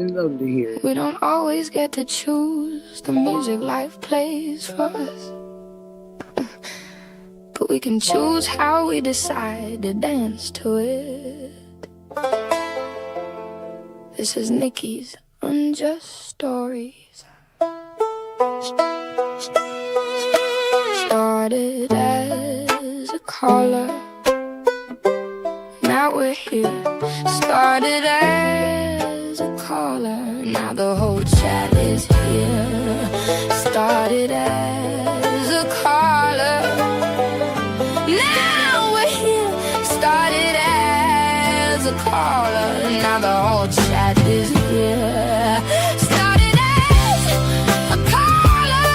love to hear it. We don't always get to choose the music life plays for us, but we can choose how we decide to dance to it. This is Nicky's Unjust Stories. Started as a caller, now we're here. Started as a caller, now the whole chat is here. Started as a caller, now we're here. Started as a caller, now the whole chat is here. Started as a caller,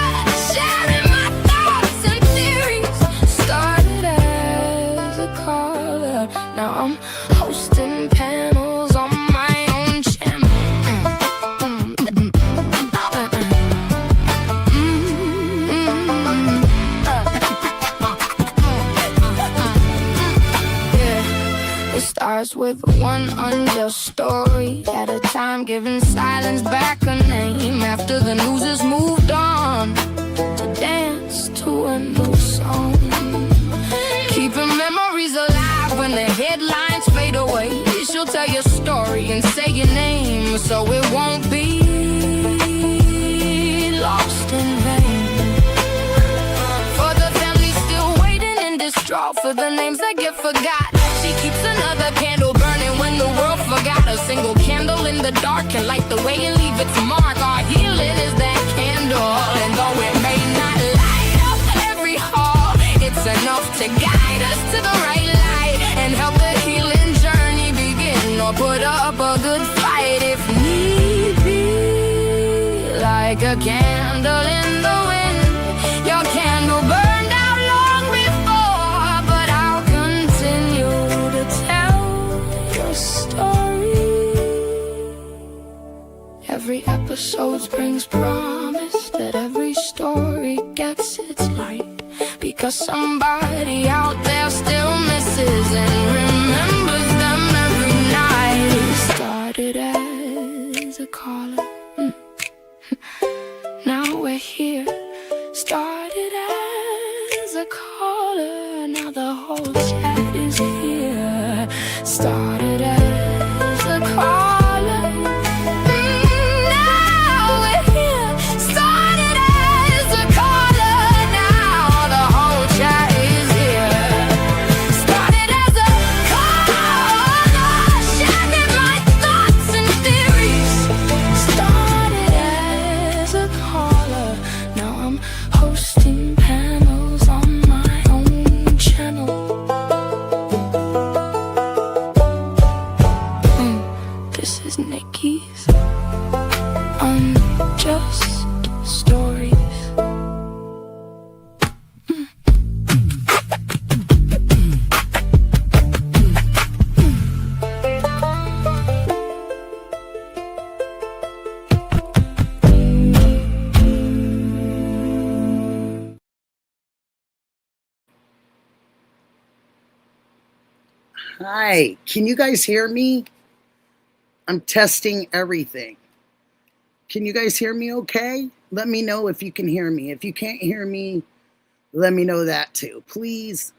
sharing my thoughts and theories. Started as a caller, now I'm hosting panels on my own channel. It starts with one unjust story at a time, giving silence back a name after the news has moved on to dance to a new song. Keeping memories alive when the headlines fade away. She'll tell your story and say your name, so it won't be lost in vain. For the family still waiting and distraught for the names that get forgot, she keeps another candle burning when the world forgot. A single candle in the dark can light the way and leave its mark. Our healing is that candle, and though it may not light up every hall, it's enough to guide us to the right light and help the healing journey begin, or put up a good fight if need be. Like a candle in the wind, your candle burned out long before, but I'll continue to tell your story. Every episode brings promise that every story gets its light, because somebody out there still misses and remembers them every night. Started as a caller, now we're here. Started as a caller, now the whole chat is here. Started as a caller, now we're here. Started as a caller, now the whole chat is here. Started as a caller, sharing my thoughts and theories. Started as a caller, now I'm hosting panels on my own channel. This is Nicky's Unjust Stories. Hi, can you guys hear me? I'm testing everything. Can you guys hear me okay? Let me know if you can hear me. If you can't hear me, let me know that too, please.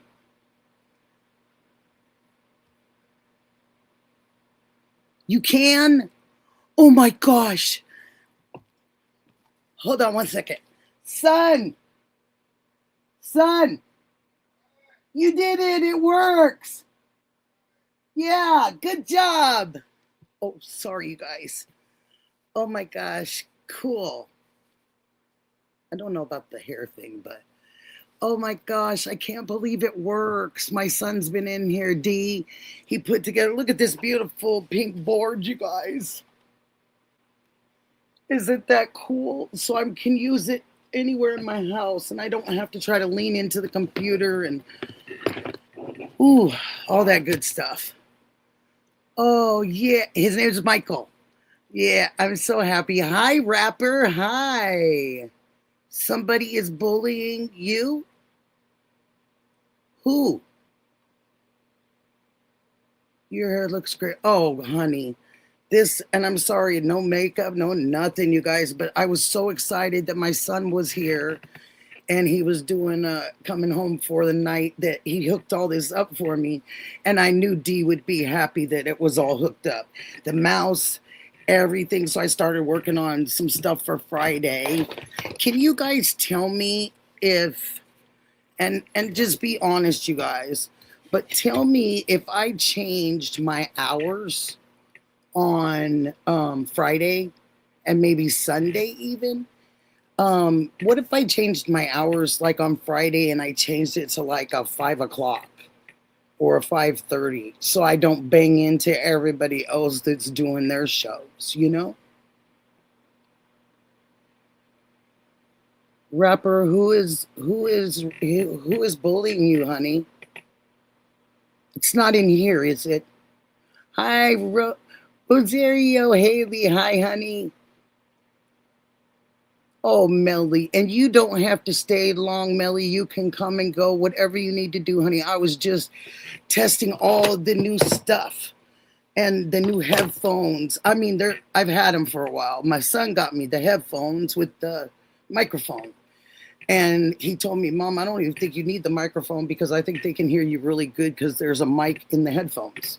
You can? Oh my gosh. Hold on one second. Son, you did it. It works. Yeah, good job. Oh, sorry, you guys. Oh my gosh, cool. I don't know about the hair thing, but oh my gosh, I can't believe it works. My son's been in here, D. He put together, look at this beautiful pink board, you guys. Isn't that cool? So I can use it anywhere in my house, and I don't have to try to lean into the computer and, ooh, all that good stuff. Oh, yeah. His name is Michael. Yeah, I'm so happy. Hi, rapper. Hi. Somebody is bullying you? Who? Your hair looks great. Oh, honey. This, and I'm sorry, no makeup, no nothing, you guys, but I was so excited that my son was here and he was doing coming home for the night, that he hooked all this up for me, and I knew Dee would be happy that it was all hooked up, the mouse, everything. So I started working on some stuff for Friday. Can you guys tell me if, and just be honest, you guys, but tell me if I changed my hours on Friday and maybe Sunday even. What if I changed my hours like on Friday and I changed it to like a 5 o'clock or a 5:30, so I don't bang into everybody else that's doing their shows, you know? Rapper, who is bullying you, honey? It's not in here, is it? Hi, Rosario Haley. Hi, honey. Oh, Melly. And you don't have to stay long, Melly. You can come and go, whatever you need to do, honey. I was just testing all the new stuff and the new headphones. I mean, I've had them for a while. My son got me the headphones with the microphone. And he told me, Mom, I don't even think you need the microphone because I think they can hear you really good because there's a mic in the headphones.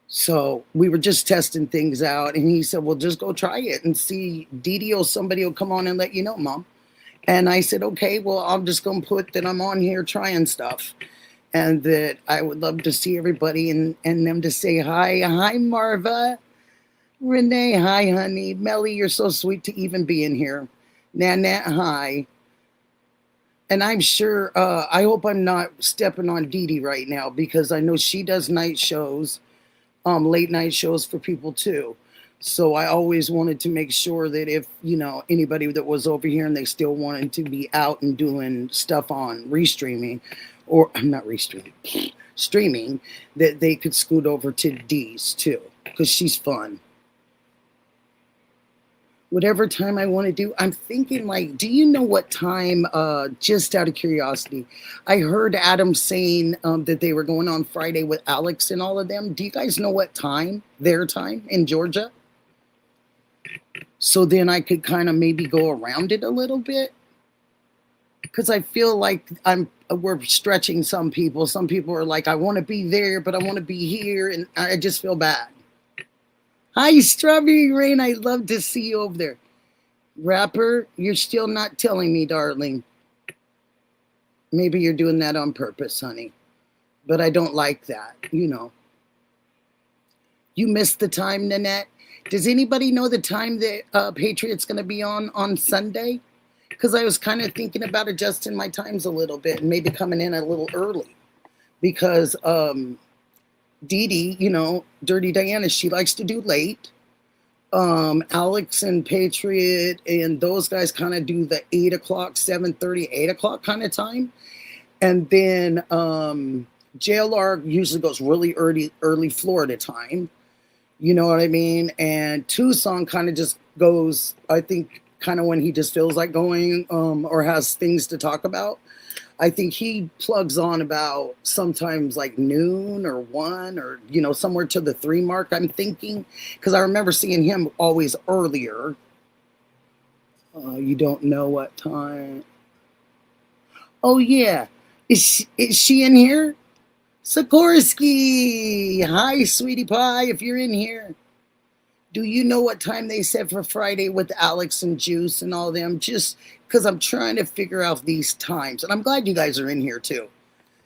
So we were just testing things out, and he said, well, just go try it and see. Dee or somebody will come on and let you know, Mom. And I said, okay, well, I'm just going to put that I'm on here trying stuff, and that I would love to see everybody and them to say hi. Hi, Marva. Renee, hi, honey. Melly, you're so sweet to even be in here. Nanette, hi. And I'm sure, I hope I'm not stepping on Dee right now, because I know she does night shows, late night shows for people too. So I always wanted to make sure that if, anybody that was over here and they still wanted to be out and doing stuff on restreaming, or I'm not restreaming, streaming, that they could scoot over to Dee's too, because she's fun. Whatever time I want to do. I'm thinking, like, do you know what time, just out of curiosity, I heard Adam saying that they were going on Friday with Alex and all of them. Do you guys know what time, their time in Georgia? So then I could kind of maybe go around it a little bit. Because I feel like we're stretching some people. Some people are like, I want to be there, but I want to be here. And I just feel bad. Hi, Strawberry Rain. I love to see you over there. Rapper, you're still not telling me, darling. Maybe you're doing that on purpose, honey. But I don't like that, You missed the time, Nanette. Does anybody know the time that Patriot's going to be on Sunday? Because I was kind of thinking about adjusting my times a little bit and maybe coming in a little early. Because Dee, Dirty Diana, she likes to do late. Alex and Patriot and those guys kind of do the 8 o'clock, 7:30, 8 o'clock kind of time. And then JLR usually goes really early Florida time. You know what I mean? And Tucson kind of just goes, I think, kind of when he just feels like going or has things to talk about. I think he plugs on about sometimes like noon or 1 or, somewhere to the 3 mark, I'm thinking. Because I remember seeing him always earlier. You don't know what time. Oh, yeah. Is she in here? Sikorsky. Hi, sweetie pie, if you're in here. Do you know what time they said for Friday with Alex and Juice and all them? Just because I'm trying to figure out these times. And I'm glad you guys are in here too.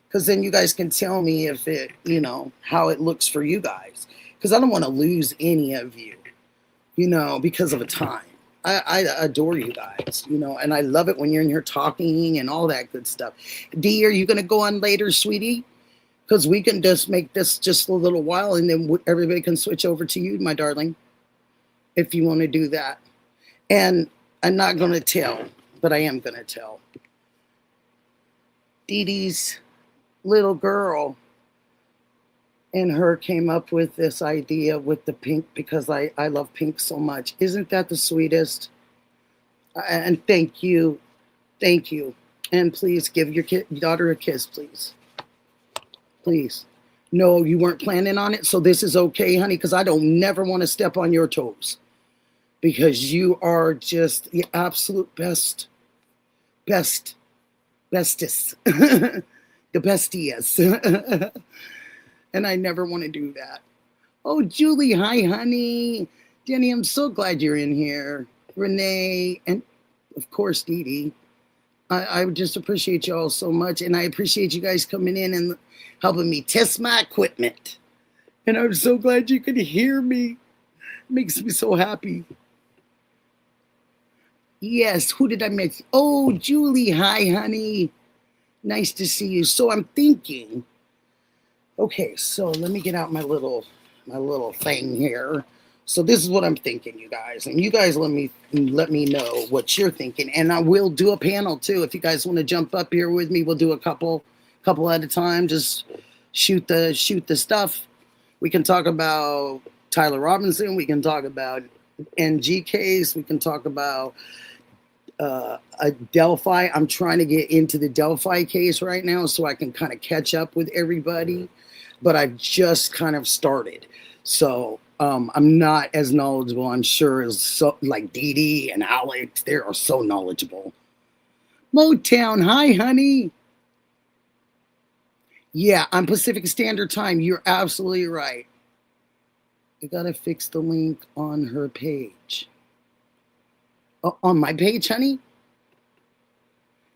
Because then you guys can tell me if it, how it looks for you guys. Because I don't want to lose any of you, because of a time. I adore you guys, and I love it when you're in here talking and all that good stuff. Dee, are you going to go on later, sweetie? Because we can just make this just a little while and then everybody can switch over to you, my darling, if you want to do that. And I'm not going to tell, but I am going to tell. Dee Dee's little girl and her came up with this idea with the pink, because I love pink so much. Isn't that the sweetest? And thank you. Thank you. And please give your daughter a kiss, please. Please. No, you weren't planning on it. So this is okay, honey, because I don't never want to step on your toes because you are just the absolute best, bestest, the bestiest. And I never want to do that. Oh, Julie, hi, honey. Jenny, I'm so glad you're in here. Renee, and of course, Dee Dee. I just appreciate you all so much. And I appreciate you guys coming in and helping me test my equipment. And I'm so glad you could hear me. It makes me so happy. Yes, who did I miss? Oh, Julie, hi, honey. Nice to see you. So I'm thinking, okay, so let me get out my little thing here. So this is what I'm thinking, you guys, and you guys let me know what you're thinking, and I will do a panel too. If you guys want to jump up here with me, we'll do a couple at a time. Just shoot the stuff. We can talk about Tyler Robinson. We can talk about NG case. We can talk about a Delphi. I'm trying to get into the Delphi case right now so I can kind of catch up with everybody, but I've just kind of started. So I'm not as knowledgeable, I'm sure, as so like Dee Dee and Alex. They are so knowledgeable. Motown, hi, honey. Yeah, I'm Pacific Standard Time. You're absolutely right. I gotta fix the link on her page. On my page, honey?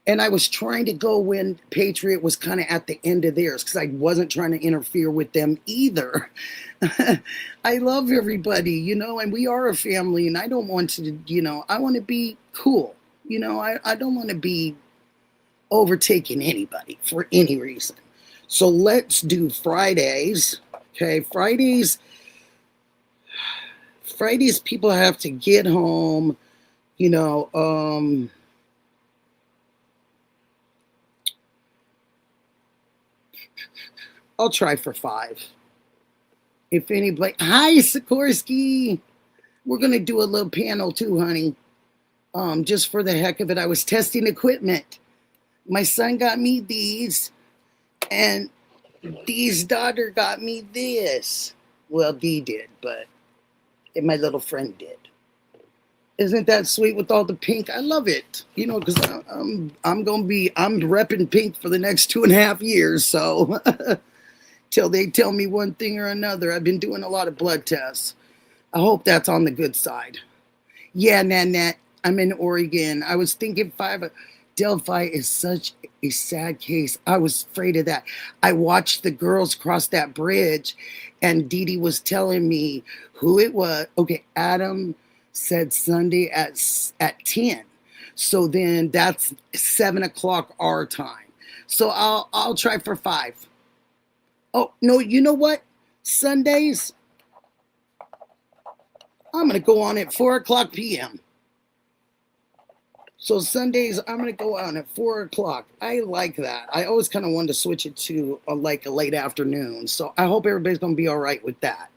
And I was trying to go when Patriot was kind of at the end of theirs because I wasn't trying to interfere with them either. I love everybody, and we are a family, and I don't want to, I want to be cool. I don't want to be overtaking anybody for any reason. So let's do Fridays. Okay, Fridays people have to get home, I'll try for 5. If anybody, hi Sikorsky. We're gonna do a little panel too, honey. Just for the heck of it. I was testing equipment. My son got me these, and Dee's daughter got me this. Well, Dee did, but my little friend did. Isn't that sweet with all the pink? I love it. Because I'm repping pink for the next 2.5 years. So till they tell me one thing or another. I've been doing a lot of blood tests. I hope that's on the good side. Yeah, Nanette, I'm in Oregon. I was thinking 5. Delphi is such a sad case. I was afraid of that. I watched the girls cross that bridge, and Dee Dee was telling me who it was. Okay, Adam said Sunday at 10. So then that's 7 o'clock our time. So I'll try for 5. Oh, no, you know what? Sundays, I'm going to go on at 4 o'clock p.m. So Sundays, I'm going to go on at 4 o'clock. I like that. I always kind of wanted to switch it to a late afternoon. So I hope everybody's going to be all right with that.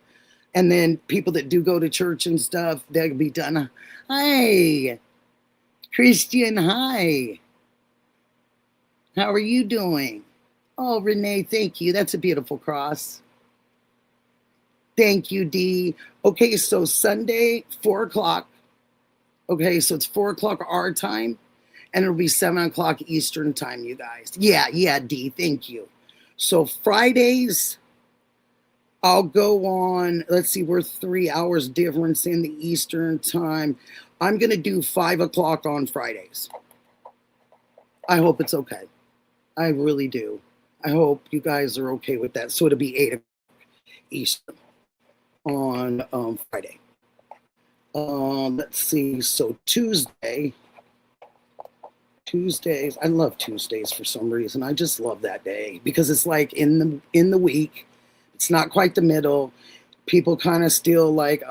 And then people that do go to church and stuff, they'll be done. Hi, Christian, hi. How are you doing? Oh, Renee, thank you. That's a beautiful cross. Thank you, Dee. Okay, so Sunday, 4 o'clock. Okay, so it's 4 o'clock our time, and it'll be 7 o'clock Eastern time, you guys. Yeah, Dee, thank you. So Fridays, I'll go on, let's see, we're 3 hours difference in the Eastern time. I'm going to do 5 o'clock on Fridays. I hope it's okay. I really do. I hope you guys are okay with that. So it'll be 8 o'clock Eastern on Friday. Let's see. So Tuesdays, I love Tuesdays for some reason. I just love that day because it's like in the week. It's not quite the middle. People kind of still like,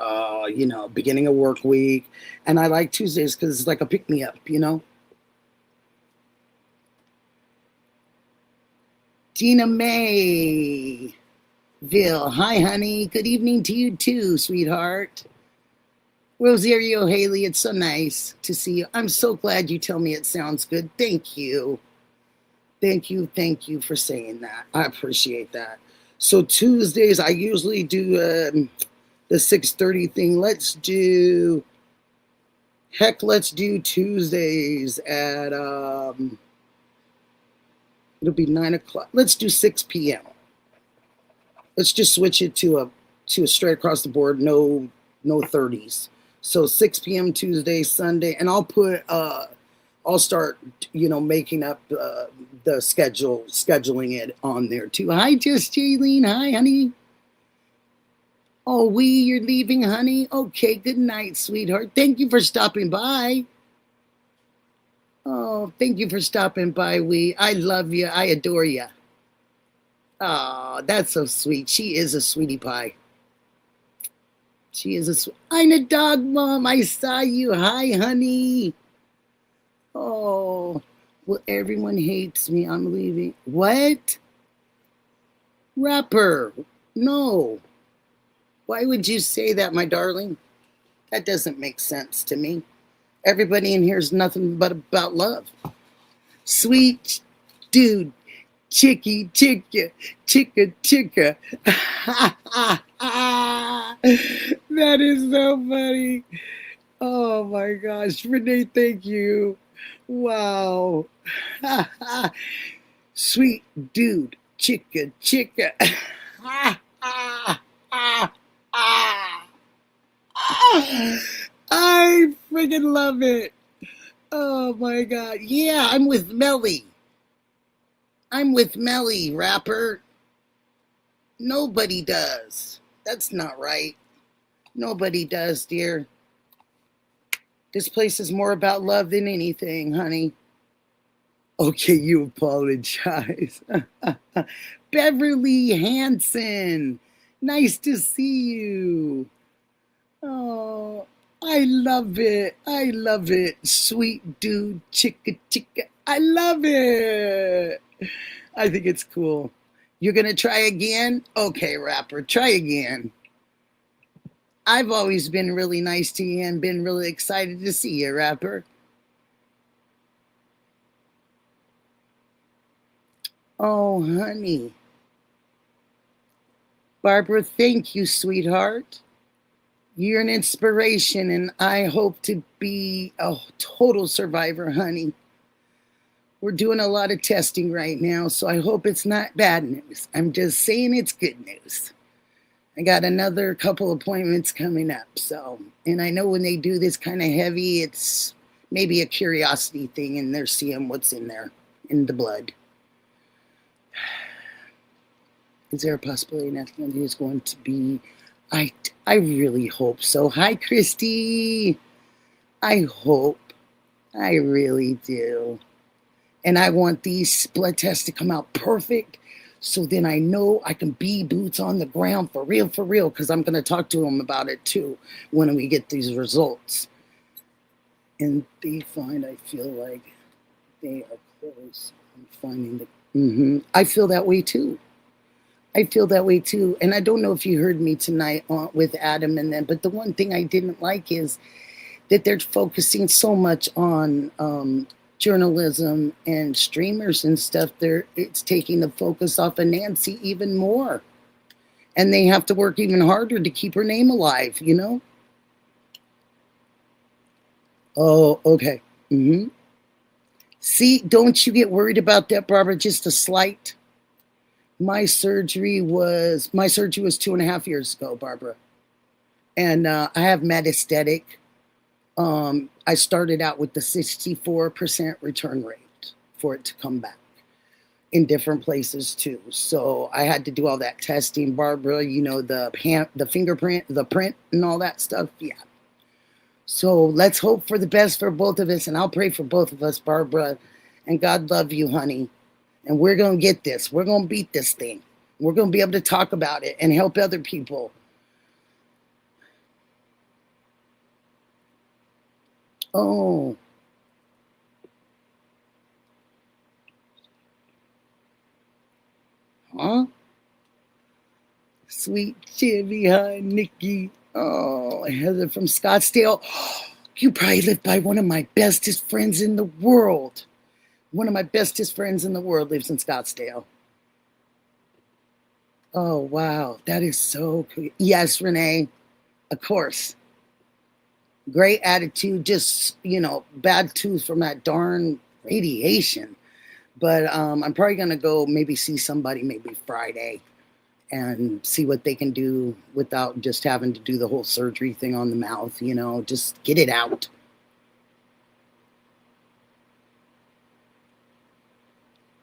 beginning of work week. And I like Tuesdays because it's like a pick-me-up, Gina Mayville. Hi, honey. Good evening to you too, sweetheart. Rosario Haley, it's so nice to see you. I'm so glad you tell me it sounds good. Thank you. Thank you for saying that. I appreciate that. So Tuesdays, I usually do the 6:30 thing. Let's do Tuesdays at, it'll be 9 o'clock. Let's do 6 p.m. Let's just switch it to a straight across the board, no 30s. So 6 p.m. Tuesday, Sunday, and I'll start, making up the scheduling it on there too. Hi, just Jaylene. Hi, honey. Oh, you're leaving, honey? Okay, good night, sweetheart. Thank you for stopping by. Oh, thank you for stopping by, I love you. I adore you. Oh, that's so sweet. She is a sweetie pie. I'm a dog mom. I saw you. Hi, honey. Oh, well, everyone hates me. I'm leaving. What? Rapper. No. Why would you say that, my darling? That doesn't make sense to me. Everybody in here is nothing but about love. Sweet dude, chicka, chicka. That is so funny. Oh my gosh. Renee, thank you. Wow. Sweet dude, chicka. I freaking love it. Oh my God. Yeah, I'm with Melly, rapper. Nobody does. That's not right. Nobody does, dear. This place is more about love than anything, honey. Okay, you apologize. Beverly Hanson. Nice to see you. Oh, I love it. Sweet dude, chicka. I love it. I think it's cool. You're going to try again? Okay, rapper, try again. I've always been really nice to you and been really excited to see you, rapper. Oh, honey. Barbara, thank you, sweetheart. You're an inspiration, and I hope to be a total survivor, honey. We're doing a lot of testing right now, so I hope it's not bad news. I'm just saying it's good news. I got another couple appointments coming up, and I know when they do this kind of heavy, it's maybe a curiosity thing, and they're seeing what's in there, in the blood. Is there a possibility nothing is going to be? I really hope so. Hi, Christy. I hope. I really do. And I want these blood tests to come out perfect, so then I know I can be boots on the ground for real, because I'm going to talk to them about it too when we get these results. And they find, I feel like they are close. I'm finding the... I feel that way too. And I don't know if you heard me tonight with Adam and them, but the one thing I didn't like is that they're focusing so much on journalism and streamers and stuff. It's taking the focus off of Nancy even more. And they have to work even harder to keep her name alive, you know? Oh, okay. See, don't you get worried about that, Barbara, just a slight. My surgery was 2.5 years ago, Barbara. And I have metastatic. I started out with the 64% return rate for it to come back in different places too. So I had to do all that testing, Barbara, the fingerprint, the print and all that stuff. Yeah. So let's hope for the best for both of us. And I'll pray for both of us, Barbara. And God love you, honey. And we're going to get this. We're going to beat this thing. We're going to be able to talk about it and help other people. Oh. Huh? Sweet Chivy, hi, Nikki. Oh, Heather from Scottsdale. You probably live by one of my bestest friends in the world. One of my bestest friends in the world lives in Scottsdale. Oh, wow. That is so cool. Yes, Renee, of course. Great attitude, just, bad tooth from that darn radiation. But I'm probably going to go maybe see somebody maybe Friday and see what they can do without just having to do the whole surgery thing on the mouth, just get it out.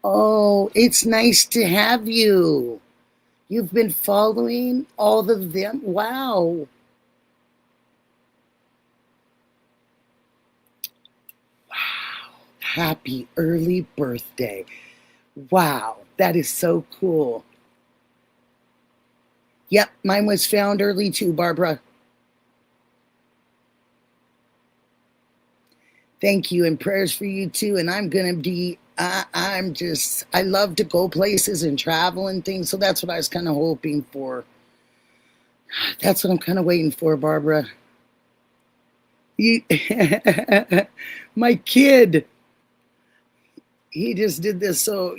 Oh, it's nice to have you. You've been following all of them. Wow. Wow. Happy early birthday. Wow. That is so cool. Yep, mine was found early too, Barbara. Thank you, and prayers for you too. And I'm gonna be. I love to go places and travel and things. So that's what I was kind of hoping for. That's what I'm kind of waiting for, Barbara. You, my kid, he just did this. So,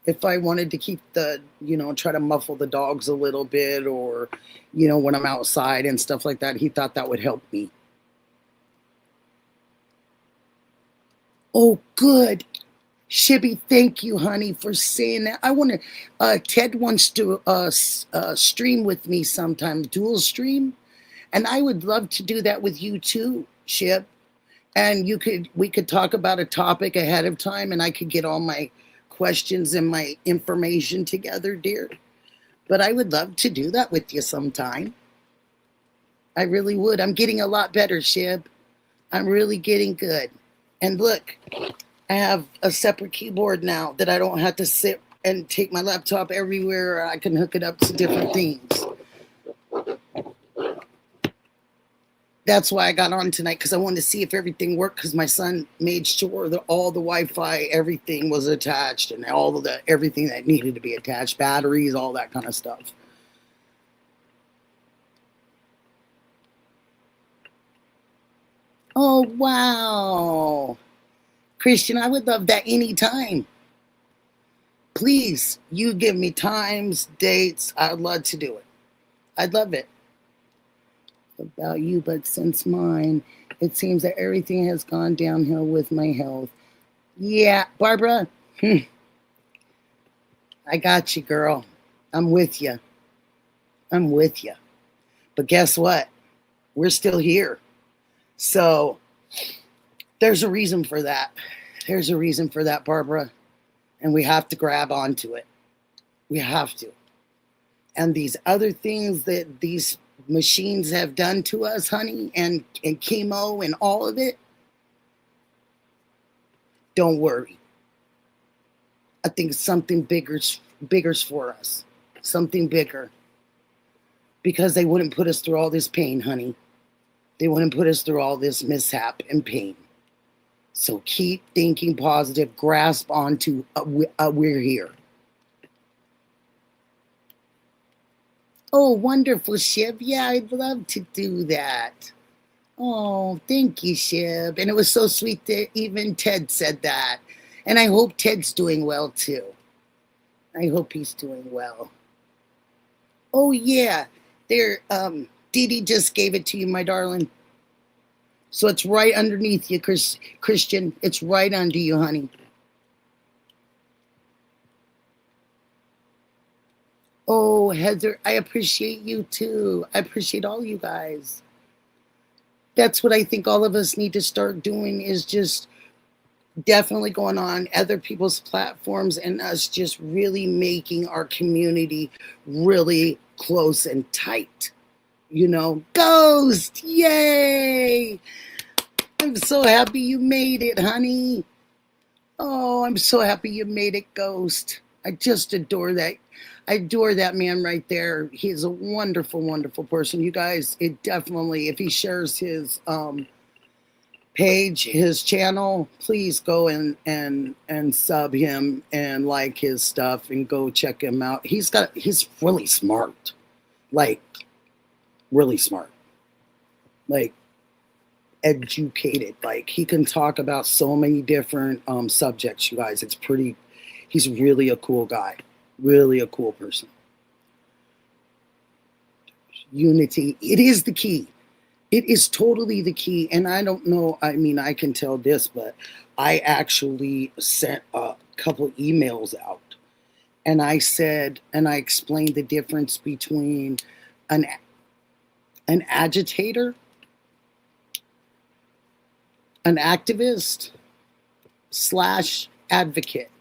if I wanted to keep try to muffle the dogs a little bit or, when I'm outside and stuff like that, he thought that would help me. Oh, good. Shibby, thank you, honey, for saying that. I want to, Ted wants to stream with me sometime, dual stream. And I would love to do that with you too, Shib. And we could talk about a topic ahead of time and I could get all my questions and my information together, dear. But I would love to do that with you sometime. I really would. I'm getting a lot better, Shib. I'm really getting good. And look, I have a separate keyboard now that I don't have to sit and take my laptop everywhere. I can hook it up to different things. That's why I got on tonight, because I wanted to see if everything worked, because my son made sure that all the Wi-Fi, everything was attached, and all of everything that needed to be attached, batteries, all that kind of stuff. Oh, wow. Christian, I would love that anytime. Please, you give me times, dates. I'd love to do it. I'd love it. About you, but since mine, it seems that everything has gone downhill with my health. Yeah, Barbara, I got you, girl. I'm with you. I'm with you. But guess what? We're still here. So there's a reason for that. There's a reason for that, Barbara. And we have to grab onto it. We have to. And these other things that these machines have done to us, honey, and chemo and all of it, don't worry. I think something bigger's for us. Something bigger. Because they wouldn't put us through all this pain, honey. They wouldn't put us through all this mishap and pain. So keep thinking positive. Grasp onto we're here. Oh, wonderful, Shib. Yeah, I'd love to do that. Oh, thank you, Shib. And it was so sweet that even Ted said that. And I hope Ted's doing well, too. I hope he's doing well. Oh, yeah. There, Dee Dee just gave it to you, my darling. So it's right underneath you, Christian. It's right under you, honey. Oh, Heather, I appreciate you too. I appreciate all you guys. That's what I think all of us need to start doing, is just definitely going on other people's platforms and us just really making our community really close and tight. Ghost, yay! I'm so happy you made it, honey. Oh, I'm so happy you made it, Ghost. I just adore that. I adore that man right there. He's a wonderful, wonderful person. You guys, it definitely, if he shares his page, his channel, please go and sub him and like his stuff and go check him out. He's really smart. Like, really smart. Like, educated. Like, he can talk about so many different subjects, you guys. He's really a cool guy. Really a cool person. unity. It is the key. It is totally the key. And I don't know, I mean, I can tell this, but I actually sent a couple emails out. And I said, and I explained the difference between an agitator, an activist / advocate.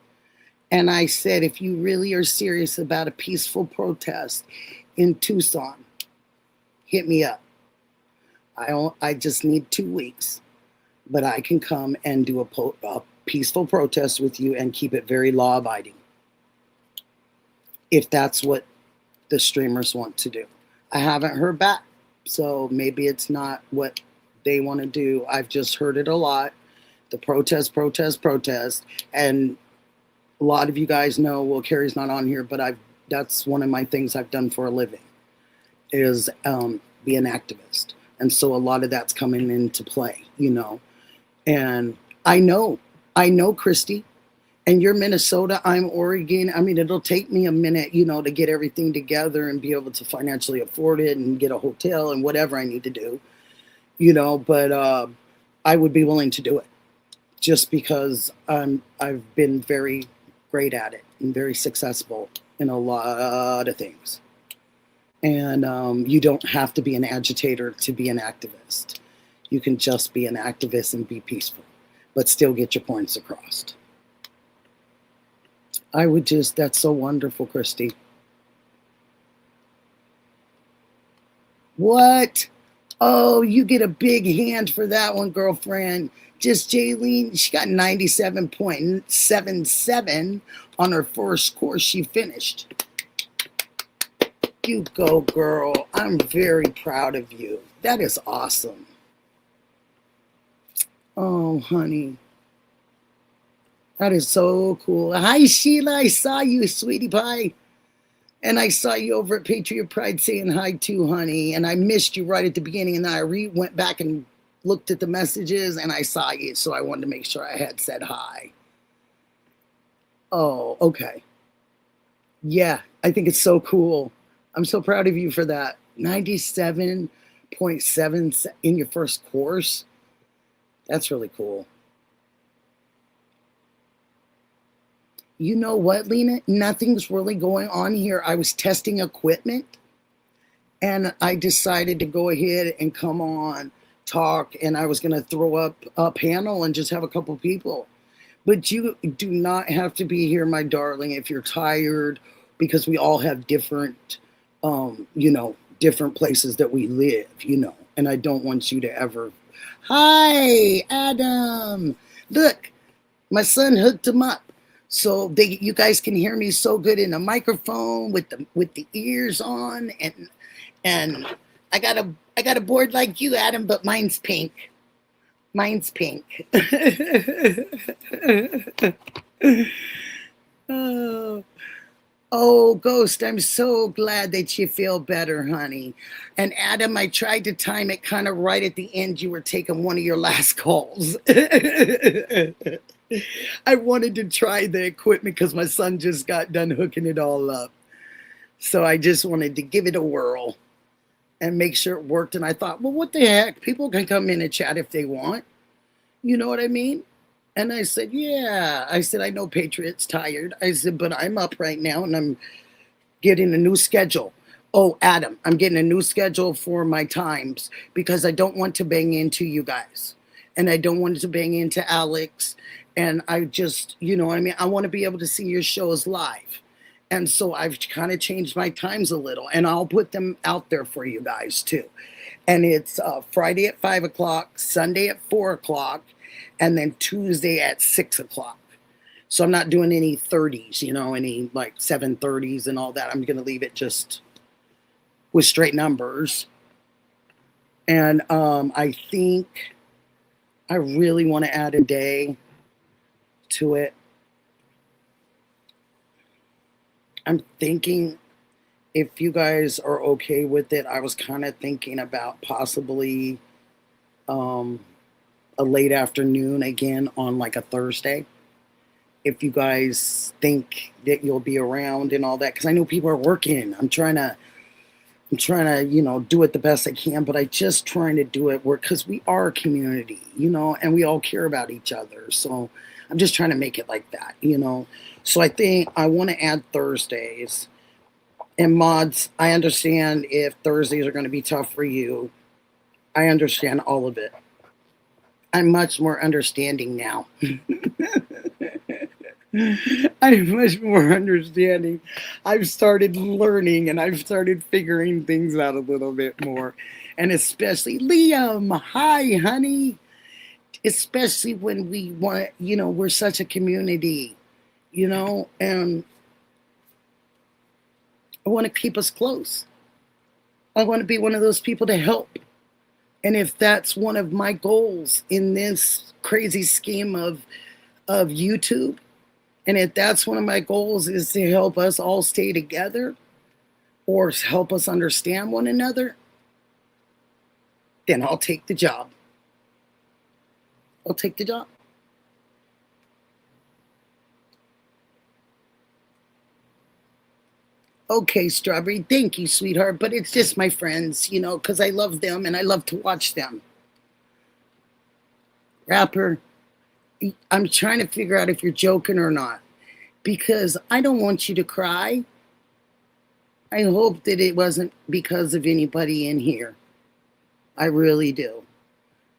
And I said, if you really are serious about a peaceful protest in Tucson, hit me up. I just need 2 weeks, but I can come and do a peaceful protest with you and keep it very law-abiding, if that's what the streamers want to do. I haven't heard back, so maybe it's not what they want to do. I've just heard it a lot. The protest, and a lot of you guys know, well, Carrie's not on here, but that's one of my things I've done for a living, is be an activist. And so a lot of that's coming into play, you know. And I know, Christy, and you're Minnesota, I'm Oregon. I mean, it'll take me a minute, you know, to get everything together and be able to financially afford it and get a hotel and whatever I need to do, you know, but I would be willing to do it just because I've been very great at it and very successful in a lot of things. And you don't have to be an agitator to be an activist. You can just be an activist and be peaceful, but still get your points across. That's so wonderful, Christy. What? Oh, you get a big hand for that one, girlfriend. Just Jaylene, she got 97.77 on her first course she finished. You go, girl. I'm very proud of you. That is awesome. Oh, honey. That is so cool. Hi, Sheila. I saw you, sweetie pie. And I saw you over at Patriot Pride saying hi too, honey. And I missed you right at the beginning. And I went back and looked at the messages and I saw you. So I wanted to make sure I had said hi. Oh, okay. Yeah, I think it's so cool. I'm so proud of you for that. 97.7 in your first course. That's really cool. You know what, Lena? Nothing's really going on here. I was testing equipment and I decided to go ahead and come on, talk, and I was going to throw up a panel and just have a couple people. But you do not have to be here, my darling, if you're tired, because we all have different, you know, different places that we live, you know, and I don't want you to ever. Hi, Adam. Look, my son hooked him up. So you guys can hear me so good in the microphone with the ears on, and I got a board like you, Adam, but mine's pink. Mine's pink. Oh, Ghost, I'm so glad that you feel better, honey. And Adam, I tried to time it kind of right at the end. You were taking one of your last calls. I wanted to try the equipment because my son just got done hooking it all up. So I just wanted to give it a whirl and make sure it worked. And I thought, well, what the heck? People can come in and chat if they want. You know what I mean? And I said, yeah. I said, I know Patriot's tired. I said, but I'm up right now and I'm getting a new schedule. Oh, Adam, I'm getting a new schedule for my times because I don't want to bang into you guys. And I don't want to bang into Alex. And I just, you know what I mean? I want to be able to see your shows live. And so I've kind of changed my times a little. And I'll put them out there for you guys too. And it's Friday at 5 o'clock, Sunday at 4 o'clock, and then Tuesday at 6 o'clock. So I'm not doing any 30s, you know, any like 7:30s and all that. I'm going to leave it just with straight numbers. And I think I really want to add a day to it. I'm thinking, if you guys are okay with it, I was kind of thinking about possibly a late afternoon again on like a Thursday. If you guys think that you'll be around and all that, because I know people are working. I'm trying to I'm trying to, do it the best I can, but I just trying to do it because we are a community, and we all care about each other. So I'm just trying to make it like that. So I think I want to add Thursdays and mods. I understand if Thursdays are going to be tough for you. I understand all of it. I'm much more understanding now. I'm much more understanding. I've started learning and I've started figuring things out a little bit more. And especially Liam, hi, honey. Especially when we want, we're such a community, and I want to keep us close. I want to be one of those people to help. And if that's one of my goals in this crazy scheme of YouTube, and if that's one of my goals is to help us all stay together or help us understand one another, then I'll take the job. I'll take the job. Okay, Strawberry, thank you, sweetheart. But it's just my friends, because I love them and I love to watch them. Rapper, I'm trying to figure out if you're joking or not, because I don't want you to cry. I hope that it wasn't because of anybody in here. I really do.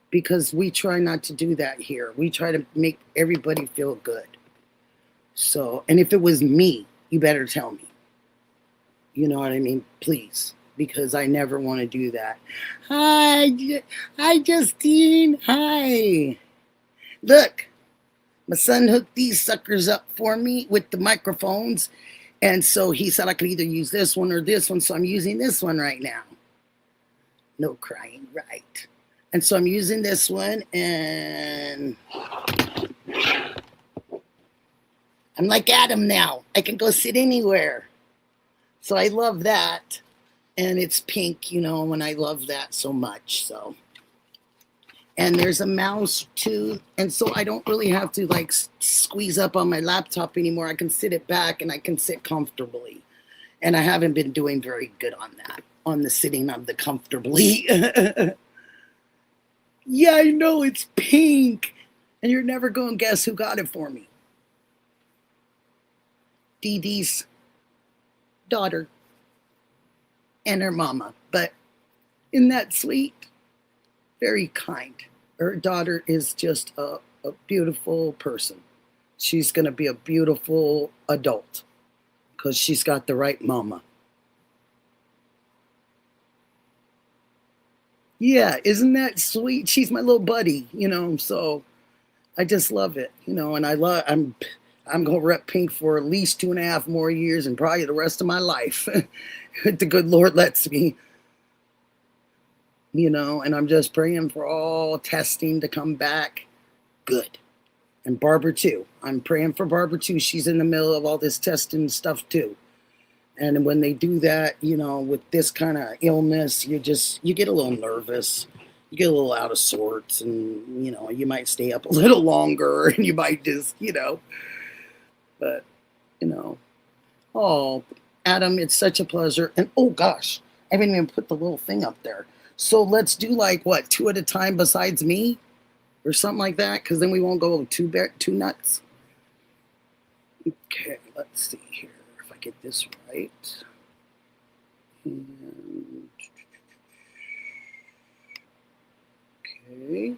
Because we try not to do that here. We try to make everybody feel good. So, and if it was me, you better tell me. You know what I mean? Please. Because I never want to do that. Hi, Justine. Hi. Look, my son hooked these suckers up for me with the microphones. And so he said I could either use this one or this one. So I'm using this one right now. No crying, right. And so I'm using this one, and I'm like Adam now. I can go sit anywhere. So I love that. And it's pink, and I love that so much. So, and there's a mouse too. And so I don't really have to like squeeze up on my laptop anymore. I can sit it back and I can sit comfortably. And I haven't been doing very good on that, on the sitting of the comfortably. Yeah, I know it's pink. And you're never going to guess who got it for me. Dee Dee's daughter and her mama. But isn't that sweet? Very kind. Her daughter is just a beautiful person. She's going to be a beautiful adult because she's got the right mama. Yeah, isn't that sweet? She's my little buddy, so I just love it, and I'm gonna rep pink for at least 2.5 more years and probably the rest of my life. The good Lord lets me, and I'm just praying for all testing to come back good. And Barbara too. I'm praying for Barbara too. She's in the middle of all this testing stuff too. And when they do that, with this kind of illness, you get a little nervous. You get a little out of sorts and, you might stay up a little longer and you might just, but, oh, Adam, it's such a pleasure. And, oh, gosh, I haven't even put the little thing up there. So let's do like, what, 2 at a time besides me or something like that? Because then we won't go too nuts. Okay, let's see here. Get this right. And, okay.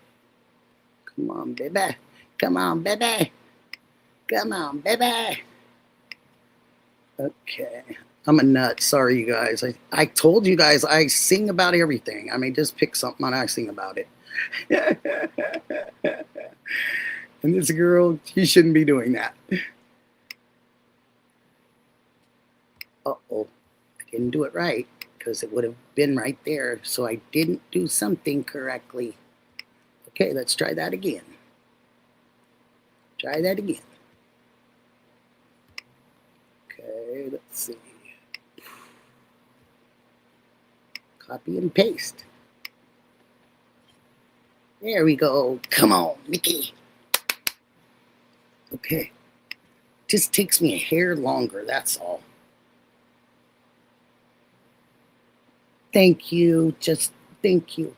Come on, baby. Come on, baby. Come on, baby. Okay. I'm a nut. Sorry, you guys. I told you guys I sing about everything. I mean, just pick something and I sing about it. And this girl, she shouldn't be doing that. Uh-oh, I didn't do it right because it would have been right there. So I didn't do something correctly. Okay, let's try that again. Try that again. Okay, let's see. Copy and paste. There we go. Come on, Nikki. Okay. Just takes me a hair longer, that's all. Thank you. Just thank you.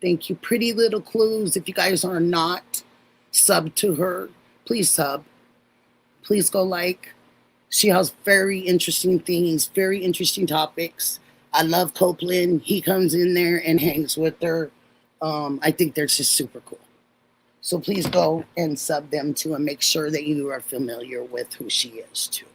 Thank you. Pretty little clues. If you guys are not sub to her, please sub. Please go like. She has very interesting things, very interesting topics. I love Copeland. He comes in there and hangs with her. I think they're just super cool. So please go and sub them too and make sure that you are familiar with who she is too.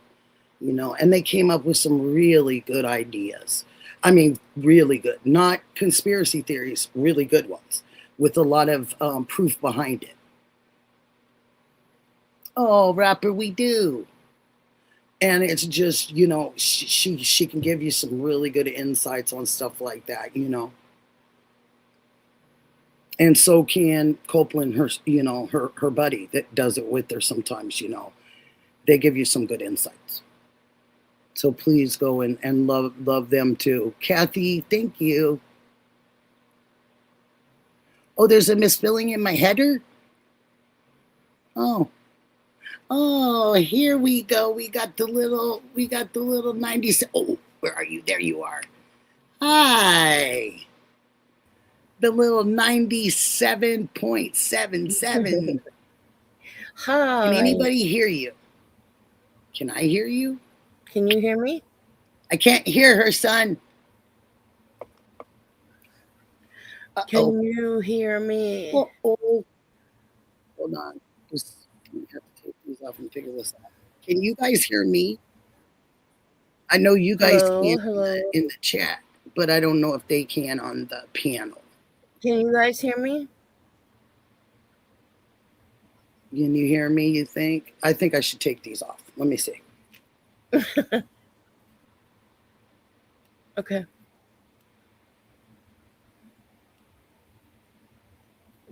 You know, and they came up with some really good ideas. I mean, really good, not conspiracy theories, really good ones with a lot of proof behind it. Oh, rapper, we do. And it's just, you know, she can give you some really good insights on stuff like that, you know. And so can Copeland, her, you know, her buddy that does it with her sometimes, you know. They give you some good insights. So please go and love them too. Kathy, thank you. Oh, there's a misspelling in my header? Oh. Oh, here we go. We got the little 90. Oh, where are you? There you are. Hi. The little 97.77. Hi. Can anybody hear you? Can I hear you? Can you hear me? I can't hear her, son. Can you hear me? Uh-oh. Hold on. Just have to take these off and figure this out. Can you guys hear me? I know you guys can in the chat, but I don't know if they can on the panel. Can you guys hear me? Can you hear me, you think? I think I should take these off. Let me see. Okay.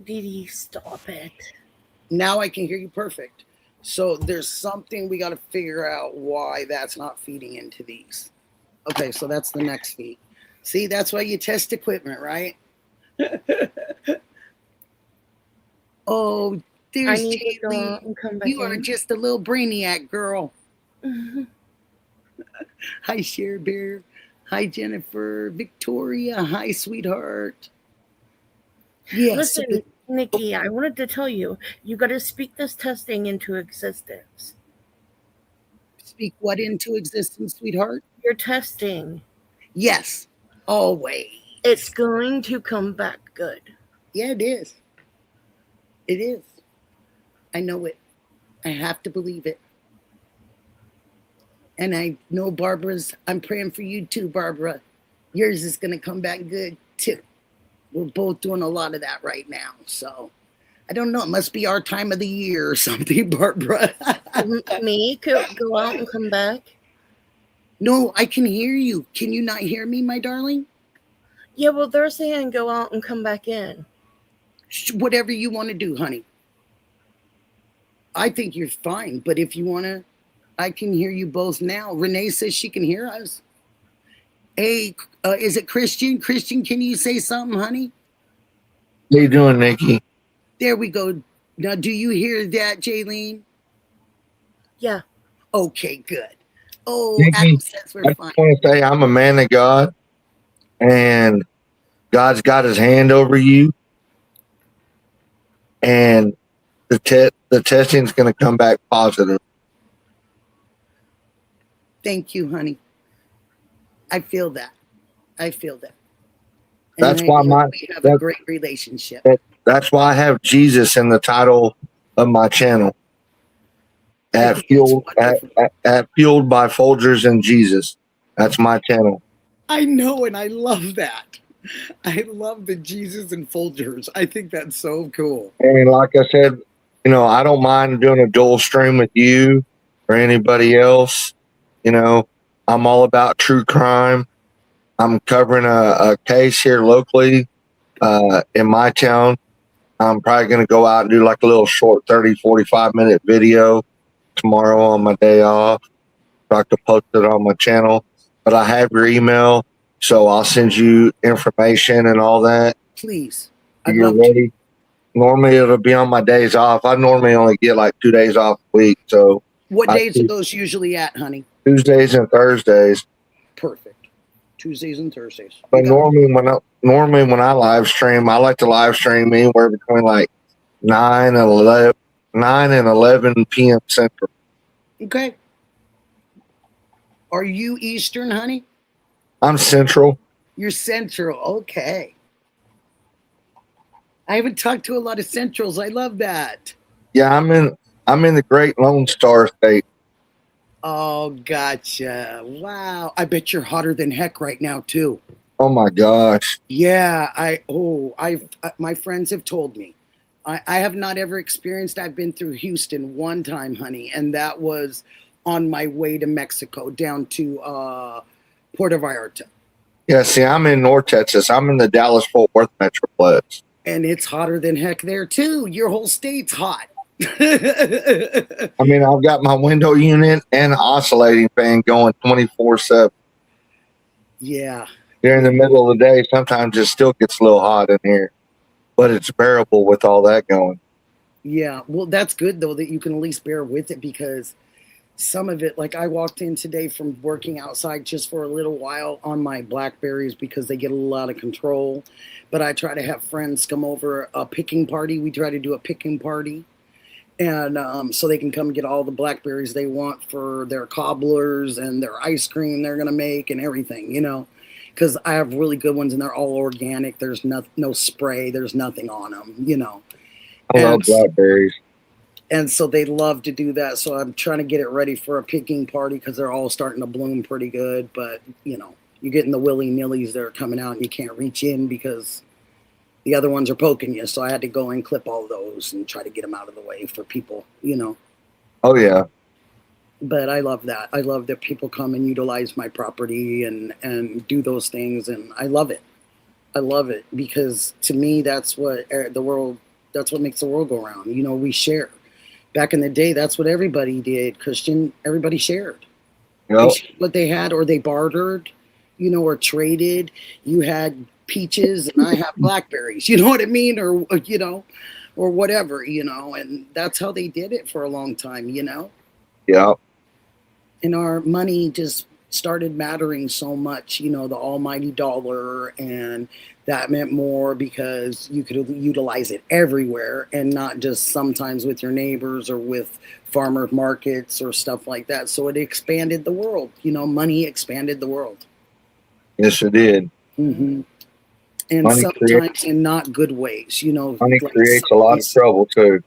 Didi, stop it. Now I can hear you perfect. So there's something we got to figure out why that's not feeding into these. Okay, so that's the next feed. See, that's why you test equipment, right? Oh, there's Jaylee. You are just a little brainiac, girl. Hi, Cher Bear. Hi, Jennifer. Victoria. Hi, sweetheart. Yes. Listen, Nikki, I wanted to tell you, you got to speak this testing into existence. Speak what into existence, sweetheart? Your testing. Yes, always. It's going to come back good. Yeah, it is. It is. I know it. I have to believe it. And I know Barbara's, I'm praying for you too, Barbara. Yours is going to come back good too. We're both doing a lot of that right now. So I don't know. It must be our time of the year or something, Barbara. Me? Could go out and come back? No, I can hear you. Can you not hear me, my darling? Yeah, well, they're saying go out and come back in. Whatever you want to do, honey. I think you're fine. But if you want to, I can hear you both now. Renee says she can hear us. Hey, is it Christian? Christian, can you say something, honey? How you doing, Nikki? There we go. Now, do you hear that, Jaylene? Yeah. Okay, good. Oh, Nikki, Adam says we're fine. I just want to say I'm a man of God, and God's got his hand over you, and the testing's going to come back positive. Thank you, honey. I feel that. I feel that. That's why we have a great relationship. That's why I have Jesus in the title of my channel. Fueled by Folgers and Jesus. That's my channel. I know, and I love that. I love the Jesus and Folgers. I think that's so cool. And like I said, you know, I don't mind doing a dual stream with you or anybody else. You know, I'm all about true crime. I'm covering a case here locally in my town. I'm probably going to go out and do like a little short 30, 45-minute video tomorrow on my day off. So I could post it on my channel. But I have your email, so I'll send you information and all that. Please. You're ready. Normally it'll be on my days off. I normally only get like 2 days off a week. So what days are those usually at, honey? Tuesdays and Thursdays. Perfect. Tuesdays and Thursdays. But normally when I live stream, I like to live stream anywhere between like 9 and 11 p.m. Central. Okay. Are you Eastern, honey? I'm Central. You're Central. Okay. I haven't talked to a lot of Centrals. I love that. Yeah, I'm in the Great Lone Star State. Oh, gotcha. Wow. I bet you're hotter than heck right now, too. Oh my gosh. Yeah. My friends have told me. I have not ever experienced. I've been through Houston one time, honey, and that was on my way to Mexico down to Puerto Vallarta. Yeah, see, I'm in North Texas. I'm in the Dallas-Fort Worth Metroplex. And it's hotter than heck there, too. Your whole state's hot. I mean, I've got my window unit and oscillating fan going 24/7. Yeah. During the middle of the day, sometimes it still gets a little hot in here, but it's bearable with all that going. Yeah. Well, that's good, though, that you can at least bear with it, because some of it, like I walked in today from working outside just for a little while on my blackberries because they get a little out of control. But I try to have friends come over a picking party. We try to do a picking party. And so they can come get all the blackberries they want for their cobblers and their ice cream they're going to make and everything, you know, because I have really good ones and they're all organic. There's no spray. There's nothing on them, you know. I love blackberries. And so they love to do that. So I'm trying to get it ready for a picking party because they're all starting to bloom pretty good. But, you know, you're getting the willy-nillys that are coming out and you can't reach in because the other ones are poking you. So I had to go and clip all those and try to get them out of the way for people, you know. Oh, yeah. But I love that. I love that people come and utilize my property and do those things. And I love it. I love it because to me, that's what makes the world go around. You know, we share. Back in the day, that's what everybody did, Christian. Everybody shared. Yep. They shared what they had, or they bartered, you know, or traded. You had peaches and I have blackberries, you know what I mean? Or, you know, or whatever, you know, and that's how they did it for a long time, you know? Yeah. And our money just started mattering so much, you know, the almighty dollar, and that meant more because you could utilize it everywhere and not just sometimes with your neighbors or with farmer markets or stuff like that. So it expanded the world, you know, money expanded the world. Yes, it did. Mm-hmm. And Money sometimes in not good ways, you know. Money like creates a lot of trouble too.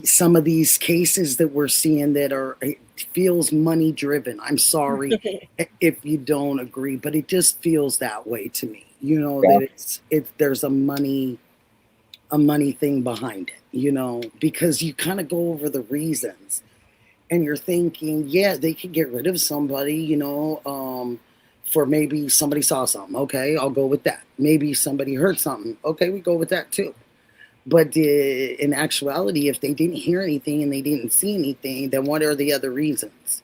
Some of these cases that we're seeing that it feels money driven. I'm sorry if you don't agree, but it just feels that way to me. You know, Yeah. that there's a money thing behind it, you know, because you kind of go over the reasons and you're thinking, yeah, they could get rid of somebody, you know, for maybe somebody saw something. Okay, I'll go with that. Maybe somebody heard something. Okay, we go with that too. But in actuality, if they didn't hear anything and they didn't see anything, then what are the other reasons?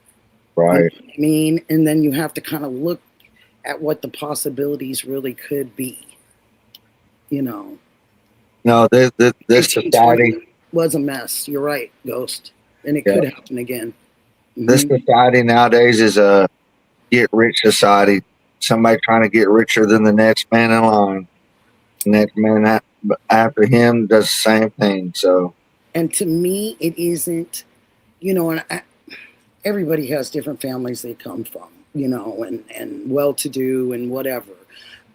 Right. You know what I mean? And then you have to kind of look at what the possibilities really could be. You know. No, this society was a mess. You're right, Ghost. And it could happen again. This society nowadays is a get-rich society. Somebody trying to get richer than the next man in line. The next man after him does the same thing. So, and to me, it isn't, you know, and everybody has different families they come from, you know, and well-to-do and whatever.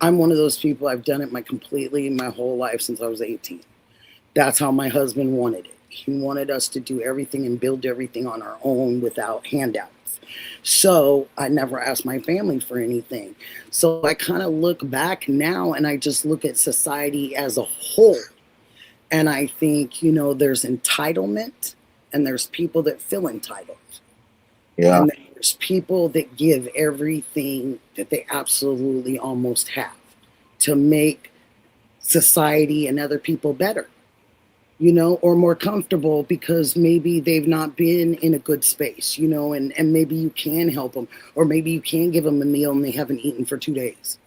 I'm one of those people. I've done it my whole life since I was 18. That's how my husband wanted it. He wanted us to do everything and build everything on our own without handouts. So I never asked my family for anything. So I kind of look back now and I just look at society as a whole. And I think, you know, there's entitlement and there's people that feel entitled. Yeah. And there's people that give everything that they absolutely almost have to make society and other people better, you know, or more comfortable because maybe they've not been in a good space, you know, and maybe you can help them, or maybe you can give them a meal and they haven't eaten for 2 days.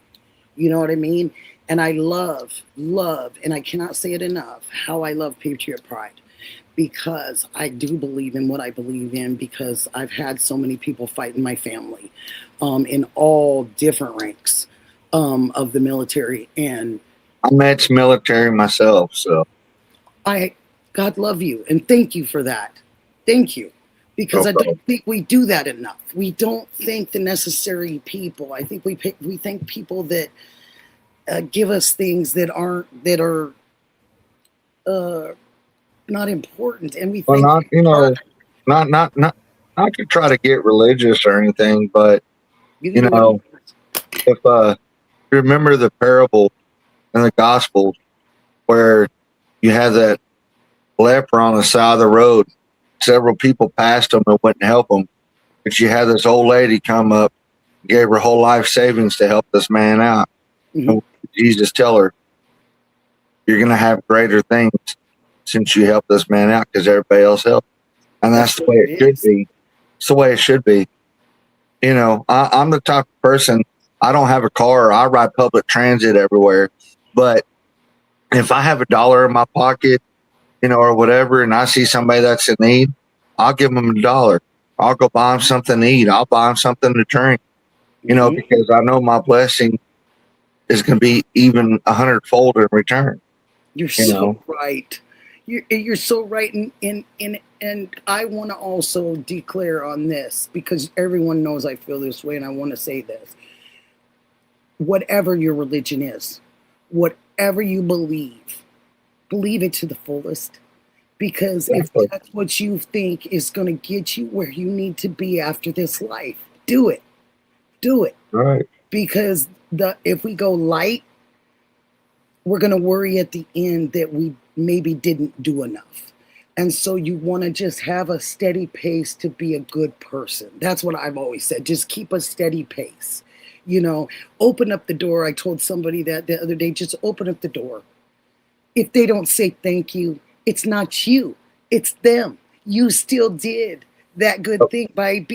You know what I mean? And I love, and I cannot say it enough, how I love Patriot Pride. because I do believe in what I believe in, because I've had so many people fight in my family, in all different ranks, of the military. And I'm ex-military myself, so God love you and thank you for that. Thank you. Because no I problem. don't think we do that enough. We don't thank the necessary people. I think we thank people that give us things that are not important, and we Well, think, not not to try to get religious or anything, but you can do if you remember the parable in the Gospels where you had that leper on the side of the road, several people passed him and wouldn't help him, but you had this old lady come up, gave her whole life savings to help this man out. Mhm. Jesus tell her, you're going to have greater things since you help this man out because everybody else helped. And that's the way it should be. It's the way it should be. I'm the type of person, I don't have a car. I ride public transit everywhere. But if I have $1 in my pocket, or whatever, and I see somebody that's in need, I'll give them $1. I'll go buy them something to eat. I'll buy them something to drink, because I know my blessing is going to be even 100-fold in return. You're so right. You're so right. And I want to also declare on this, because everyone knows I feel this way, and I want to say this. Whatever your religion is, whatever you believe it to the fullest. Because if that's what you think is going to get you where you need to be after this life, do it. Do it. Right. Because if we go light, we're going to worry at the end that we maybe didn't do enough. And so you want to just have a steady pace to be a good person. That's what I've always said. Just keep a steady pace. Open up the door. I told somebody that the other day, just open up the door. If they don't say thank you, it's not you. It's them. You still did that good thing by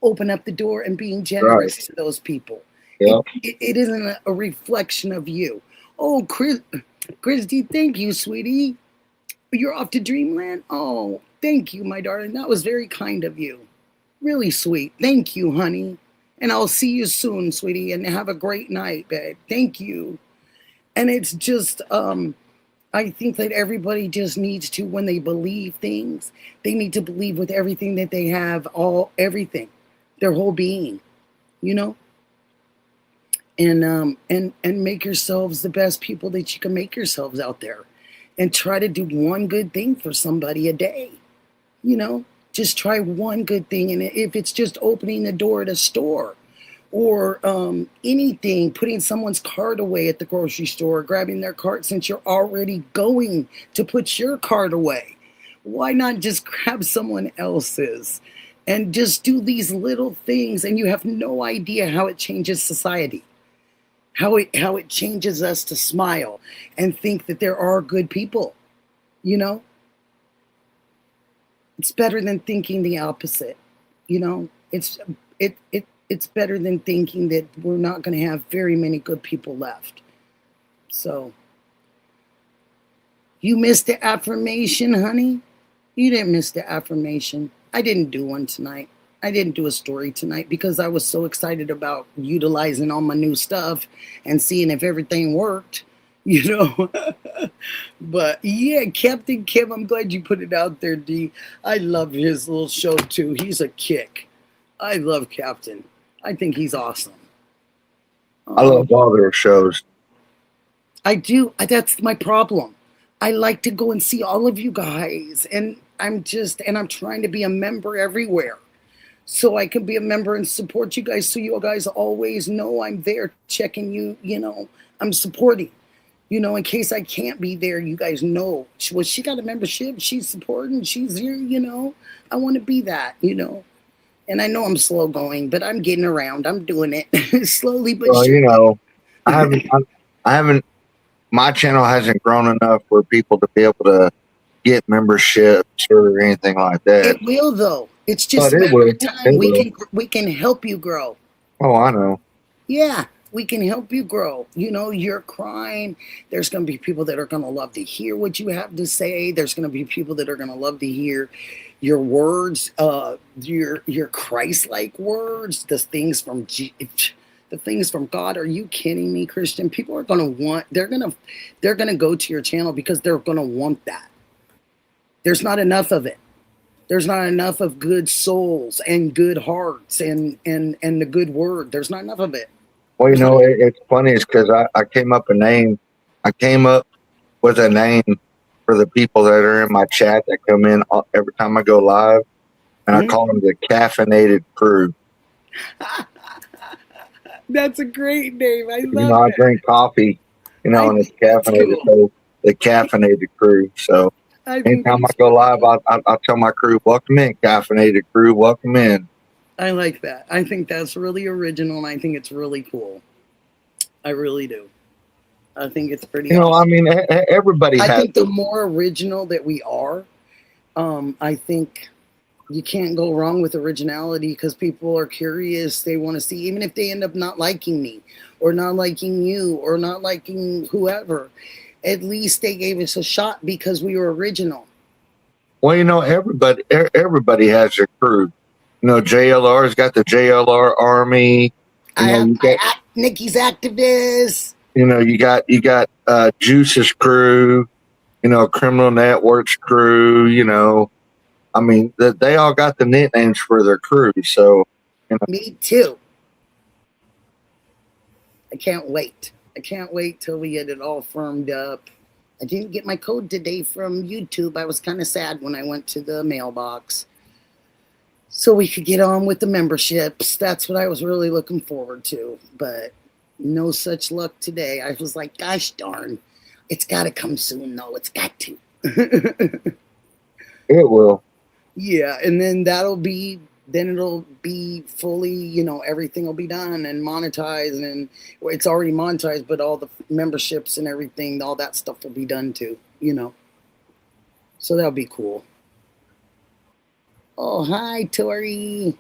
open up the door and being generous to those people. Yeah. It isn't a reflection of you. Oh, Christy, thank you, sweetie. You're off to Dreamland? Oh, thank you, my darling. That was very kind of you. Really sweet. Thank you, honey. And I'll see you soon, sweetie, and have a great night, babe. Thank you. And it's just, I think that everybody just needs to, when they believe things, they need to believe with everything that they have, everything, their whole being, and make yourselves the best people that you can make yourselves out there, and try to do one good thing for somebody a day, just try one good thing. And if it's just opening the door at a store, or anything, putting someone's cart away at the grocery store, grabbing their cart since you're already going to put your cart away. Why not just grab someone else's and just do these little things? And you have no idea how it changes society, how it changes us to smile and think that there are good people, It's better than thinking the opposite, It's better than thinking that we're not going to have very many good people left. So, you missed the affirmation, honey? You didn't miss the affirmation. I didn't do one tonight. I didn't do a story tonight because I was so excited about utilizing all my new stuff and seeing if everything worked, But yeah, Captain Kim, I'm glad you put it out there, D. I love his little show too. He's a kick. I love Captain. I think he's awesome. I love all their shows. I do. That's my problem. I like to go and see all of you guys, and I'm trying to be a member everywhere, so I can be a member and support you guys, so you guys always know I'm there checking you. I'm supporting. In case I can't be there, you guys know. Well, she got a membership. She's supporting. She's here. I want to be that. And I know I'm slow going, but I'm getting around. I'm doing it slowly, but well, I haven't. My channel hasn't grown enough for people to be able to get memberships or anything like that. It will, though. It's just a matter of time. We can help you grow. Oh, I know. Yeah, we can help you grow. You know, your crime, there's going to be people that are going to love to hear what you have to say. There's going to be people that are going to love to hear your words, your Christ-like words, the things from God. Are you kidding me, Christian? People are going to want, they're going to go to your channel because they're going to want that. There's not enough of it. There's not enough of good souls and good hearts and the good word. There's not enough of it. Well, you know, it's funny is because I came up with a name for the people that are in my chat that come in every time I go live, and I call them the Caffeinated Crew. That's a great name. I love I drink coffee, and it's caffeinated. Cool. So the Caffeinated Crew. So anytime I go live, I'll tell my crew, welcome in, Caffeinated Crew, welcome in. I like that. I think that's really original, and I think it's really cool. I really do. I think it's pretty awesome. I mean, everybody I think the more original that we are, I think you can't go wrong with originality because people are curious. They want to see, even if they end up not liking me or not liking you or not liking whoever, at least they gave us a shot because we were original. Well, everybody has their crew. JLR's got the JLR Army. Nikki's Activists. You got Juice's crew. Criminal Network's crew. I mean, they all got the nicknames for their crew. So, Me too. I can't wait. I can't wait till we get it all firmed up. I didn't get my code today from YouTube. I was kind of sad when I went to the mailbox. So we could get on with the memberships. That's what I was really looking forward to. But no such luck today. I was like, gosh darn. It's got to come soon, though. It's got to. It will. Yeah, and then it'll be fully, everything will be done and monetized, and it's already monetized, but all the memberships and everything, all that stuff will be done too, So that'll be cool. Oh, hi, Tori.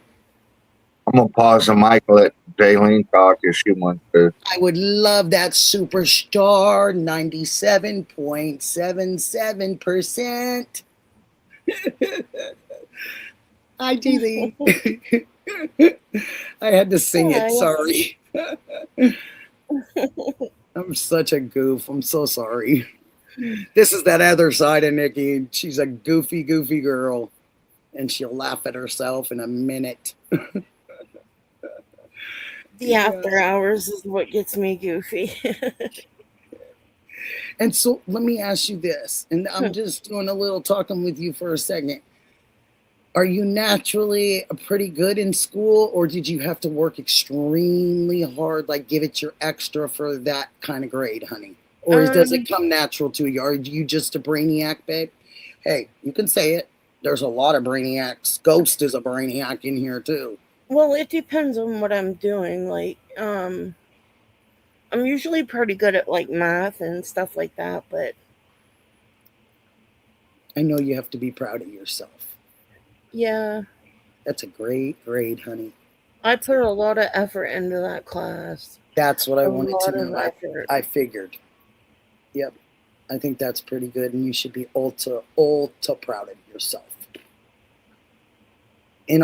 I'm going to pause the mic and let Jaylene talk if she wants to. I would love that superstar, 97.77%. Hi, Jaylene. I had to sing it. Sorry. I'm such a goof. I'm so sorry. This is that other side of Nikki. She's a goofy girl. And she'll laugh at herself in a minute. The after hours is what gets me goofy. And so let me ask you this, and I'm just doing a little talking with you for a second. Are you naturally pretty good in school, or did you have to work extremely hard, like give it your extra for that kind of grade, honey? Or does it come natural to you? Are you just a brainiac, babe? Hey, you can say it. There's a lot of brainiacs. Ghost is a brainiac in here too. Well, it depends on what I'm doing. Like, I'm usually pretty good at like math and stuff like that, but I know you have to be proud of yourself. Yeah. That's a great grade, honey. I put a lot of effort into that class. That's what I wanted to know. I figured. Yep. I think that's pretty good, and you should be ultra proud of yourself. And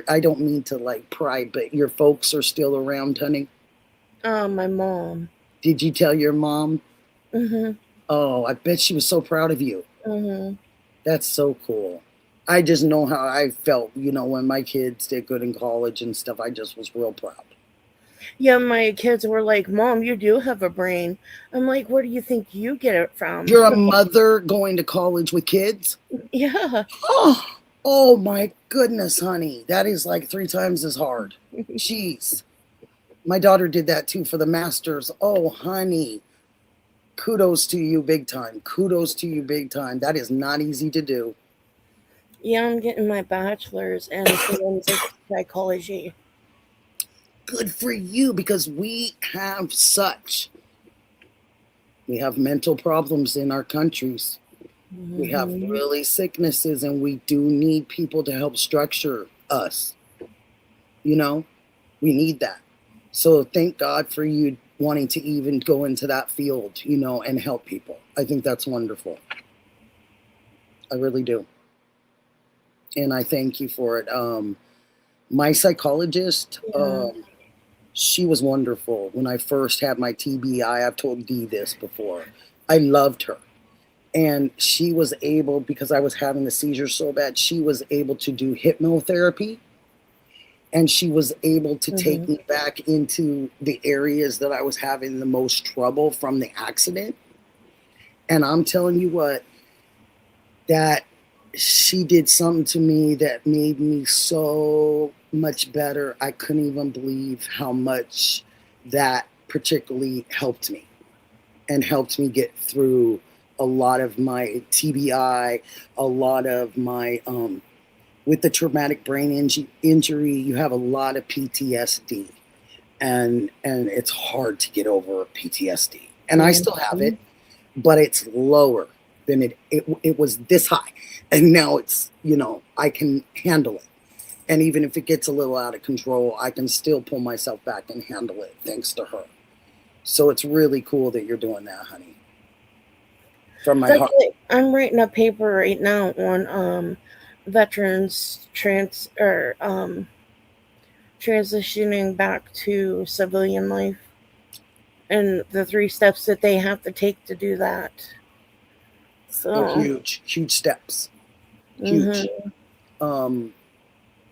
I don't mean to like pry, but your folks are still around, honey? My mom. Did you tell your mom? Mm-hmm. Oh, I bet she was so proud of you. Mm-hmm. That's so cool. I just know how I felt, when my kids did good in college and stuff. I just was real proud. Yeah, my kids were like, Mom, you do have a brain. I'm like, where do you think you get it from? You're a mother going to college with kids? Yeah. Oh my goodness, honey. That is like 3 times as hard. Jeez. My daughter did that too for the masters. Oh, honey. Kudos to you big time. Kudos to you big time. That is not easy to do. Yeah, I'm getting my bachelor's in forensic psychology. Good for you, because we have mental problems in our countries. Mm-hmm. We have really sicknesses, and we do need people to help structure us. We need that. So thank God for you wanting to even go into that field, you know, and help people. I think that's wonderful. I really do. And I thank you for it. My psychologist, Yeah. she was wonderful. When I first had my TBI, I've told Dee this before. I loved her. And she was able, because I was having the seizure so bad, she was able to do hypnotherapy, and she was able to take Mm-hmm. me back into the areas that I was having the most trouble from the accident. And I'm telling you what, that she did something to me that made me so much better. I couldn't even believe how much that particularly helped me, and helped me get through a lot of my TBI, a lot of my with the traumatic brain injury, you have a lot of PTSD, and it's hard to get over PTSD. And I still have Mm-hmm. it, but it's lower than it was this high, and now it's, you know, I can handle it. And even if it gets a little out of control, I can still pull myself back and handle it thanks to her. So it's really cool that you're doing that, honey. From It's my heart. actually, I'm writing a paper right now on veterans transitioning back to civilian life and the 3 steps that they have to take to do that. Oh, So, huge, huge steps. Huge. hmm Um,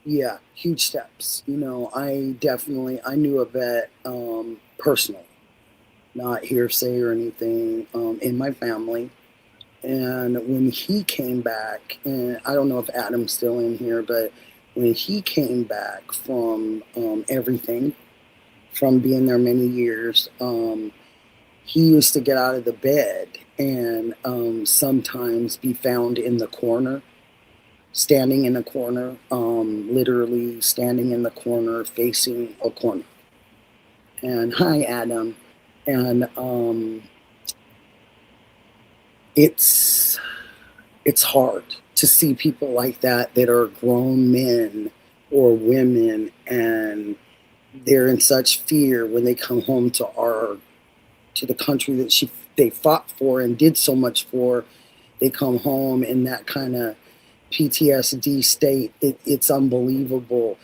yeah, huge steps. You know, I knew a vet personally, not hearsay or anything, in my family. And when he came back, and I don't know if Adam's still in here, but when he came back from everything, from being there many years, he used to get out of the bed and sometimes be found in the corner, standing in a corner, literally standing in the corner, facing a corner. And hi, Adam. And it's it's hard to see people like that that are grown men or women, and they're in such fear when they come home to the country that they fought for and did so much for. They come home in that kind of PTSD state. It's unbelievable.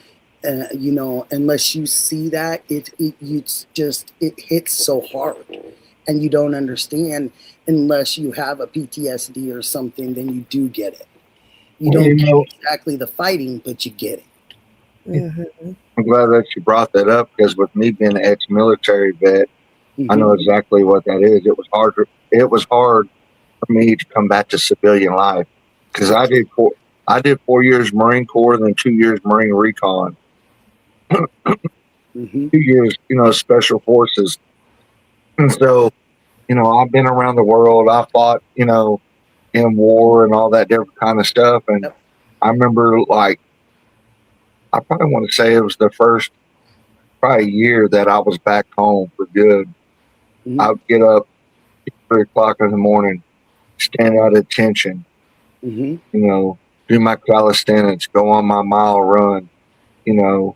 You know, unless you see that, it hits so hard, and you don't understand unless you have a PTSD or something. Then you do get it. You Well, don't get exactly the fighting, but you get it. hmm I'm glad that you brought that up because with me being an ex-military vet, I know Mm-hmm. exactly what that is. It was hard. It was hard for me to come back to civilian life because I did 4 years Marine Corps, then 2 years Marine Recon, Mm-hmm. 2 years, Special Forces. And so, I've been around the world. I fought, in war and all that different kind of stuff. And Yep. I remember, like, I probably want to say it was the first probably year that I was back home for good. Mm-hmm. I would get up 3 o'clock in the morning, stand out at attention, Mm-hmm. you know, do my calisthenics, go on my mile run, you know,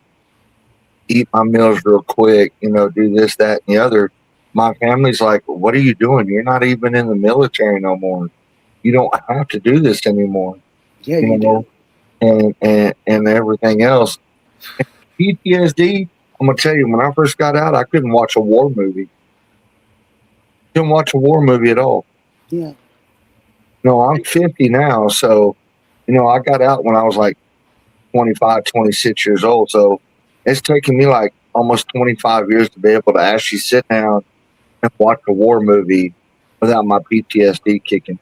eat my meals real quick, do this, that, and the other. My family's like, what are you doing? You're not even in the military no more. You don't have to do this anymore, Yeah, you you do. know, and everything else. PTSD, I'm gonna tell you, when I first got out, I couldn't watch a war movie. Couldn't watch a war movie at all. Yeah. I'm 50 now, so I got out when I was like 25, 26 years old. So it's taken me like almost 25 years to be able to actually sit down and watch a war movie without my PTSD kicking.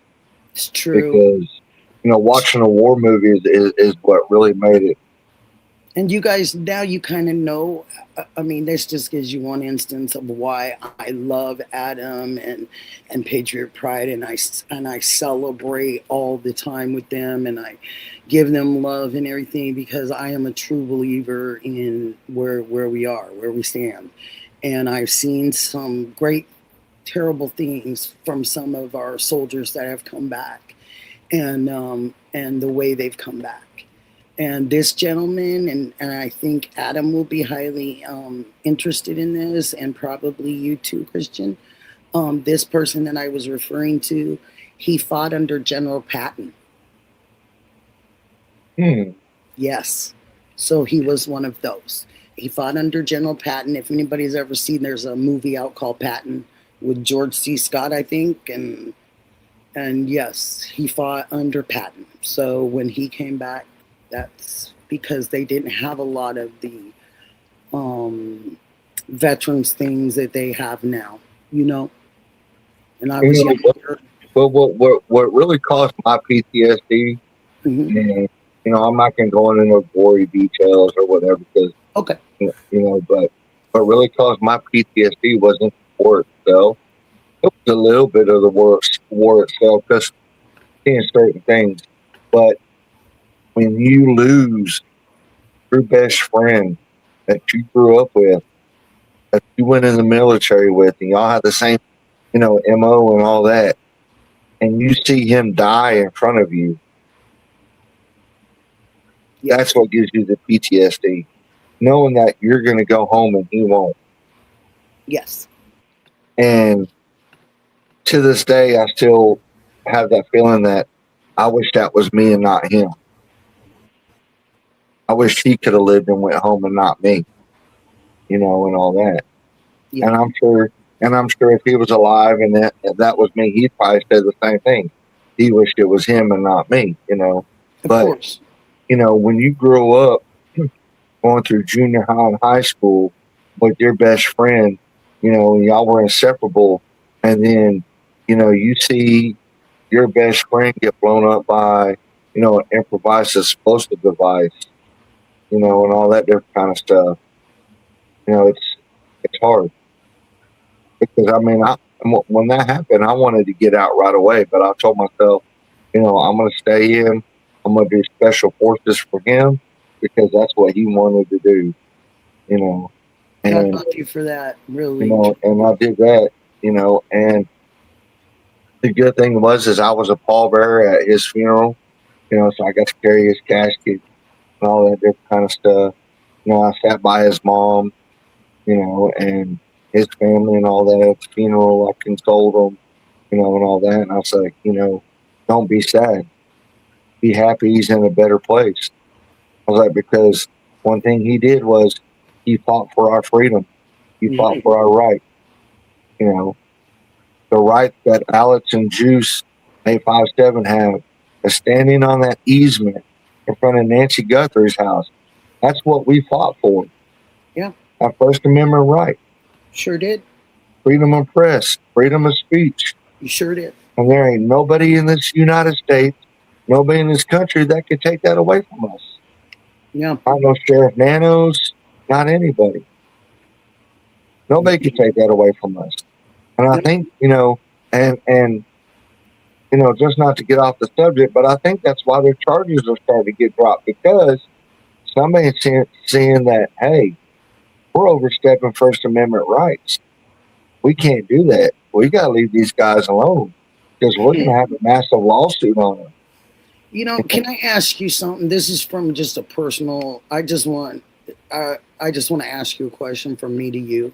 It's true. Because watching a war movie is what really made it. And you guys, now you kind of know. I mean, this just gives you one instance of why I love Adam and Patriot Pride, and I celebrate all the time with them, and I give them love and everything, because I am a true believer in where we are, where we stand, and I've seen some great terrible things from some of our soldiers that have come back, and the way they've come back. And this gentleman, and I think Adam will be highly interested in this, and probably you too, Christian. This person that I was referring to, he fought under General Patton. Yes. So he was one of those. He fought under General Patton. If anybody's ever seen, there's a movie out called Patton with George C. Scott, I think, and yes, he fought under Patton. So when he came back, that's because they didn't have a lot of the veterans things that they have now, you know. And I was younger. But what really caused my PTSD, Mm-hmm. and I'm not going to go into no gory details or whatever, because Okay. but what really caused my PTSD wasn't the war itself. It was a little bit of the war itself, because seeing certain things. But when you lose your best friend that you grew up with, that you went in the military with, and y'all had the same, MO and all that, and you see him die in front of you, that's what gives you the PTSD. Knowing that you're going to go home and he won't. Yes. And to this day, I still have that feeling that I wish that was me and not him. I wish he could have lived and went home and not me, and all that. Yeah. And I'm sure if he was alive and that was me, he'd probably say the same thing. He wished it was him and not me, Of course. When you grow up going through junior high and high school with your best friend, and y'all were inseparable, and then, you see your best friend get blown up by, an improvised explosive device, and all that different kind of stuff. It's hard. Because, when that happened, I wanted to get out right away, but I told myself, I'm going to stay in. I'm going to do special forces for him, because that's what he wanted to do, And God love you for that, really. And I did that, and the good thing is I was a pallbearer at his funeral, so I got to carry his casket and all that different kind of stuff. I sat by his mom, and his family and all that at the funeral. I consoled them, and all that. And I was like, don't be sad. Be happy he's in a better place. I was like, because one thing he did was he fought for our freedom. He fought for our right. The right that Alex and Juice 857 have is standing on that easement in front of Nancy Guthrie's house. That's what we fought for. Yeah. Our First Amendment right. Sure did. Freedom of press, freedom of speech. You sure did. And there ain't nobody in this United States, nobody in this country that could take that away from us. Yeah. Not no Sheriff Nanos, not anybody. Nobody could take that away from us. And I think, just not to get off the subject, but I think that's why their charges are starting to get dropped, because somebody's seeing that, hey, we're overstepping First Amendment rights. We can't do that. We got to leave these guys alone, because we're going to have a massive lawsuit on them. Can I ask you something? This is from just a personal. I just want to ask you a question from me to you.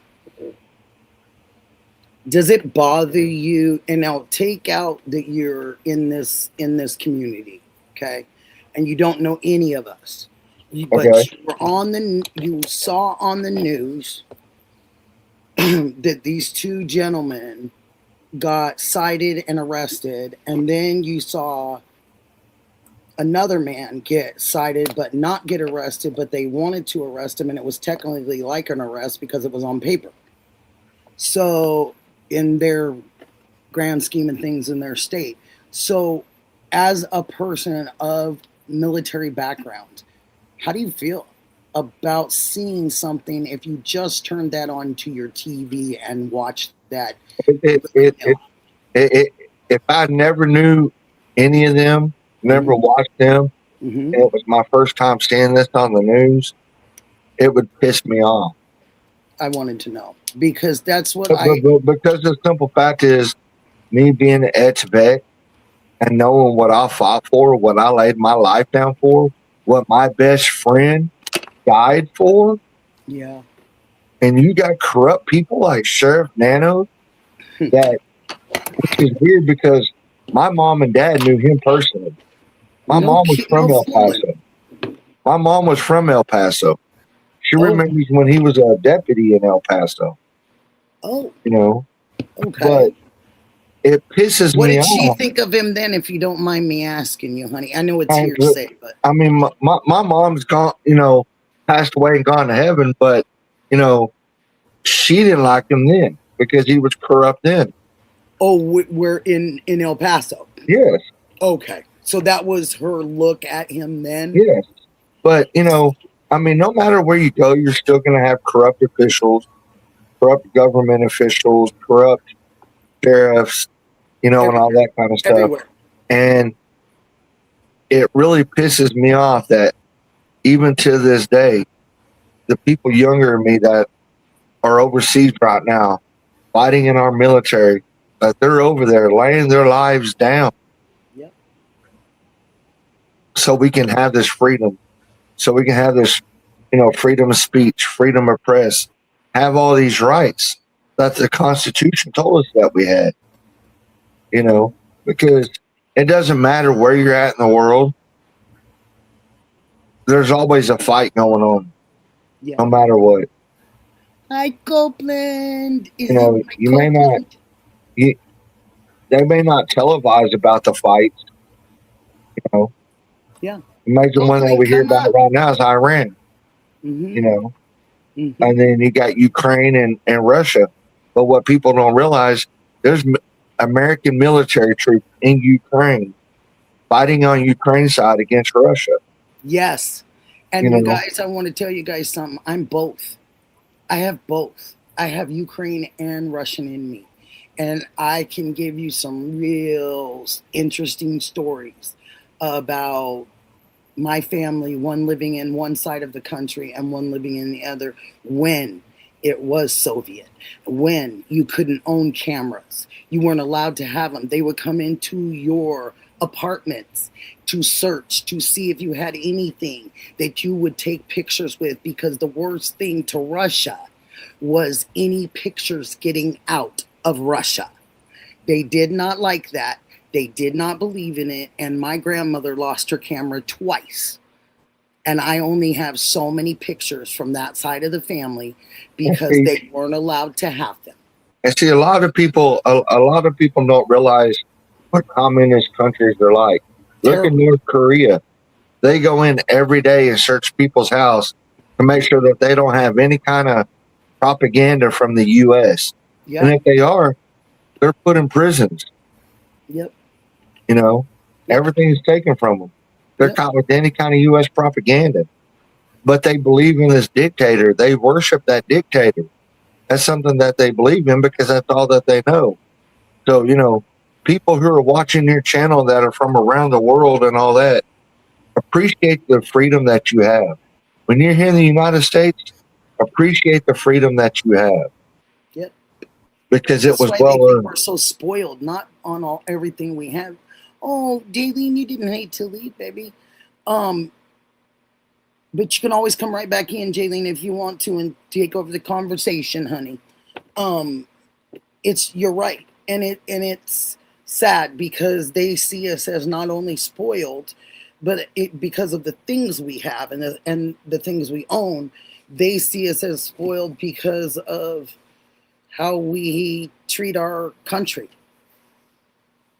Does it bother you? And I'll take out that you're in this community, okay, and you don't know any of us, but you saw on the news that these two gentlemen got cited and arrested, and then you saw another man get cited but not get arrested, but they wanted to arrest him, and it was technically like an arrest because it was on paper. So in their grand scheme of things in their state. So as a person of military background, how do you feel about seeing something if you just turned that on to your TV and watched that? If I never knew any of them, never watched them, and it was my first time seeing this on the news, it would piss me off. I wanted to know, because that's what because the simple fact is, me being an ex-vet and knowing what I fought for, what I laid my life down for, what my best friend died for, Yeah. and you got corrupt people like Sheriff Nano, that, which is weird because my mom and dad knew him personally. My mom was from No El fooling. Paso. My mom was from El Paso. She Oh. remembers when he was a deputy in El Paso, Oh, you know, okay. but it pisses What me did she off. think of him then, if you don't mind me asking you, honey? I know it's And, hearsay, but I mean, my mom's gone, passed away and gone to heaven, but, she didn't like him then because he was corrupt then. oh, we're in El Paso. Yes, Okay, so that was her look at him then. yes. But, I mean, no matter where you go, you're still going to have corrupt officials, corrupt government officials, corrupt sheriffs, and all that kind of stuff. Everywhere. And it really pisses me off that even to this day, the people younger than me that are overseas right now, fighting in our military, that they're over there laying their lives down. Yep. So we can have this freedom. So we can have this, freedom of speech, freedom of press, have all these rights that the Constitution told us that we had. Because it doesn't matter where you're at in the world. There's always a fight going on, Yeah. no matter what. Hi, Copeland. You may not, they may not televise about the fights. Yeah. Imagine one that we hear about right now is Iran. Mm-hmm. And then you got Ukraine and Russia. But what people don't realize, there's American military troops in Ukraine fighting on Ukraine's side against Russia. Yes. And you guys, I want to tell you guys something. I'm both. I have both. I have Ukraine and Russian in me. And I can give you some real interesting stories about my family, one living in one side of the country and one living in the other, when it was Soviet, when you couldn't own cameras. You weren't allowed to have them. They would come into your apartments to search, to see if you had anything that you would take pictures with, because the worst thing to Russia was any pictures getting out of Russia. They did not like that. They did not believe in it. And my grandmother lost her camera twice. And I only have so many pictures from that side of the family because they weren't allowed to have them. And see, a lot of people don't realize what communist countries are like. Look at North Korea. They go in every day and search people's house to make sure that they don't have any kind of propaganda from the U.S. Yep. And if they are, they're put in prisons. Yep. Everything's taken from them. They're caught with any kind of U.S. propaganda. But they believe in this dictator. They worship that dictator. That's something that they believe in because that's all that they know. So, people who are watching your channel that are from around the world and all that, appreciate the freedom that you have. When you're here in the United States, appreciate the freedom that you have. Yep. Because that's it was why well earned. We're so spoiled, not on everything we have. Oh, Daylene, you didn't hate to leave, baby. But you can always come right back in, Jaylene, if you want to, and take over the conversation, honey. You're right, and it's sad because they see us as not only spoiled, but because of the things we have and the things we own, they see us as spoiled because of how we treat our country.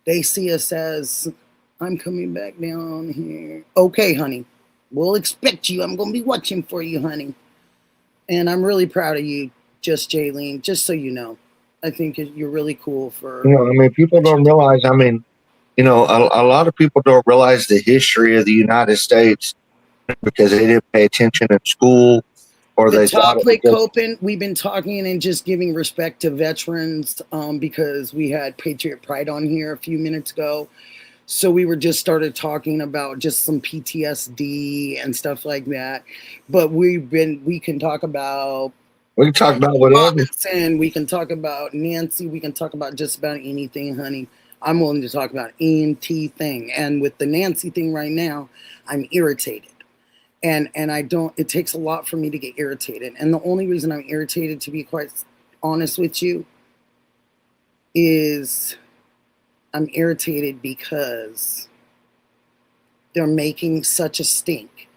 They see us as, I'm coming back down here. Okay, honey. We'll expect you. I'm going to be watching for you, honey. And I'm really proud of you, Jaylene, just so you know. I think you're really cool for... people don't realize, a lot of people don't realize the history of the United States because they didn't pay attention in school, or they thought it was Copen, we've been talking and just giving respect to veterans because we had Patriot Pride on here a few minutes ago. So we were just started talking about just some PTSD and stuff like that. But we can talk about whatever. Robinson, we can talk about Nancy, we can talk about just about anything, honey. I'm willing to talk about anything. And with the Nancy thing right now, I'm irritated And I don't, it takes a lot for me to get irritated. And the only reason I'm irritated, to be quite honest with you, is I'm irritated because they're making such a stink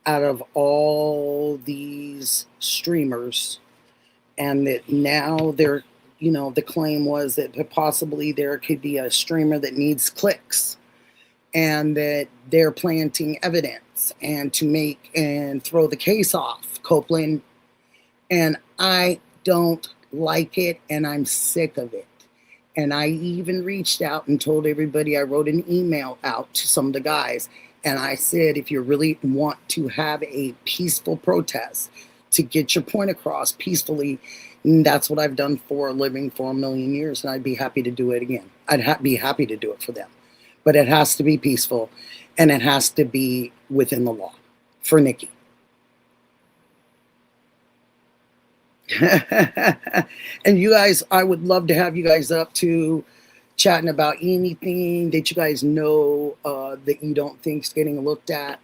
out of all these streamers, and that now they're, you know, the claim was that possibly there could be a streamer that needs clicks, and that they're planting evidence and to make and throw the case off Copeland. And I don't like it, and I'm sick of it. And I even reached out and told everybody, I wrote an email out to some of the guys, and I said, if you really want to have a peaceful protest to get your point across peacefully, that's what I've done for a living for a million years, and I'd be happy to do it again. I'd be happy to do it for them. But it has to be peaceful, and it has to be within the law for Nikki. And you guys, I would love to have you guys up to chatting about anything that you guys know that you don't think is getting looked at.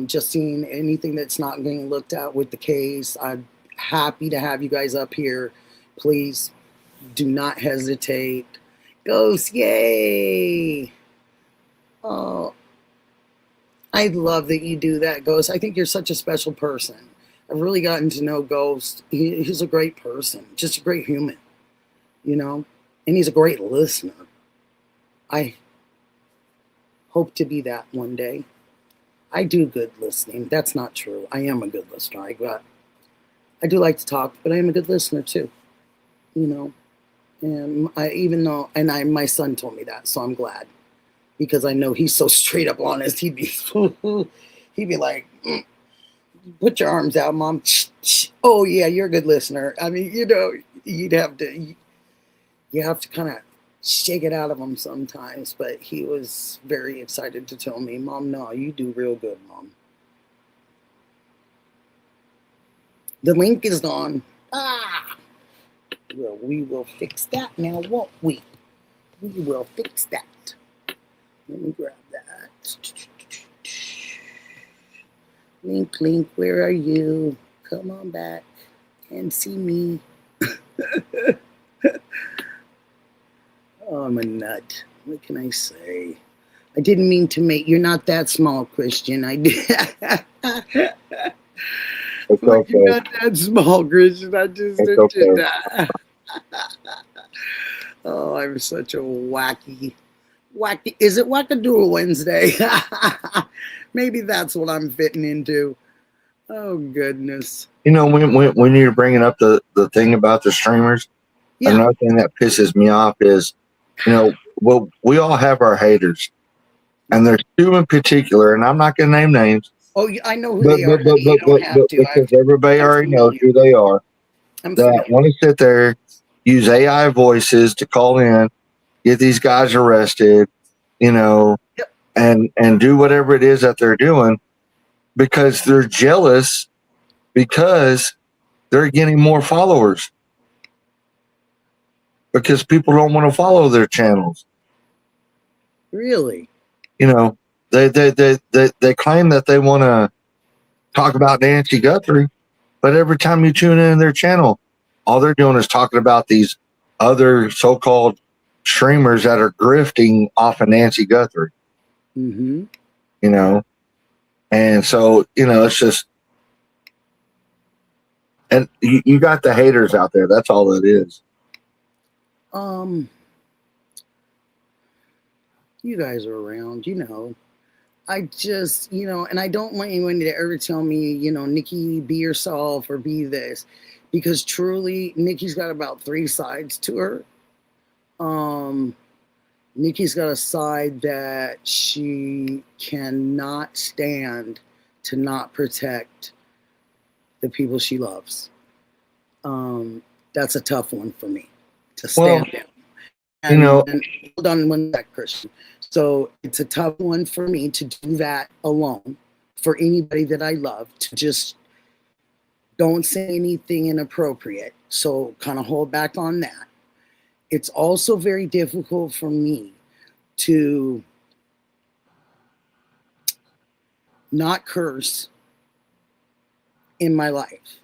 Just seeing anything that's not getting looked at with the case. I'm happy to have you guys up here. Please do not hesitate. Ghost, yay! Oh, I love that you do that, Ghost. I think you're such a special person. I've really gotten to know Ghost. He's a great person, just a great human, you know, and he's a great listener. I hope to be that one day. I do good listening. That's not true. I am a good listener. I do like to talk, but I am a good listener too, you know. And my son told me that, so I'm glad, because I know he's so straight up honest. He'd be like, put your arms out, Mom. Oh yeah, you're a good listener. I mean, you know, you have to kind of shake it out of him sometimes. But he was very excited to tell me, Mom, no, you do real good, Mom. The link is gone. Ah. Well, we will fix that now, won't we? We will fix that. Let me grab that. Link, where are you? Come on back and see me. Oh, I'm a nut. What can I say? I didn't mean to make... You're not that small, Christian. I did... It's Like, okay. you're not that small, Christian. I just It's did okay. that. Oh, I'm such a wacky. Is it Wackadoodle Wednesday? Maybe that's what I'm fitting into. Oh, goodness. You know, when you're bringing up the thing about the streamers, Yeah. another thing that pisses me off is, you know, well, we all have our haters, and there's two in particular, and I'm not going to name names. Oh, I know who they are. You don't have to. Because everybody I'm already knows familiar. who they are. I'm That familiar. want to sit there, use AI voices to call in, get these guys arrested, you know, Yep. and do whatever it is that they're doing, because they're jealous, because they're getting more followers, because people don't want to follow their channels. Really? You know, they claim that they want to talk about Nancy Guthrie, but every time you tune in their channel, all they're doing is talking about these other so-called streamers that are grifting off of Nancy Guthrie. Mm-hmm. You know, and so, you know, it's just, and you got the haters out there. That's all it is. You guys are around, you know. I just, you know, and I don't want anyone to ever tell me, you know, Nikki, be yourself or be this, because truly, Nikki's got about 3 sides to her. Nikki's got a side that she cannot stand to not protect the people she loves. That's a tough one for me to stand down. And, you know, and hold on one sec, Christian. So it's a tough one for me to do that alone for anybody that I love, to just don't say anything inappropriate. So kind of hold back on that. It's also very difficult for me to not curse in my life.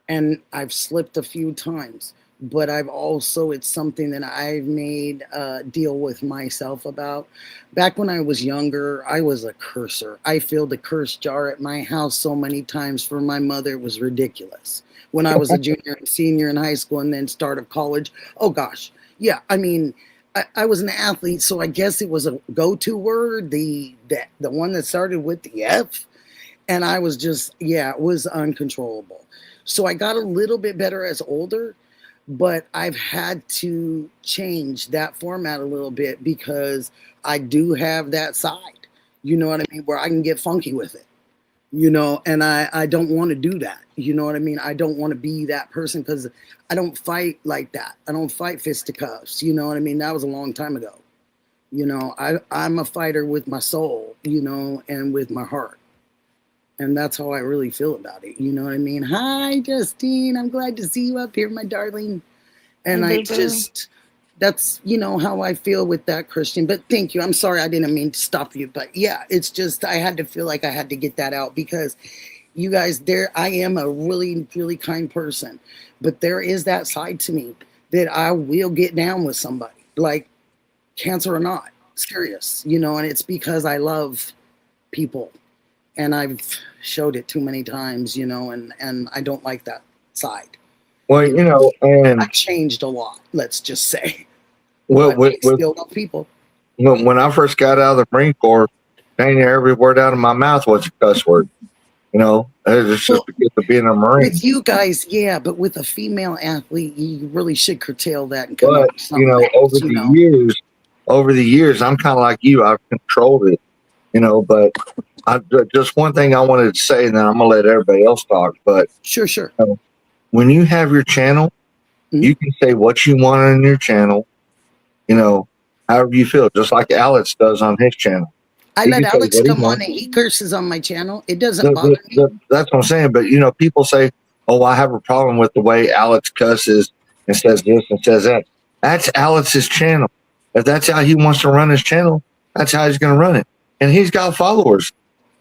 And I've slipped a few times, but I've also, it's something that I've made a deal with myself about. Back when I was younger, I was a cursor. I filled the curse jar at my house so many times for my mother, it was ridiculous. When I was a junior and senior in high school and then start of college, oh gosh. Yeah, I mean, I was an athlete, so I guess it was a go-to word, the one that started with the F. And I was just, yeah, it was uncontrollable. So I got a little bit better as older, but I've had to change that format a little bit because I do have that side, you know what I mean, where I can get funky with it, you know, and I don't want to do that. You know what I mean? I don't want to be that person because I don't fight like that. I don't fight fisticuffs. You know what I mean? That was a long time ago. You know, I'm a fighter with my soul, you know, and with my heart. And that's how I really feel about it. You know what I mean? Hi, Justine. I'm glad to see you up here, my darling. And Hey, I baby. just, that's, you know, how I feel with that, Christian. But thank you. I'm sorry I didn't mean to stop you. But yeah, it's just, I had to feel like I had to get that out because you guys, there, I am a really, really kind person. But there is that side to me that I will get down with somebody, like cancer or not, serious, you know, and it's because I love people. And I've showed it too many times, you know, and I don't like that side. Well, you know, and I've changed a lot, let's just say. with, But with, I with, still love people. when I first got out of the Marine Corps, dang near every word out of my mouth was a cuss word. You know, it's just Well, because of being a Marine. with you guys, yeah, but with a female athlete, you really should curtail that and come up But with you something know, else, you know. over the years, I'm kind of like you. I've controlled it. You know, but just one thing I wanted to say, and then I'm gonna let everybody else talk. But Sure, sure. you know, when you have your channel, you can say what you want on your channel. You know, however you feel, just like Alex does on his channel. I He let can say Alex what he come on wants. and he curses on my channel. It doesn't bother me. That's what I'm saying. But you know, people say, "Oh, I have a problem with the way Alex cusses and says this and says that." That's Alex's channel. If that's how he wants to run his channel, that's how he's going to run it. And he's got followers.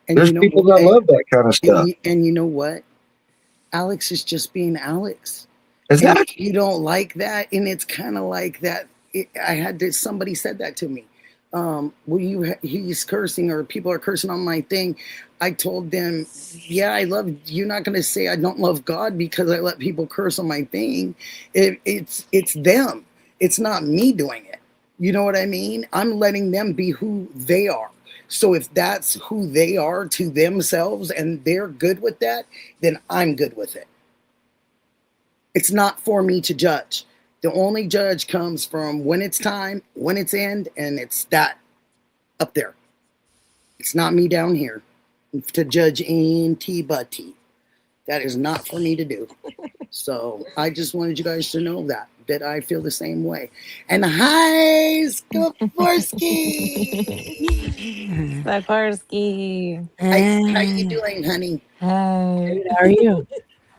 And There's you know people what? that love that kind of stuff. And you know what? Alex is just being Alex. Is And that if you don't like that, and it's kind of like that. I had to, somebody said that to me. Well, he's cursing or people are cursing on my thing. I told them, yeah, I love, you're not going to say I don't love God because I let people curse on my thing. It's them. It's not me doing it. You know what I mean? I'm letting them be who they are. So if that's who they are to themselves and they're good with that, then I'm good with it. It's not for me to judge. The only judge comes from when it's time, when it's end, and it's that up there. It's not me down here to judge anybody. That is not for me to do. So I just wanted you guys to know that I feel the same way. And hi, Skoforski. Sikorsky. How you doing, honey? Hey. How are you?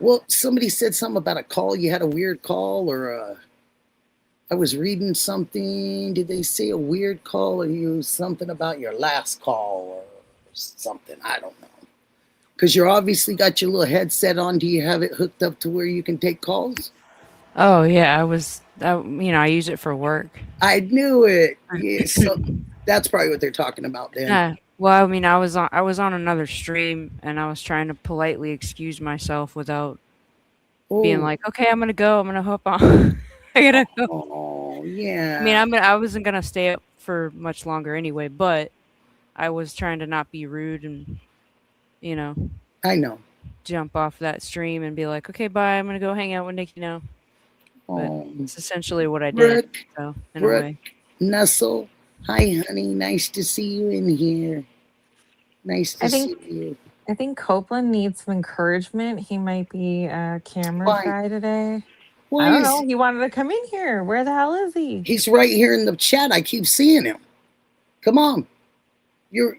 Well, somebody said something about a call. You had a weird call, or I was reading something. Did they say a weird call, or you something about your last call, or something? I don't know. Because you're obviously got your little headset on. Do you have it hooked up to where you can take calls? Oh yeah, I use it for work. I knew it. Yeah, so that's probably what they're talking about then. Yeah. Well, I was on another stream and I was trying to politely excuse myself without being Oh, like, okay, I'm gonna go. I'm gonna hop on. I gotta go. oh, I mean, yeah. I wasn't gonna stay up for much longer anyway, but I was trying to not be rude and you know I know. jump off that stream and be like, okay, bye. I'm gonna go hang out with Nikki now. But Oh, it's essentially what I did. Brooke, So in a Brooke, way. Nussel. Hi, honey. Nice to see you in here. Nice to I see think you. I think Copeland needs some encouragement. He might be a camera Why? shy today. Well, I don't know. He wanted to come in here. Where the hell is he? he's right here in the chat. I keep seeing him. Come on. You're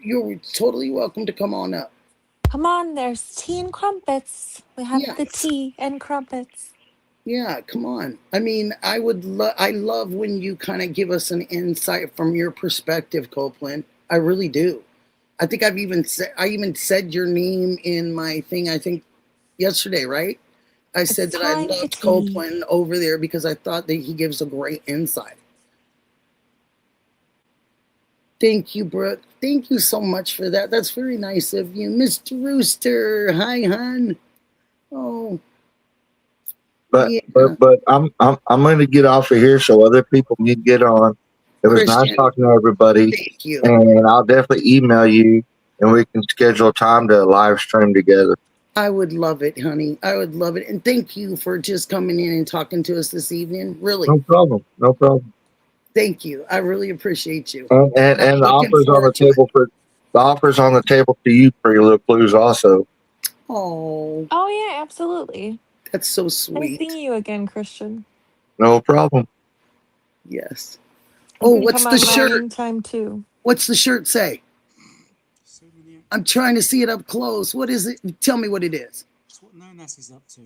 totally welcome to come on up. Come on, there's tea and crumpets. We have Yeah. the tea and crumpets. Yeah, come on. I mean, I love when you kind of give us an insight from your perspective, Copeland. I really do. I think I even said your name in my thing. I think yesterday, right? I said It's that I time to loved tea. Copeland over there because I thought that he gives a great insight. Thank you, Brooke. Thank you so much for that. That's very nice of you. Mr. Rooster. Hi, hon. Oh, But yeah. I'm going to get off of here so other people can get on. It was nice Christian, talking to everybody, thank you. and I'll definitely email you, and we can schedule a time to live stream together. I would love it, honey. I would love it. And thank you for just coming in and talking to us this evening. Really. No problem. No problem. Thank you. I really appreciate you. And the Looking offers on the forward to it. table for you, Pretty Little Blues, also. Oh, Oh yeah, absolutely. that's so Nice sweet. seeing you again, Christian. No problem. Yes. You Oh, can what's come the on by shirt? anytime too. What's the shirt say? I'm trying to see it up close. What is it? Tell me what it is. That's what NONAS is up to.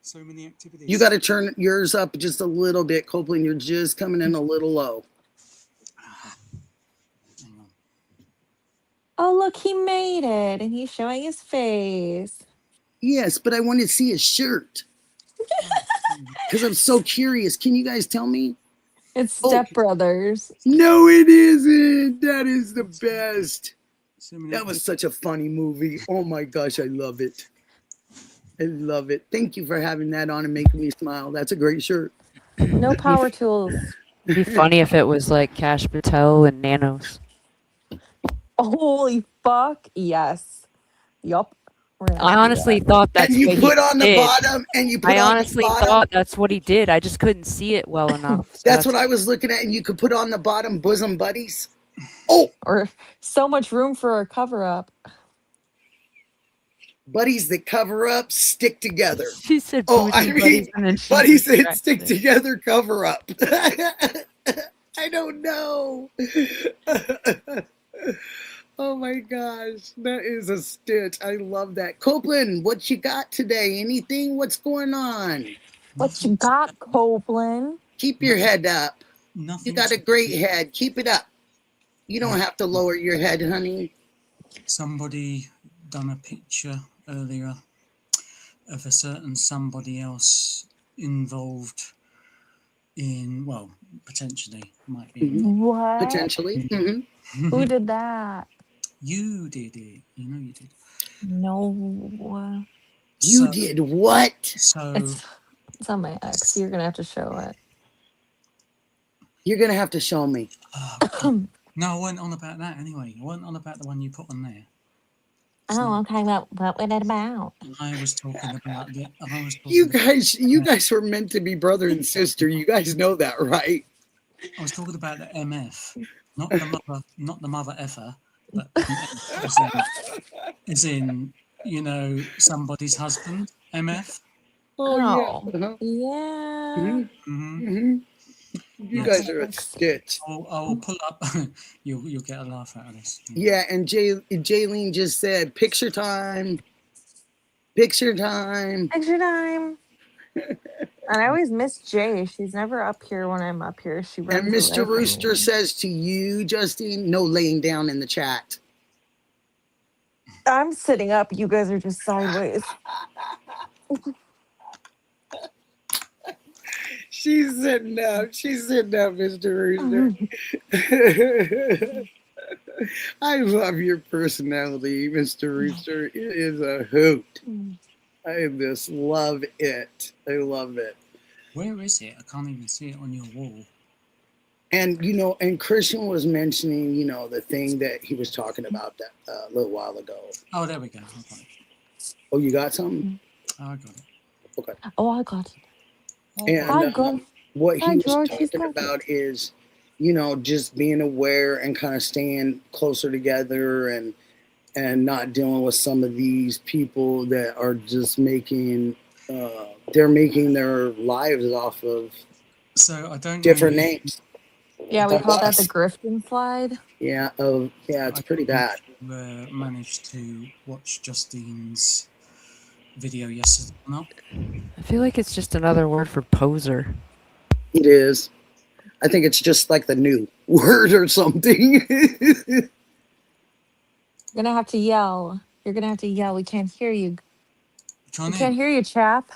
So many activities. You got to turn yours up just a little bit, Copeland. You're just coming in a little low. Hang on. Oh look, he made it, and he's showing his face. Yes, but I want to see a shirt because I'm so curious. Can you guys tell me? It's Oh. Step Brothers. No, it isn't. That is the best. So many That was such a funny movie. Oh my gosh, I love it. I love it. Thank you for having that on and making me smile. That's a great shirt. No power tools. It'd be funny if it was like Cash Patel and Nanos. Holy fuck! Yes. Yup. We're gonna I have to do honestly that. thought that's And you what put he on the did. bottom, and you put I on honestly the bottom. thought that's what he did. I just couldn't see it well enough. So That's what I was looking at, and you could put on the bottom bosom buddies. Oh, Or so much room for a cover up. buddies that cover up stick together. She said, Oh, booty I mean, buddies, and then she buddies that retracted stick it. together cover up. I don't know. Oh my gosh, that is a stitch. I love that. Copeland, what you got today? Anything? What's going on? What you got, Copeland? Keep your head up. Nothing. You got a great head. Keep it up. You don't have to lower your head, honey. Somebody done a picture earlier of a certain somebody else involved in, well, potentially might be. What? Potentially. Mm-hmm. Who did that? You did it. You know you did. No. You did what? So It's on my ex. You're gonna have to show it. You're going to have to show me. no, I wasn't on about that anyway. I wasn't on about the one you put on there. Oh, okay. Well, what was it about? I was talking about the. You guys were meant to be brother and sister. You guys know that, right? I was talking about the MF, not the mother effer, but as in, you know, somebody's husband, MF. Oh, Uh-huh. yeah. Mm-hmm. You guys are a stitch. I'll pull up. You'll get a laugh out of this. Yeah, and Jaylene just said, picture time. Picture time. Picture time. And I always miss Jay. She's never up here when I'm up here. She runs And Mr. away from Rooster me. says to you, Justine, no laying down in the chat. I'm sitting up. You guys are just sideways. She's sitting up. She's sitting up, Mr. Rooster. I love your personality, Mr. Rooster. It is a hoot. I just love it. I love it. Where is it? I can't even see it on your wall. And, you know, and Christian was mentioning, you know, the thing that he was talking about that a little while ago. Oh, there we go. I got it. Oh, you got something? Oh, I got it. Okay. Oh, I got it. And Hi, girl. what Hi, he was George. He's talking got about is, you know, just being aware and kind of staying closer together and not dealing with some of these people that are just making, they're making their lives off of So I don't different know names. Yeah, we Like call that us. the Grifton slide. Yeah. Oh, yeah. It's pretty bad. Managed to watch Justine's video yesterday or not. I feel like it's just another word for poser. It is. I think it's just like the new word or something. You're gonna have to yell. You're gonna have to yell. We can't hear you. Trying We can't hear you, chap.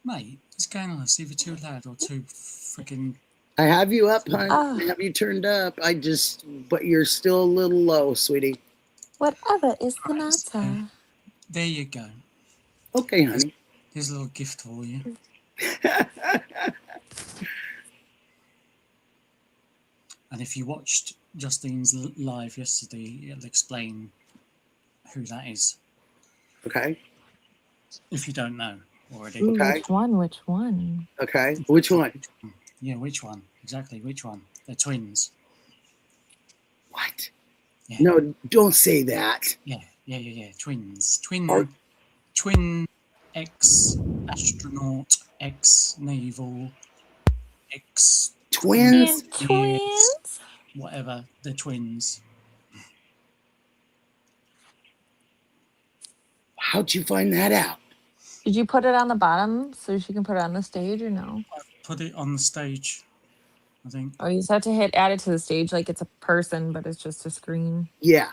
Mate, what's going on? It's either too loud or too freaking. I have you up, hon. Ah. I have you turned up. But you're still a little low, sweetie. Whatever is the Right, so matter? there you go. Okay, honey. Here's a little gift for you. And if you watched Justine's live yesterday, it'll explain who that is. Okay. If you don't know already. Ooh, Okay. Which one? Which one? Okay. Which one? Yeah, which one? Exactly, which one? They're twins. What? Yeah. No, don't say that. Yeah. Twins. Are- Twin ex-astronaut, ex-naval, ex... Twins? Twins? Whatever, they're twins. How'd you find that out? Did you put it on the bottom so she can put it on the stage or no? Put it on the stage, I think. Oh, you just have to hit add it to the stage like it's a person, but it's just a screen. Yeah.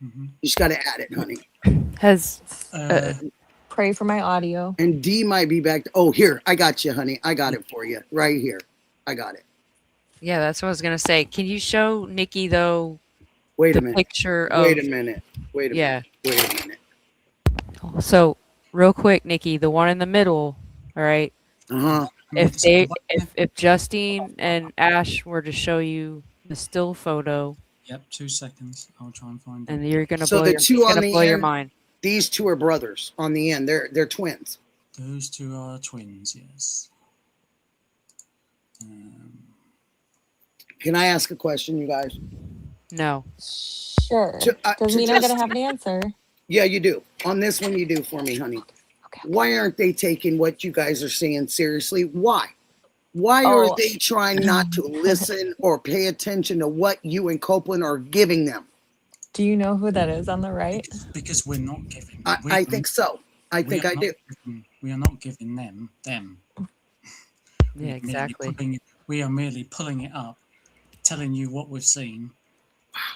Mm-hmm. You just got to add it, honey. Has Pray for my audio. And D might be back. Oh, here. I got you, honey. I got it for you. Right here. I got it. yeah, that's what I was gonna say. Can you show Nikki though Wait the a minute. picture of? Wait a minute. Wait a Yeah. minute. Wait a minute. So real quick, Nikki, the one in the middle. All right. Uh-huh. If Justine and Ash were to show you the still photo, Yep, 2 seconds. I'll try and find it. and you're gonna So blow the your, two it's on gonna the blow your end- mind. These two are brothers on the end. They're twins. Those two are twins, yes. Can I ask a question, you guys? No. Sure. To- Doesn't to mean I'm just- gonna have an answer. Yeah, you do. On this one, you do for me, honey. Okay. Why aren't they taking what you guys are saying seriously? Why? Why are Oh. they trying not to listen or pay attention to what you and Copeland are giving them? Do you know who that is on the right? Because we're not giving. I think so. I think I do. We are not giving them. Yeah, exactly. We are merely pulling it up, telling you what we've seen,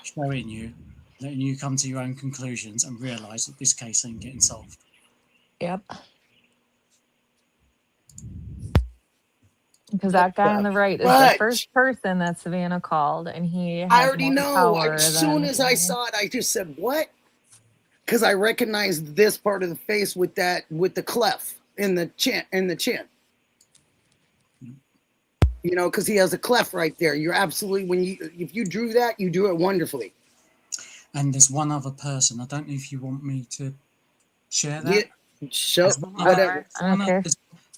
showing you, letting you come to your own conclusions and realise that this case ain't getting solved. Yep. Because that guy on the right is What? the first person that Savannah called, and he has I already more know. power As soon than as I her. saw it, I just said, "What?" Because I recognized this part of the face with the cleft in the chin. You know, because he has a cleft right there. You're absolutely if you drew that, you drew it wonderfully. And there's one other person. I don't know if you want me to share that. Yeah, show There's one whatever. I don't care.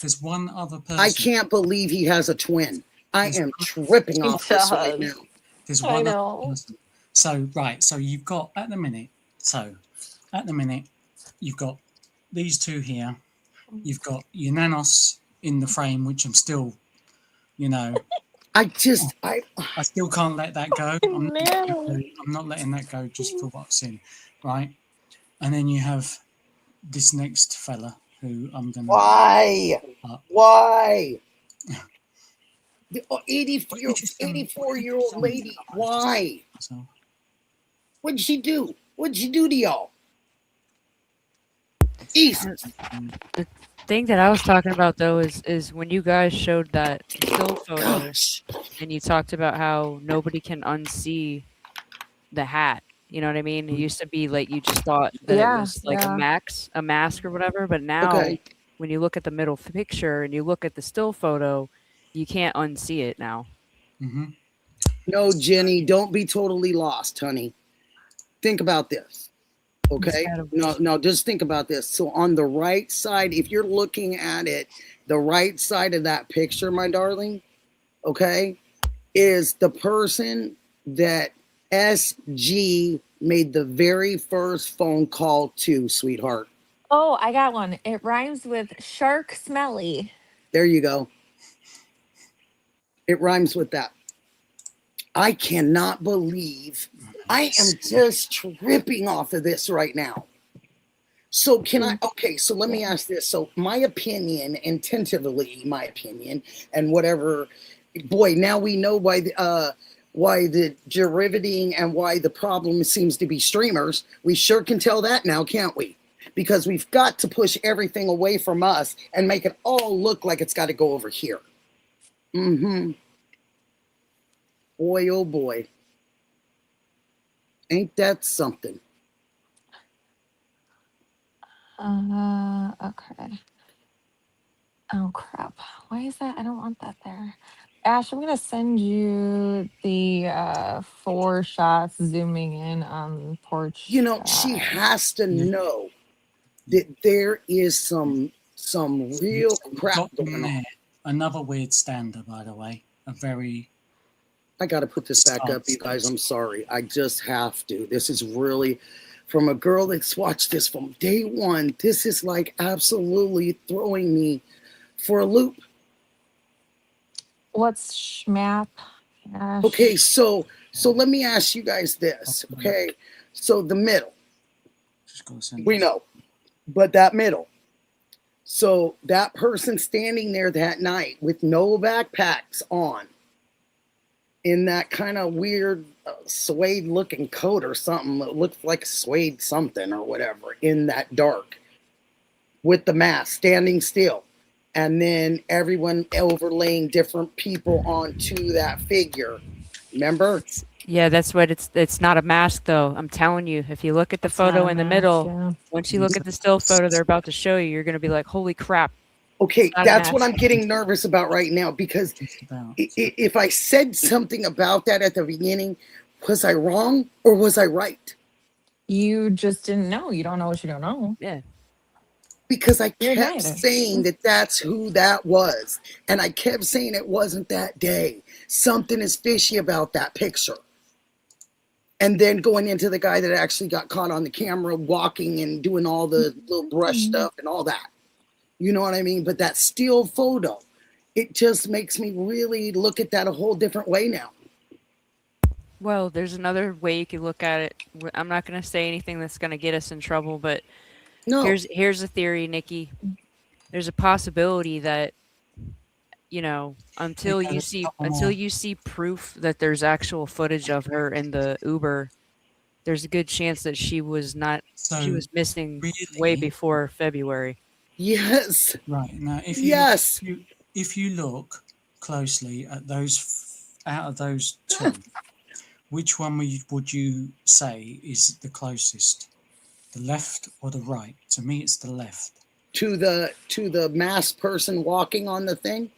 There's one other person. I can't believe he has a twin. I am tripping off this right now. There's I one other know. person. So you've got at the minute, you've got these two here. You've got Unanos in the frame, which I'm still, I still can't let that go. I'm No. not letting that go just for what's in, right? And then you have this next fella who I'm gonna. Why? The 84-year-old lady. Why? So, What'd she do? What'd she do to y'all? Jesus. The thing that I was talking about though is when you guys showed that still photo Gosh. and you talked about how nobody can unsee the hat. You know what I mean? It used to be like you just thought that it was like a mask or whatever, but now Okay. when you look at the middle picture and you look at the still photo, you can't unsee it now. mhm. No, Jenny, don't be totally lost, honey. Think about this. Okay? No, just think about this. So on the right side, if you're looking at it, the right side of that picture, my darling, okay, is the person that SG made the very first phone call to, sweetheart. Oh, I got one. It rhymes with shark smelly. There you go. It rhymes with that. I cannot believe I am just tripping off of this right now. So so let me ask this. So my opinion, and whatever, boy, now we know why why the derivating and why the problem seems to be streamers. We sure can tell that now, can't we? Because we've got to push everything away from us and make it all look like it's got to go over here. Mm-hmm. Boy, oh boy. Ain't that something? Okay. Oh crap. Why is that? I don't want that there. Ash, I'm gonna send you the 4 shots zooming in on the porch. You know, she has to Yeah. know that there is some real crap going on. Another weird stander, by the way. A very. I got to put this back up, you guys. I'm sorry. I just have to. This is really, from a girl that's watched this from day one, this is like absolutely throwing me for a loop. What's schmap? Ash? Okay, so let me ask you guys this, okay? So the middle, we know, but that middle. So that person standing there that night with no backpacks on, in that kind of weird suede looking coat or something that looked like suede something or whatever, in that dark, with the mask, standing still, and then everyone overlaying different people onto that figure. Remember? Yeah, that's what it's not a mask though. I'm telling you, if you look at the It's not photo a in the mask, middle, yeah. once you look at the still photo they're about to show you, you're gonna be like, holy crap. Okay, not a that's what mask. I'm getting nervous about right now, because if I said something about that at the beginning, was I wrong or was I right? You just didn't know. You don't know what you don't know. Yeah. Because I You're kept right. saying that that's who that was. And I kept saying it wasn't that day. Something is fishy about that picture. And then going into the guy that actually got caught on the camera walking and doing all the little brush stuff and all that. You know what I mean? But that still photo, it just makes me really look at that a whole different way now. Well, there's another way you could look at it. I'm not going to say anything that's going to get us in trouble, but No. here's a theory, Nikki. There's a possibility that, you know, until you see proof that there's actual footage of her in the Uber, there's a good chance that she was missing way before February. Yes. Right. Now, if you look closely at those, out of those two, which one would you say is the closest? The left or the right? To me, it's the left. To the masked person walking on the thing?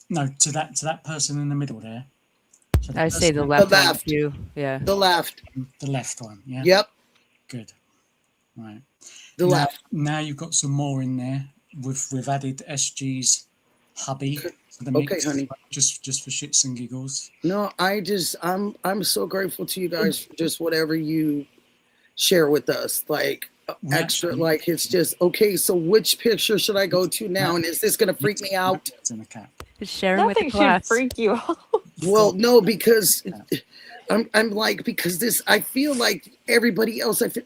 No, to that person in the middle there. So I say the left one too. Yeah. The left. The left one, yeah. Yep. Good. Right. Left. Now you've got some more in there. We've added SG's hubby to the mix, okay, honey. Just for shits and giggles. No, I'm so grateful to you guys for just whatever you share with us. Like extra, like it's just okay. So which picture should I go to now? And is this gonna freak me out? It's in a cap. Just sharing with the Nothing should class. freak you out. Well, no, because I'm like, because this, I feel like everybody else. I feel,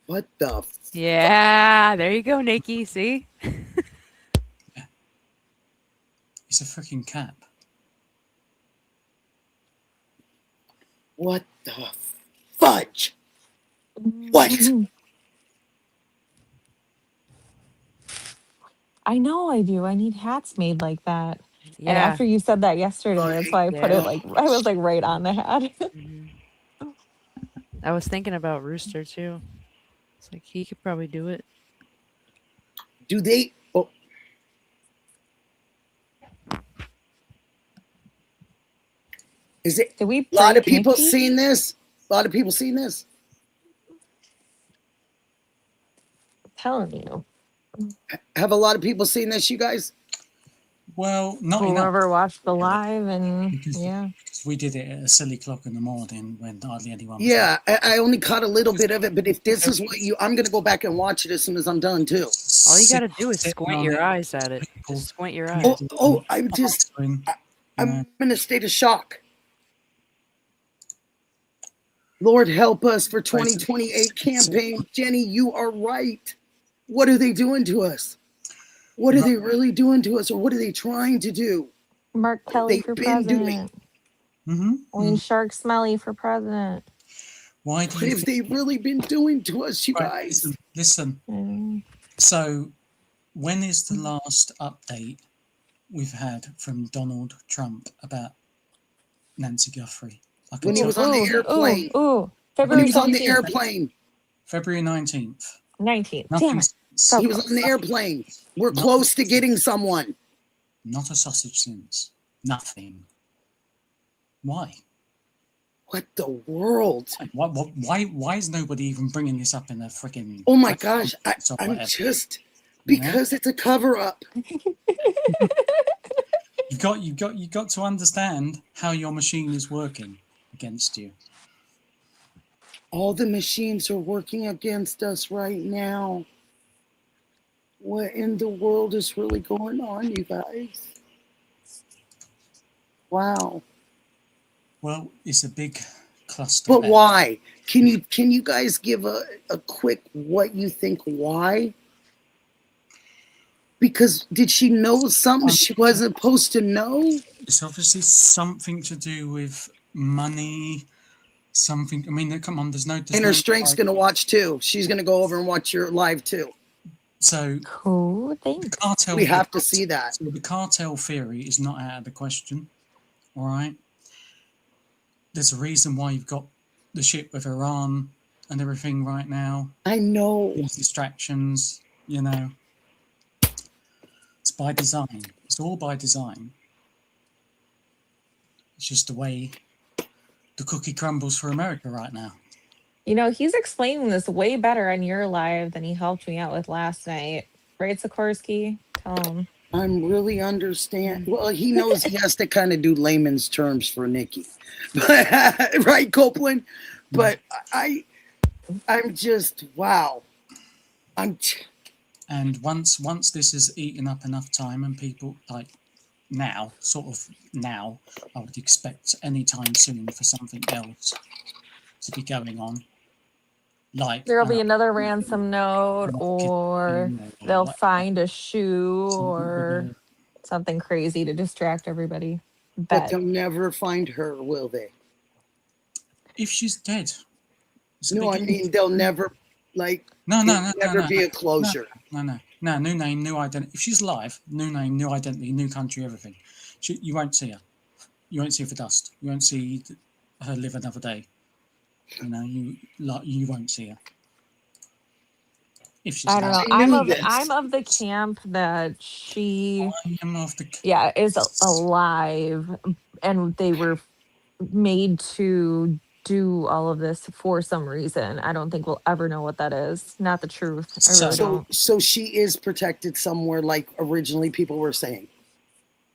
what the? Yeah, there you go, Nikki. See? It's a freaking cap. What the fudge? What? I know I do. I need hats made like that. Yeah. And after you said that yesterday, that's why I put it like, I was like right on the hat. I was thinking about Rooster too. It's like he could probably do it. Do they? Oh. Is it? Did we a lot of break people Nikki? seen this? A lot of people seen this? I'm telling you. Have a lot of people seen this, you guys? Well, not enough. Whoever watched the live and Because we did it at a silly clock in the morning when hardly anyone was Yeah, I only caught a little bit of it, but if this is what I'm going to go back and watch it as soon as I'm done too. All you got to do is squint your eyes at it. Just squint your eyes. I'm in a state of shock. Lord help us for 2028 campaign. Jenny, you are right. What are they doing to us? What are they really doing to us, or what are they trying to do? Mark Kelly They've for been president. doing. Queen Shark Smelly for president. Why do What you have they really been doing to us, you Right, guys? listen. Mm. So, when is the last update we've had from Donald Trump about Nancy Guthrie? I can When he tell was on the airplane. Ooh. When he February was on the 17th. airplane. February 19th. 19th. Damn Nothing it. since. He was on the airplane. We're Not- close to getting someone. Not a sausage since. Nothing. Why? What the world? Why is nobody even bringing this up in a freaking? Oh my gosh! I'm whatever? just You know? because it's a cover up. You got to understand how your machine is working against you. All the machines are working against us right now. What in the world is really going on, you guys? Wow. Well, it's a big cluster. But why? Can you guys give a quick what you think why? Because did she know something she wasn't supposed to know? It's obviously something to do with money. Something. I mean, come on. There's no. And her strength's gonna watch too. She's gonna go over and watch your live too. So cool. Thanks. Cartel. We have to see that. So the cartel theory is not out of the question. All right. There's a reason why you've got the shit with Iran and everything right now. I know. These distractions, you know. It's by design. It's all by design. It's just the way the cookie crumbles for America right now. You know, he's explaining this way better on your live than he helped me out with last night. Right, Sikorsky? Tell him. I'm really understand. Well, he knows he has to kind of do layman's terms for Nikki, right, Copeland? But I'm just wow. And once this has eaten up enough time, and people like now, I would expect any time soon for something else to be going on. Like There'll be another ransom note, or they'll find a shoe or something crazy to distract everybody. But they'll never find her, will they? If she's dead. No, I mean they'll never never be a closure. No, new name, new identity. If she's alive, new name, new identity, new country, everything. You won't see her. You won't see her for dust. You won't see her live another day. You know, you won't see her. If she's I don't know. alive. I'm of the camp that she yeah, is alive, and they were made to do all of this for some reason. I don't think we'll ever know what that is. Not the truth. I really don't. So she is protected somewhere, like originally people were saying.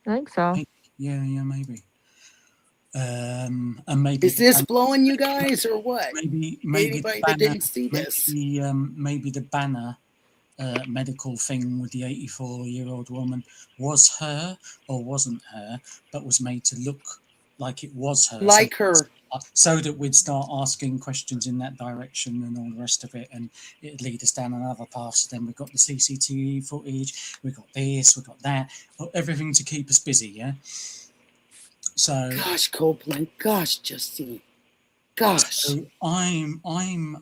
I think so. Yeah, maybe. And maybe is this blowing you guys or what? Maybe anybody that didn't see this. Maybe the banner medical thing with the 84-year-old woman was her or wasn't her, but was made to look like it was her. Like her. So that we'd start asking questions in that direction and all the rest of it, and it'd lead us down another path. So then we've got the CCTV footage, we've got this, we've got that, everything to keep us busy, yeah? So gosh, Copeland, gosh, Justine, gosh. So I'm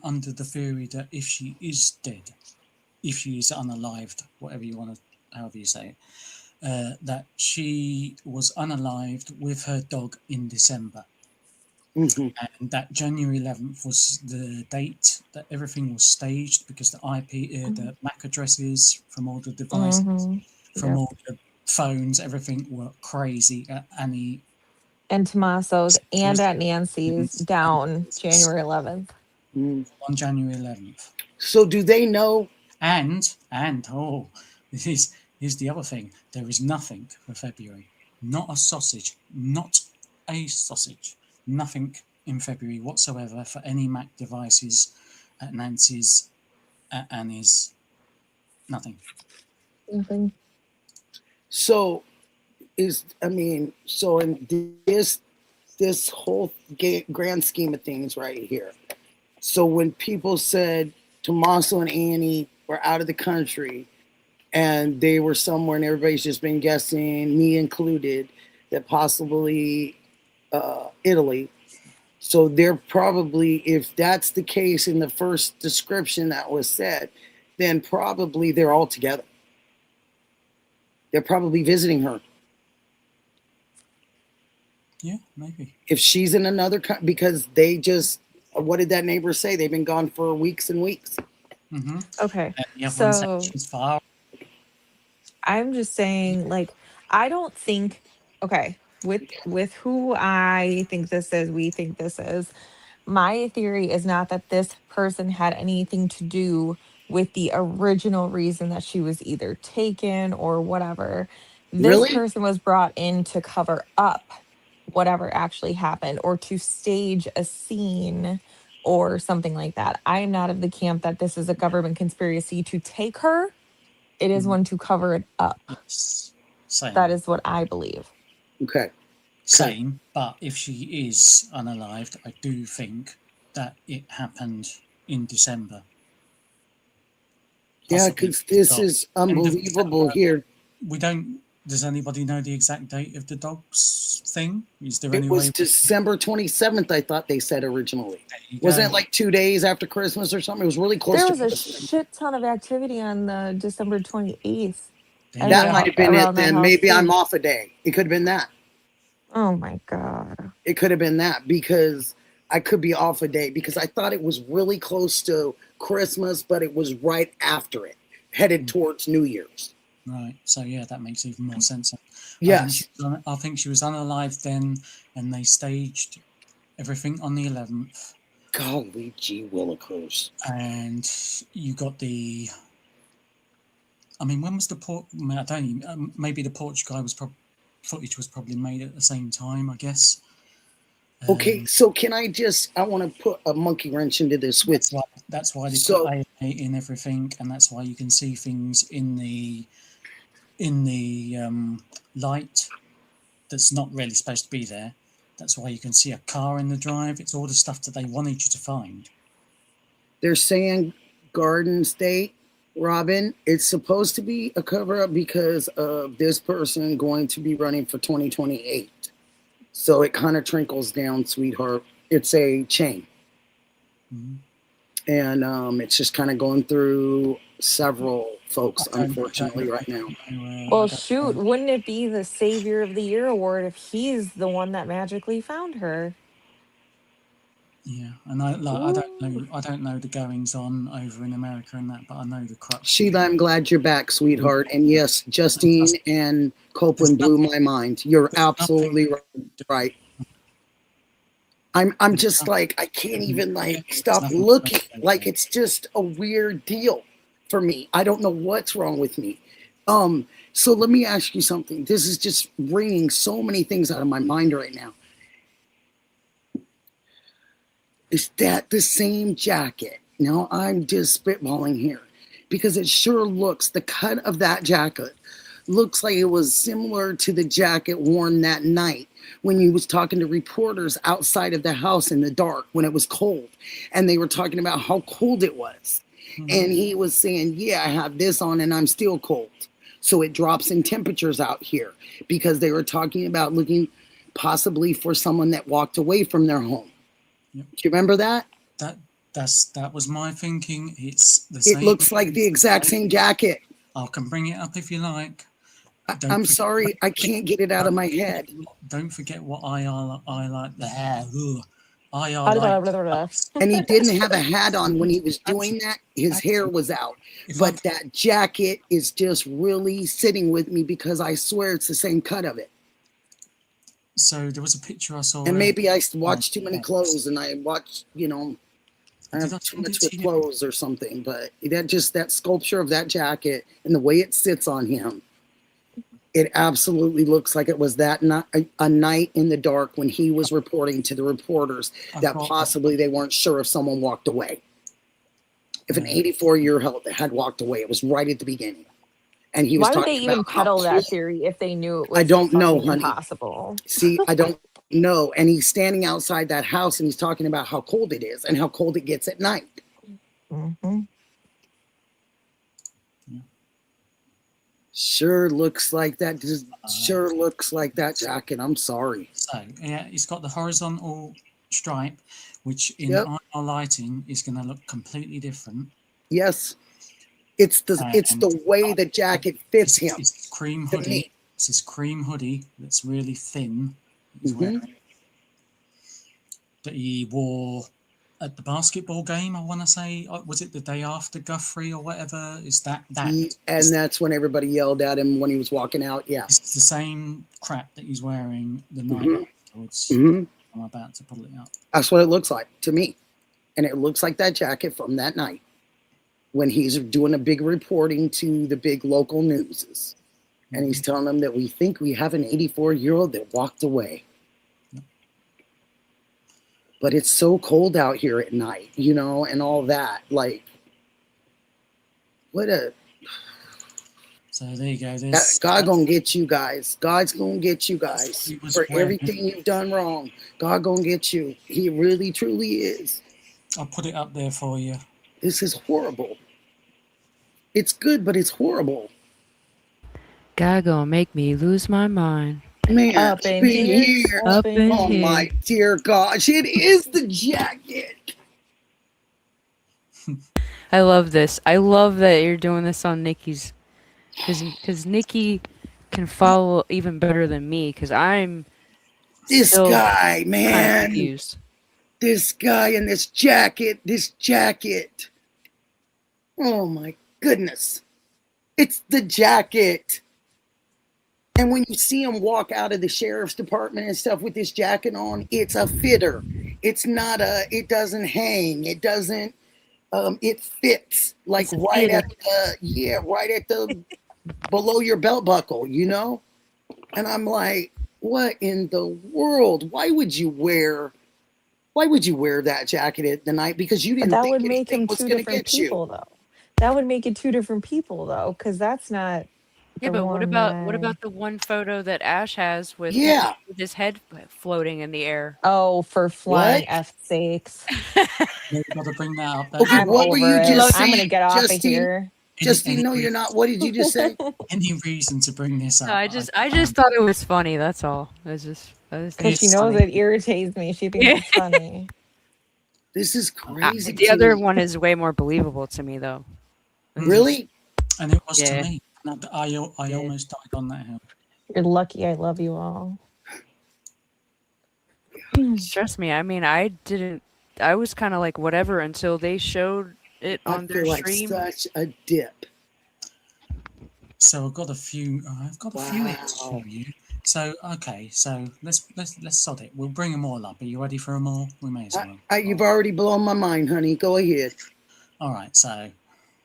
under the theory that if she is dead, if she is unalived, whatever you want to, however you say it, that she was unalived with her dog in December. Mm-hmm. And that January 11th was the date that everything was staged because the the MAC addresses from all the devices, from all the phones, everything were crazy at Annie and Tommaso's and at Nancy's down January 11th. On January 11th. So do they know? And here's the other thing. There is nothing for February. Not a sausage. Not a sausage. Nothing in February whatsoever for any Mac devices at Nancy's, at Annie's. Nothing. Nothing. So so in this whole grand scheme of things right here. So when people said Tommaso and Annie were out of the country and they were somewhere and everybody's just been guessing, me included, that possibly Italy. So they're probably, if that's the case in the first description that was said, then probably they're all together. They're probably visiting her. Yeah, maybe. If she's in another country, because they just, what did that neighbor say? They've been gone for weeks and weeks. Mm-hmm. Okay. And the other one said So she's far. I'm just saying, like, I don't think, okay, with who I think this is, we think this is, my theory is not that this person had anything to do with the original reason that she was either taken or whatever. This Really? person was brought in to cover up whatever actually happened or to stage a scene or something like that. I am not of the camp that this is a government conspiracy to take her. It is one to cover it up. Yes. Same. That is what I believe. Okay. Same. But if she is unalived, I do think that it happened in December. Yeah, Possibly because this dog. is End of unbelievable December. here. We don't. Does anybody know the exact date of the dog's thing? Is there It any was way? December 27th, I thought they said originally. There you Wasn't go. it like 2 days after Christmas or something? It was really close There to was a Christmas. shit ton of activity on the December 28th. There you That go. might have been it around that then. house Maybe I'm too. off a day. It could have been that. Oh my God. It could have been that because I could be off a day because I thought it was really close to Christmas, but it was right after it, headed towards New Year's. Right. So yeah, that makes even more sense. Yes. I think she was unalived then, and they staged everything on the 11th. Golly gee willikers. And you got the. I mean, when was the port? I mean, I don't even. Maybe the Porch guy was footage was probably made at the same time, I guess. Okay, so can I want to put a monkey wrench into this with that's why they So- put AA in everything, and that's why you can see things in the light that's not really supposed to be there. That's why you can see a car in the drive. It's all the stuff that they wanted you to find. they're saying Garden State, Robin, it's supposed to be a cover-up because of this person going to be running for 2028. So it kind of trickles down, sweetheart. It's a chain. Mhm. And it's just kind of going through several folks, unfortunately, right now. Well, shoot, wouldn't it be the Savior of the Year award if he's the one that magically found her? Yeah, and I don't know the goings on over in America and that, but I know the crux. Sheila, I'm glad you're back, sweetheart. And yes, Justine and Copeland blew my mind. You're absolutely right. I'm just like, I can't even stop looking. Like, it's just a weird deal for me. I don't know what's wrong with me. So let me ask you something. This is just bringing so many things out of my mind right now. Is that the same jacket? Now I'm just spitballing here because it sure looks, the cut of that jacket looks like it was similar to the jacket worn that night when he was talking to reporters outside of the house in the dark when it was cold. And they were talking about how cold it was. Mm-hmm. And he was saying, yeah, I have this on and I'm still cold. So it drops in temperatures out here because they were talking about looking possibly for someone that walked away from their home. Yep. Do you remember that? That was my thinking. It's the same. It looks like the exact same jacket. I can bring it up if you like. I'm sorry, I can't get it out of my head. Don't forget what I like the hair. And he didn't have a hat on when he was doing that. His hair was out. But that jacket is just really sitting with me because I swear it's the same cut of it. So there was a picture I saw. And maybe I watched too many clothes and I watched, I have too much with clothes or something. But that sculpture of that jacket and the way it sits on him, it absolutely looks like it was that a night in the dark when he was reporting to the reporters that possibly they weren't sure if someone walked away. If an 84-year-old had walked away, it was right at the beginning. And he was Why would they talking even about how peddle that cold- theory if they knew it was I don't know, honey. impossible? See, I don't know. And he's standing outside that house and he's talking about how cold it is and how cold it gets at night. Mm-hmm. Sure looks like that. Just sure looks like that jacket. I'm sorry. So yeah, it's got the horizontal stripe, which in Yep. our lighting is going to look completely different. Yes. It's the way the jacket fits him. It's cream to hoodie. me. It's this cream hoodie that's really thin. He's wearing that he wore at the basketball game. I want to say, was it the day after Guthrie or whatever? Is that? And that's when everybody yelled at him when he was walking out. Yeah, it's the same crap that he's wearing the night afterwards. I'm about to pull it up. That's what it looks like to me, and it looks like that jacket from that night when he's doing a big reporting to the big local newses, and he's telling them that we think we have an 84-year-old that walked away. But it's so cold out here at night, you know, and all that. Like, what a... So there you go. God gonna get you guys. God's gonna get you guys for everything you've done wrong. God gonna get you. He really, truly is. I'll put it up there for you. This is horrible. It's good, but it's horrible. God gonna make me lose my mind. Man, Up in here. Up in oh here. my dear gosh, it is the jacket. I love this. I love that you're doing this on Nikki's, because Nikki can follow even better than me. Because I'm This still guy, kind of man. confused. This guy in this jacket. Oh my goodness. It's the jacket. And when you see him walk out of the sheriff's department and stuff with this jacket on, it's a fitter. It's not it doesn't hang. It doesn't, it fits like right at the below your belt buckle, you know? And I'm like, what in the world? Why would you wear that jacket at the night? Because you didn't But that think would make anything him was two going to different get you. people, though. That would make it two different people, though, because that's not. Yeah, the but what one about the one photo that Ash has with his head floating in the air? Oh, for flying What? F-sakes. You've got to bring that up. Okay, I'm what were over you it. just I'm saying, gonna get off of Justine? here. Justine, no, you're not. What did you just say? Any reason to bring this up? No, I just thought it was funny. That's all. Because she knows it irritates me. She thinks it's funny. This is crazy. The other one is way more believable to me, though. Really? And it was to me. I almost died on that hill. You're lucky I love you all. Trust me. I mean, I was kind of like whatever until they showed it on their stream. Such a dip. So I've got a few. I've got a few hits for you. So okay, so let's sod it. We'll bring them all up. Are you ready for them all? We may as well. You've already blown my mind, honey. Go ahead. All right. So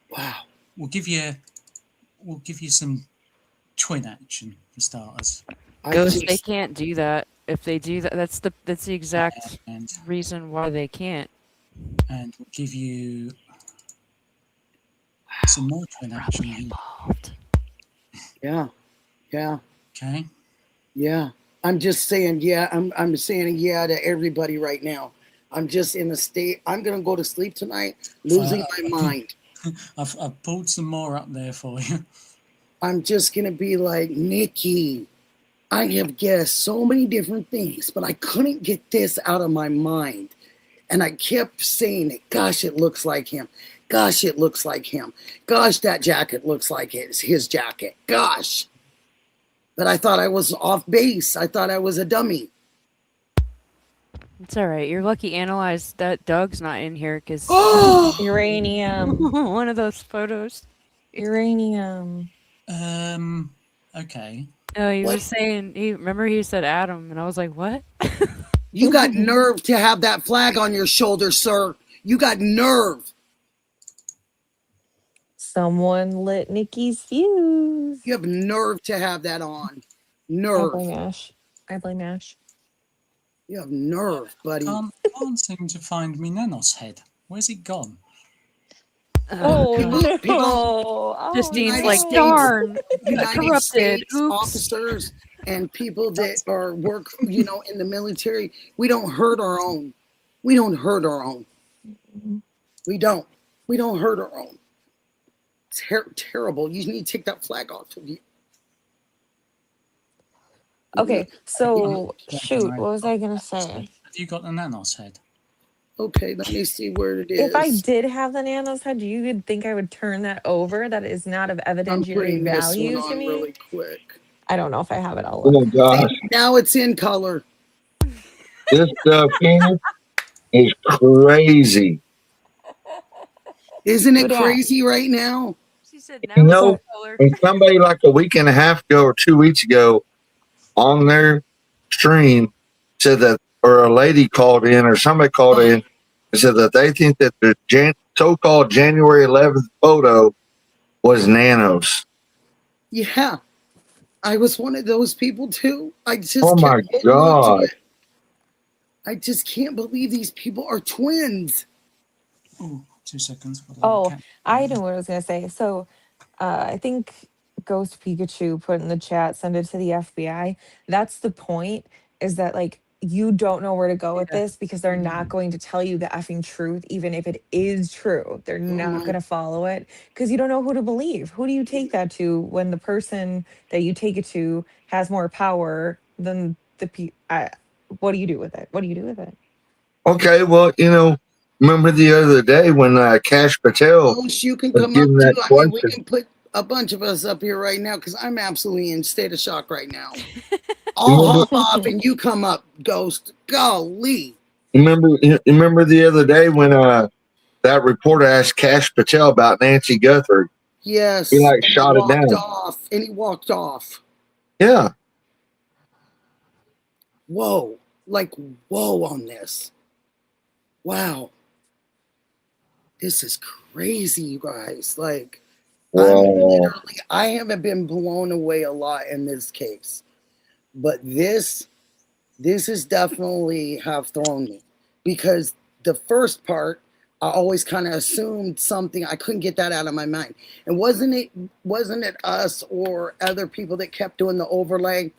wow, we'll give you some twin action for starters. Ghost, they can't do that. If they do that, that's the exact reason why they can't. And we'll give you some more twin action. Yeah. Okay. Yeah. I'm just saying, I'm saying to everybody right now. I'm just in a state. I'm gonna go to sleep tonight, losing my mind. I've pulled some more up there for you. I'm just gonna be like, Nikki, I have guessed so many different things, but I couldn't get this out of my mind. And I kept saying it. Gosh, it looks like him. Gosh, it looks like him. Gosh, that jacket looks like it's his jacket. Gosh. But I thought I was off base. I thought I was a dummy. It's all right. You're lucky Analyze that Doug's not in here because uranium. One of those photos. Uranium. Okay. Oh, he was saying. Remember he said Adam, and I was like, what? You got nerve to have that flag on your shoulder, sir. You got nerve. Someone lit Nikki's fuse. You have nerve to have that on. Nerve. I blame Ash. You have nerve, buddy. Can't seem to find me Nanos head. Where's it gone? People Justine's like, darn, United corrupted. States Oops. officers and people that work, in the military, we don't hurt our own. We don't hurt our own. We don't hurt our own. terrible. You need to take that flag off of you. Okay, so Have shoot, what was I gonna say? you got the Nanos head? Okay, let me see where it If I is. did have the Nanos head, you would think I would turn that over? That is not of I'm evidentiary putting this one value to on me. really quick. I don't know if I have it. I'll Oh look. my gosh, Now it's in color. this stuff here is crazy. Isn't it Who dat? crazy right now? She said You now it's know, in color. and somebody like a week and a half ago or 2 weeks ago on their stream said that, or a lady called in or somebody called in and said that they think that the so-called January 11th photo was nanos. Yeah, I was one of those people too. I just Oh kept my holding on to God. it. I just can't believe these people are twins. Oh, 2 seconds. Got a little Oh, cat. I know what I was gonna say. So, I think Ghost Pikachu put in the chat, send it to the FBI. That's the point. Is that like you don't know where to go with Yeah. this because they're not going to tell you the effing truth, even if it is true. They're not going to follow it because you don't know who to believe. Who do you take that to when the person that you take it to has more power than what do you do with it? What do you do with it? Okay, well, remember the other day when Cash Patel Ghost, you can was come up given too. that I mean, we question? can put a bunch of us up here right now because I'm absolutely in state of shock right now. I'll Remember, hop off and you come up, Ghost. Golly. remember the other day when that reporter asked Cash Patel about Nancy Guthrie? Yes. He like And he shot it walked down. off. And he walked off. Yeah. Whoa. Like, whoa on this. Wow. This is crazy, you guys. Like, Wow. I haven't been blown away a lot in this case. But this is definitely have thrown me. Because the first part, I always kind of assumed something. I couldn't get that out of my mind. And wasn't it us or other people that kept doing the overlay?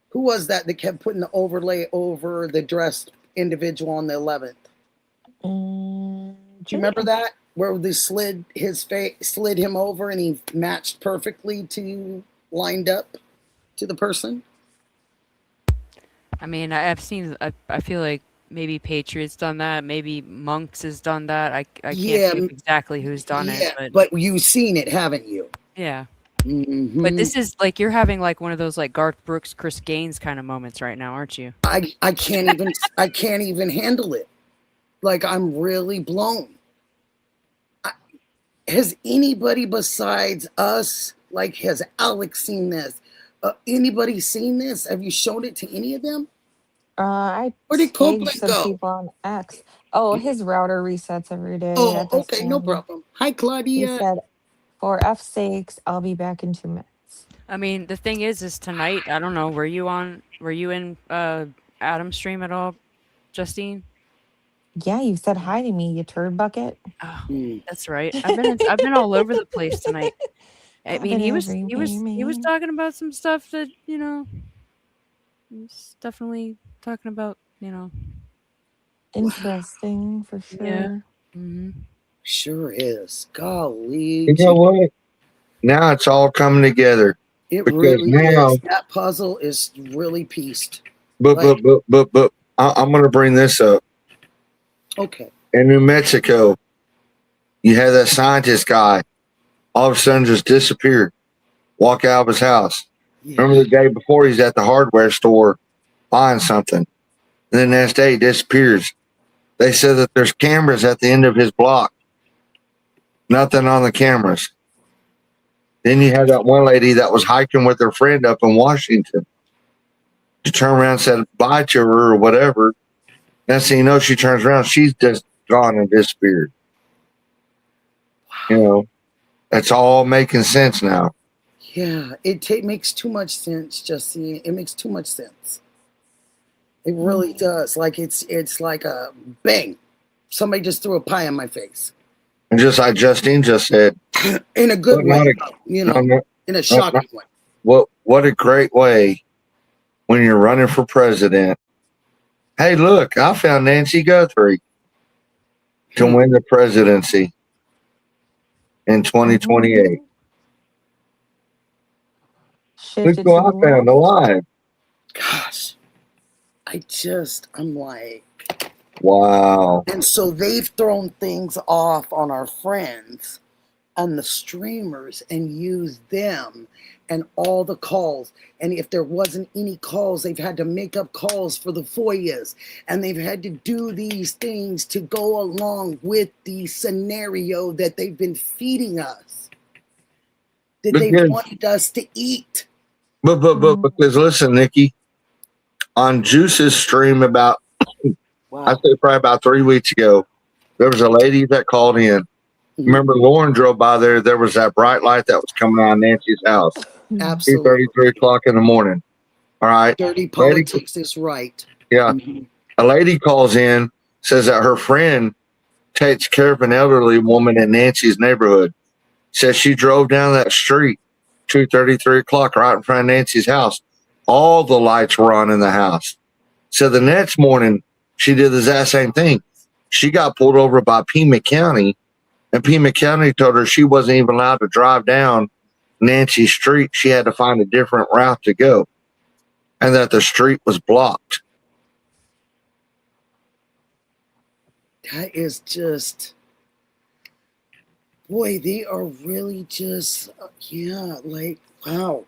Who was that kept putting the overlay over the dressed individual on the 11th? Do you remember that? Where they slid him over and he matched perfectly to lined up to the person? I mean, I've seen. I feel like maybe Patriots done that. Maybe Monks has done that. I can't Yeah, think exactly who's done it, but you've seen it, haven't you? yeah. Mm-hmm. But this is like you're having like one of those like Garth Brooks, Chris Gaines kind of moments right now, aren't you? I can't even handle it. Like I'm really blown. Has anybody besides us, like, has Alex seen this? Anybody seen this? Have you showed it to any of them? I Where did tagged Copeland some go? people on X. Oh, his router resets every day. Oh, at this okay, no point. problem. Hi, He Claudia. said, "For F's sakes, I'll be back in 2 minutes." I mean, the thing is tonight. I don't know. Were you in Adam's stream at all, Justine? Yeah, you said hi to me, you turd bucket. Oh, that's right. I've been all over the place tonight. I mean, he was man. talking about some stuff that he's definitely talking about Interesting for sure. Yeah. Mm-hmm. Sure is. Golly. You know what? Now it's all coming together. It because really now, is. That puzzle is really pieced. But I'm going to bring this up. Okay. In New Mexico, you had that scientist guy all of a sudden just disappeared, walk out of his house. Yeah. Remember the day before he's at the hardware store buying something. And then the next day he disappears. They said that there's cameras at the end of his block. Nothing on the cameras. Then you had that one lady that was hiking with her friend up in Washington. She turned around and said bye to her or whatever. Next thing you know, she turns around, she's just gone and disappeared. That's all making sense now. Yeah, it makes too much sense, Justine. It makes too much sense. It really does. Like it's like a bang. Somebody just threw a pie in my face. And just like Justine just said. In a good way, in a shocking way. What a great way when you're running for president. Hey, look, I found Nancy Guthrie to win the presidency. in 2028. Look Shifted who to I the found left. alive. Gosh, I'm like, Wow. and so they've thrown things off on our friends and the streamers and used them and all the calls. And if there wasn't any calls, they've had to make up calls for the FOIAs. And they've had to do these things to go along with the scenario that they've been feeding us, that they Because, wanted us to eat. but because listen, Nikki, on Juice's stream about, I Wow. say probably about 3 weeks ago, there was a lady that called in. Remember, Lauren drove by there. There was that bright light that was coming on Nancy's house. Absolutely. 2:30, 3 o'clock in the morning. All right. Dirty Lady, politics is right. yeah. A lady calls in, says that her friend takes care of an elderly woman in Nancy's neighborhood. Says she drove down that street 2:30, 3 o'clock, right in front of Nancy's house. All the lights were on in the house. So the next morning, she did the exact same thing. She got pulled over by Pima County, and Pima County told her she wasn't even allowed to drive down Nancy Street. She had to find a different route to go, and that the street was blocked. That is just, boy, they are really just, yeah, like, wow.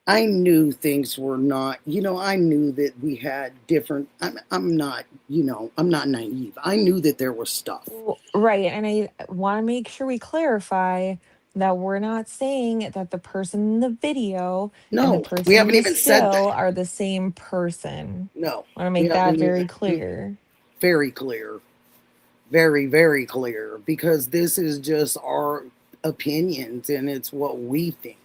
I knew things were not, I knew that we had different, I'm not, I'm not naive. I knew that there was stuff. Right. And I want to make sure we clarify that we're not saying that the person in the video and the No, we person in haven't the even said still that. are the same person. No, I want to we make that haven't very even, clear. very clear, very, very clear, because this is just our opinions and it's what we think.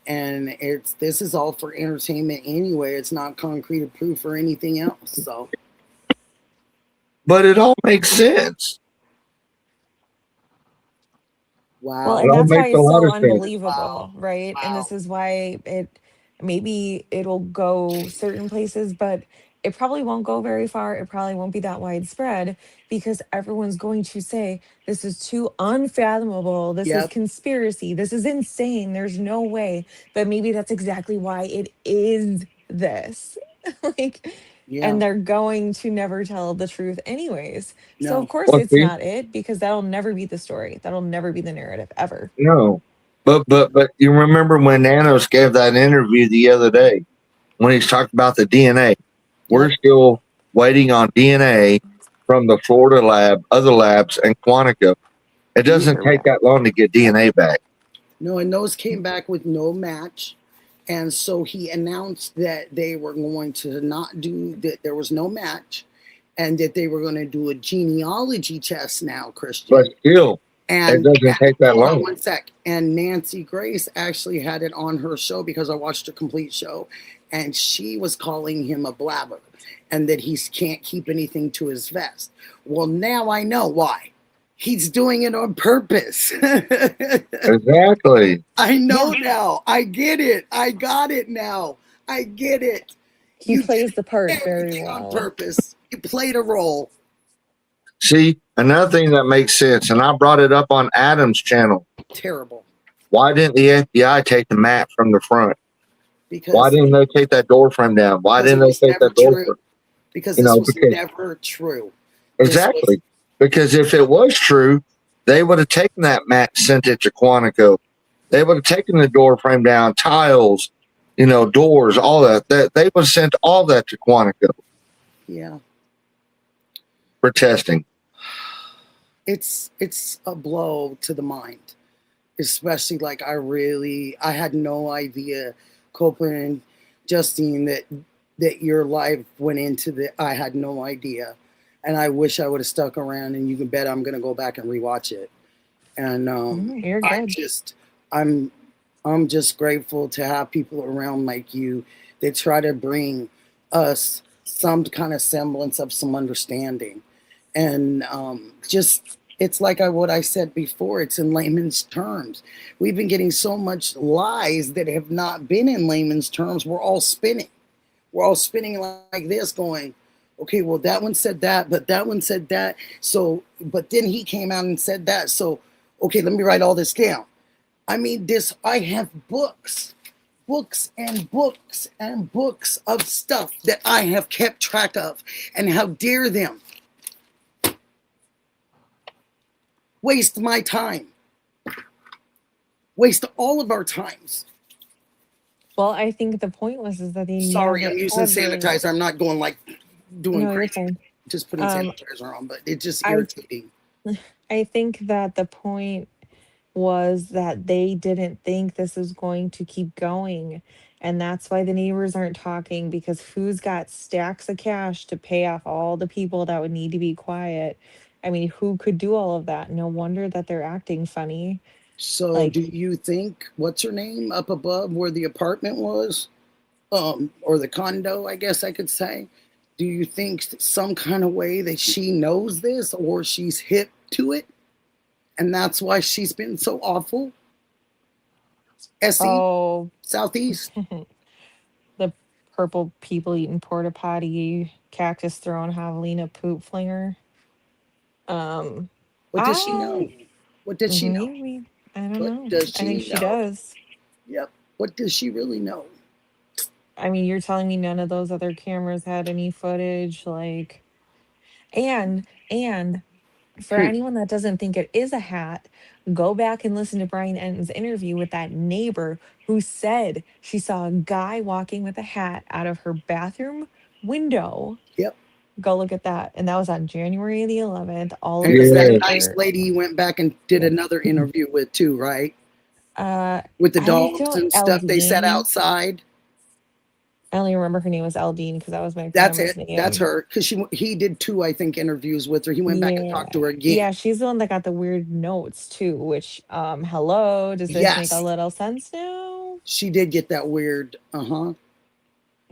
And this is all for entertainment anyway. It's not concrete proof or anything else. So, But it all makes sense. wow. Well, It and all that's why makes a it's lot so of sense. unbelievable, right? And Wow. this is why maybe it'll go certain places, but it probably won't go very far. It probably won't be that widespread because everyone's going to say, this is too unfathomable. This is Yep. conspiracy. This is insane. There's no way. But maybe that's exactly why it is this. Like, Yeah. and they're going to never tell the truth anyways. So No. of course Well, it's see, not it because that'll never be the story. That'll never be the narrative ever. no. But you remember when Nanos gave that interview the other day when he's talked about the DNA? We're still waiting on DNA from the Florida lab, other labs, and Quantico. It doesn't take that long to get DNA back. No, and those came back with no match. And so he announced that they were going to not do that. There was no match, and that they were going to do a genealogy test now, Christian. But still, and it doesn't take that hold on long. one sec. And Nancy Grace actually had it on her show because I watched a complete show, and she was calling him a blabber and that he can't keep anything to his vest. Well, now I know why. He's doing it on purpose. Exactly. I know now. I get it. I got it now. I get it. He plays the part very Everything well. on purpose. You played a role. See, another thing that makes sense, and I brought it up on Adam's channel. Terrible. Why didn't the FBI take the mat from the front? Because Why didn't they take that door frame down? Why because didn't it they was take never that door true. frame? Because You this know, was because- never true. This Exactly. Because if it was true, they would have taken that mat and sent it to Quantico. They would have taken the door frame down, tiles, doors, all that. They would have sent all that to Quantico Yeah. for testing. It's a blow to the mind. Especially like I had no idea, Copeland and Justine, that your life went into the, I had no idea. And I wish I would have stuck around, and you can bet I'm going to go back and rewatch it. And You're good. I'm just grateful to have people around like you that try to bring us some kind of semblance of some understanding. And it's like what I said before, it's in layman's terms. We've been getting so much lies that have not been in layman's terms. We're all spinning. We're all spinning like this going, okay, well, that one said that, but that one said that. So, but then he came out and said that. So Okay, let me write all this down. I mean, I have books and books and books of stuff that I have kept track of. And how dare them waste my time, waste all of our times. Well, I think the point was is that they Sorry, never I'm using ever. sanitizer. I'm not going like doing No, you're crazy. fine. Just putting Um, sanitizer on, but it's just I irritating. I think that the point was that they didn't think this was going to keep going. And that's why the neighbors aren't talking, because who's got stacks of cash to pay off all the people that would need to be quiet? I mean, who could do all of that? No wonder that they're acting funny. So, do Like, you think what's her name up above where the apartment was, or the condo? I guess I could say. Do you think some kind of way that she knows this, or she's hip to it, and that's why she's been so awful? SE oh, Southeast. the purple people eating porta potty, cactus throwing javelina poop flinger. Um, What does she know? I What does she know? maybe I don't What know. does I think she she know? does. Yep. What does she really know? I mean, you're telling me none of those other cameras had any footage, like, and for Hmm. anyone that doesn't think it is a hat, go back and listen to Brian Enton's interview with that neighbor who said she saw a guy walking with a hat out of her bathroom window. Yep. Go look at that. And that was on January the 11th. All And of it the was that Yeah. nice neighbor. lady you went back and did Yep. another interview with too, right? With the I dogs don't, and stuff they set Eldine. outside. I only remember her name was Eldine because that was my That's grandma's it. That's name. her. Because he did two, I think, interviews with her. He went back and Yeah. talked to her again. Yeah, she's the one that got the weird notes too, which hello, does this make a Yes, little sense now? she did get that weird. Uh-huh.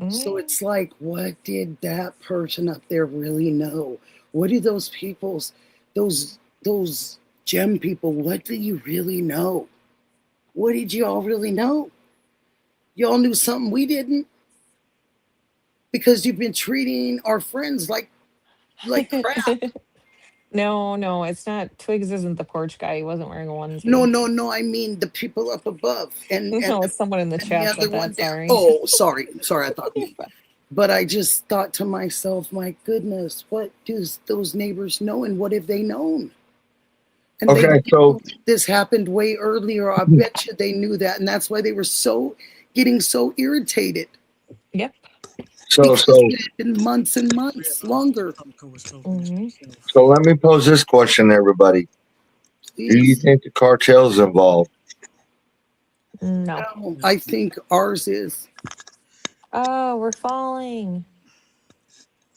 So Mm. it's like, what did that person up there really know? What do those people's, those gem people, what do you really know? What did you all really know? Y'all knew something we didn't, because you've been treating our friends like crap. No, it's not. Twigs isn't the porch guy. He wasn't wearing a No, onesie. no, no. I mean the people up above No, it's someone in the and the chat other said one that. down. Sorry. Oh, sorry. I thought You're me. fine. But I just thought to myself, my goodness, what does those neighbors know, and what have they known? And they Okay. knew So this happened way earlier. I bet you they knew that, and that's why they were getting so irritated, Yep. so because so it had been months and months longer. Uncle was talking to Hmm. himself. so let me pose this question to everybody. Do you Please. think the cartel's involved? No. No, I think ours is. Oh, we're falling.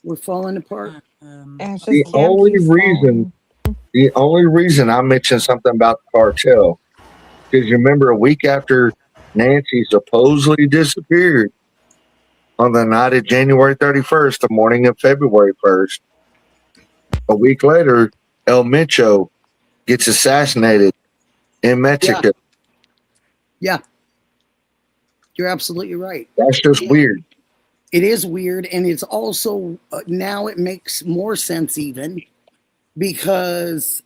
We're falling apart. Ash's The Uncle, camp only keeps reason falling. the only reason I mentioned something about the cartel, because you remember a week after Nancy supposedly disappeared on the night of January 31st, the morning of February 1st, a week later, El Micho gets assassinated in Yeah, Mexico. yeah, you're absolutely right. That's just And weird. it is weird, and it's also now it makes more sense even, because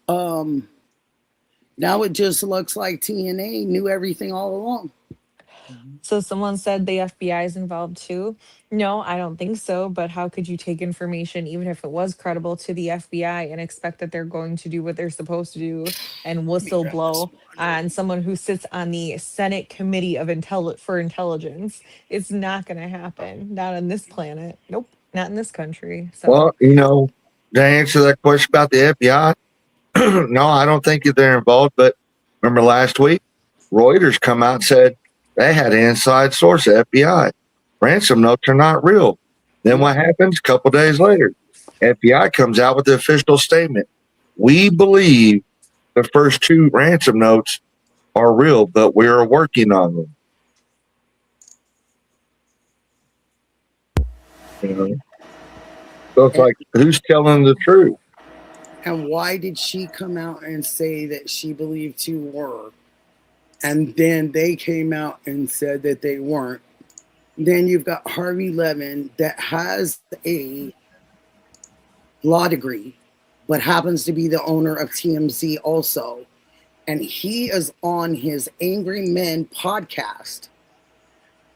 now it just looks like TNA knew everything all along. So someone said the FBI is involved too. No, I don't think so. But how could you take information, even if it was credible, to the FBI and expect that they're going to do what they're supposed to do and whistle blow on someone who sits on the Senate Committee of for Intelligence? It's not going to happen. Not on this planet. Nope. Not in this country. So Well, to answer that question about the FBI, no, I don't think they're involved. But remember last week, Reuters come out and said they had an inside source at FBI. Ransom notes are not real. Then what happens? A couple days later, FBI comes out with the official statement. We believe the first two ransom notes are real, but we are working on them. You know? So it's like, who's telling the truth? And why did she come out and say that she believed two were? And then they came out and said that they weren't. Then you've got Harvey Levin that has a law degree, but happens to be the owner of TMZ also. and he is on his Angry Men podcast.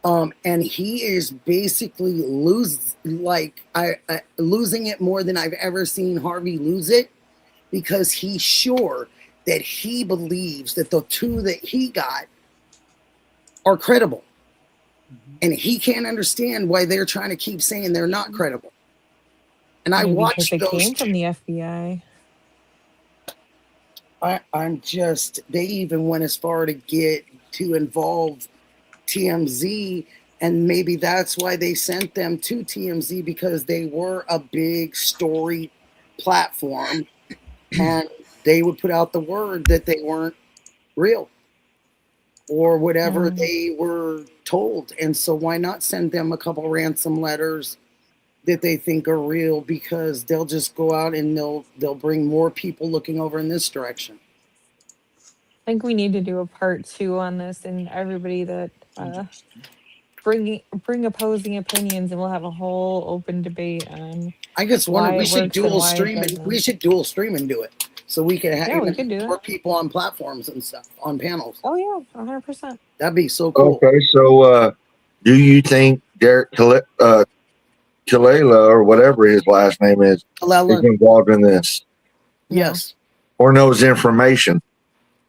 And he is basically losing it more than I've ever seen Harvey lose it, because he's sure that he believes that the two that he got are credible. And he can't understand why they're trying to keep saying they're not credible. And I Maybe because watched it those came two. from the FBI. They even went as far to get to involve TMZ, and maybe that's why they sent them to TMZ, because they were a big story platform and they would put out the word that they weren't real or whatever Um, they were told. And so why not send them a couple ransom letters that they think are real, because they'll just go out and they'll bring more people looking over in this direction. I think we need to do a part 2 on this, and everybody that bring opposing opinions, and we'll have a whole open debate on I just wonder, why it works and why it doesn't. we should dual stream and do it, so we could Yeah, we even could do more that. people on platforms and stuff, on panels. Oh yeah, 100%. That'd be so cool. Okay, so do you think Derek Kalela, or whatever his last name is Kalela, involved in this No, yes, or knows information?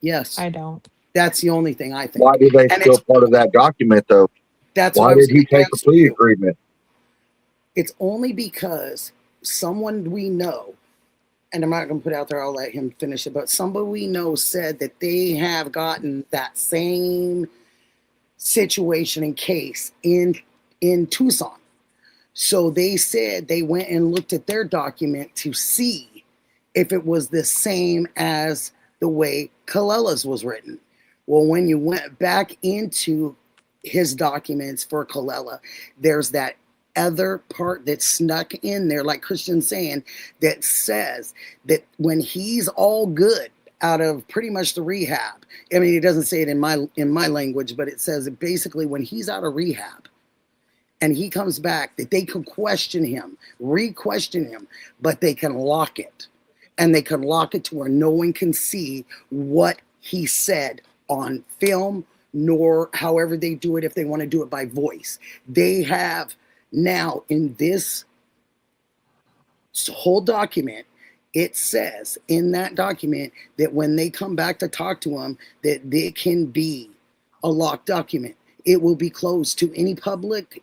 yes. I don't. That's the only thing I think. Why did they And still part of that document, though? that's what Why I was did he going to take a ask plea you. agreement? It's only because someone we know, and I'm not going to put out there, I'll let him finish it, but somebody we know said that they have gotten that same situation and case in Tucson. So they said they went and looked at their document to see if it was the same as the way Kalela's was written. Well, when you went back into his documents for Kalela, there's that other part that's snuck in there, like Christian's saying, that says that when he's all good out of pretty much the rehab. I mean, it doesn't say it in my language, but it says that basically when he's out of rehab and he comes back, that they can question him, re-question him, but they can lock it. And they can lock it to where no one can see what he said on film, nor however they do it, if they want to do it by voice. They have now in this whole document, it says in that document that when they come back to talk to him, that it can be a locked document. It will be closed to any public,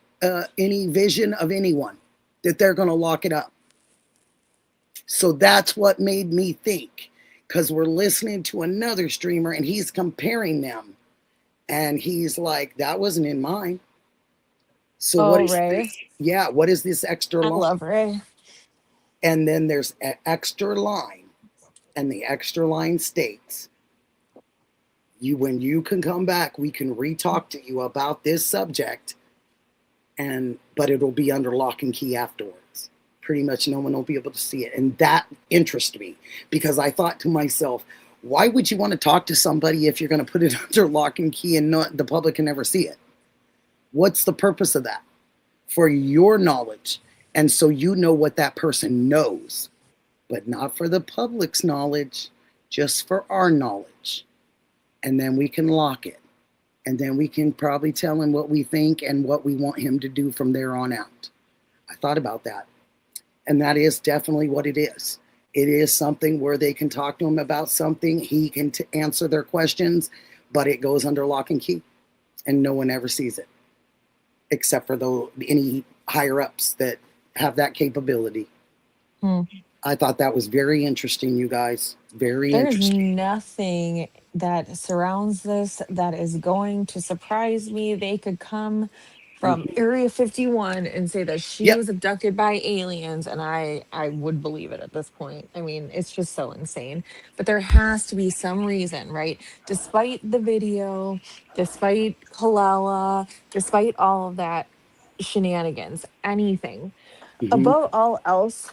any vision of anyone, that they're going to lock it up. So that's what made me think, because we're listening to another streamer and he's comparing them, and he's like, that wasn't in mine. So what Oh, is Ray. this? Yeah, what is this extra I line? love Ray. And then there's an extra line, and the extra line states, when you can come back, we can re-talk to you about this subject, but it'll be under lock and key afterwards. Pretty much no one will be able to see it. And that interested me, because I thought to myself, why would you want to talk to somebody if you're going to put it under lock and key and the public can never see it? What's the purpose of that? For your knowledge. And so you know what that person knows, but not for the public's knowledge, just for our knowledge. And then we can lock it. And then we can probably tell him what we think and what we want him to do from there on out. I thought about that. And that is definitely what it is. It is something where they can talk to him about something. He can answer their questions, but it goes under lock and key. And no one ever sees it, except for any higher ups that have that capability. I thought that was very interesting, you guys. Very There's interesting. nothing that surrounds this that is going to surprise me. They could come from Area 51 and say that she Yep. was abducted by aliens, and I would believe it at this point. I mean, it's just so insane. But there has to be some reason, right? Despite the video, despite Kalala, despite all of that shenanigans, anything. Above all else,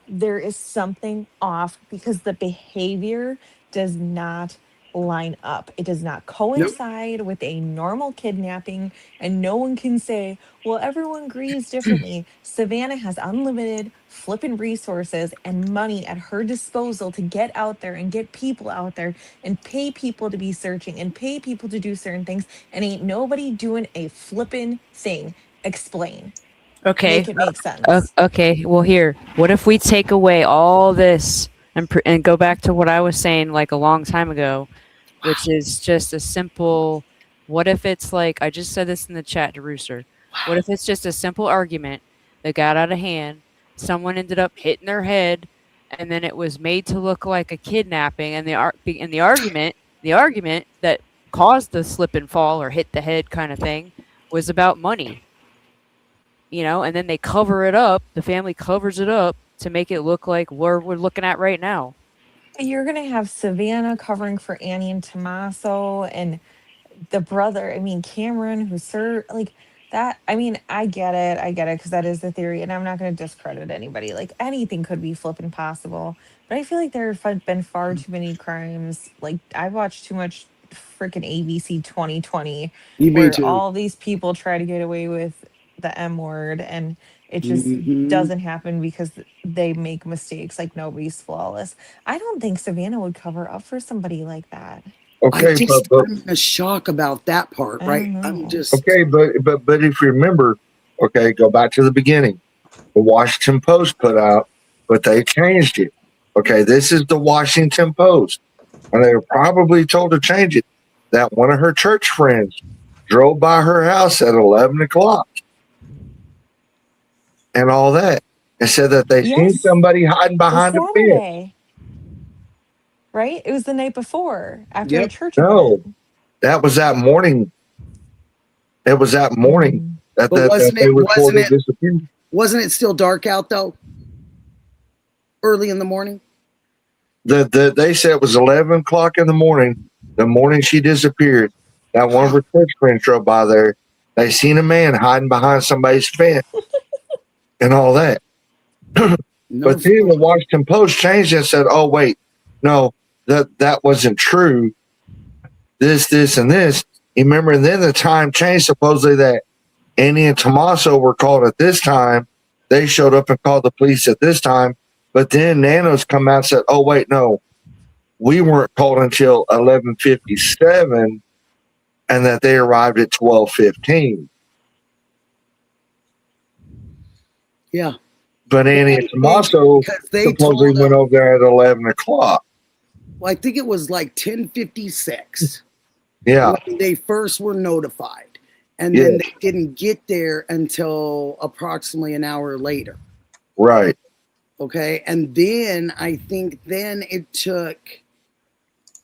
there is something off, because the behavior does not line up. It does not coincide with a normal kidnapping, and no one can say, well, everyone grieves differently. Savannah has unlimited flipping resources and money at her disposal to get out there and get people out there and pay people to be searching and pay people to do certain things, and ain't nobody doing a flipping thing. Explain. Okay. Make it make sense. Okay. Well, here. What if we take away all this and go back to what I was saying like a long time ago, which is just a simple. What if it's like I just said this in the chat to Rooster? What if it's just a simple argument that got out of hand? Someone ended up hitting their head, and then it was made to look like a kidnapping, and the argument that caused the slip and fall or hit the head kind of thing was about money. And then they cover it up. The family covers it up to make it look like where we're looking at right now. You're going to have Savannah covering for Annie and Tommaso and the brother. I mean, Cameron, who's like that. I mean, I get it because that is the theory, and I'm not going to discredit anybody. Like anything could be flipping possible, but I feel like there have been far too many crimes. Like I've watched too much freaking ABC 2020 where all these people try to get away with the M word, and it just doesn't happen because they make mistakes. Like nobody's flawless. I don't think Savannah would cover up for somebody like that. Okay, I'm in a shock about that part, right? I'm just okay, but if you remember, okay, go back to the beginning. The Washington Post put out, but they changed it. Okay, this is the Washington Post, and they were probably told to change it. That one of her church friends drove by her house at 11 o'clock and all that, and said that they seen somebody hiding behind a fence. Right? It was the night before after a church No, event. that was that morning. It was that morning that they reported disappeared. Wasn't it still dark out though? Early in the morning? They said it was 11 o'clock in the morning. The morning she disappeared. That one of her church friends drove by there. They seen a man hiding behind somebody's fence and all that. But then the Washington Post changed it and said, "Oh wait, no, that wasn't true. This, and this." You remember, and then the time changed. Supposedly that Annie and Tommaso were called at this time. They showed up and called the police at this time. But then Nano's come out and said, "Oh wait, no, we weren't called until 11:57, and that they arrived at 12:15." Yeah. But Annie and Tommaso supposedly went over there at 11 o'clock. Well, I think it was like 10:56. Yeah. When they first were notified. And then they didn't get there until approximately an hour later. Right. Okay. And then I think then it took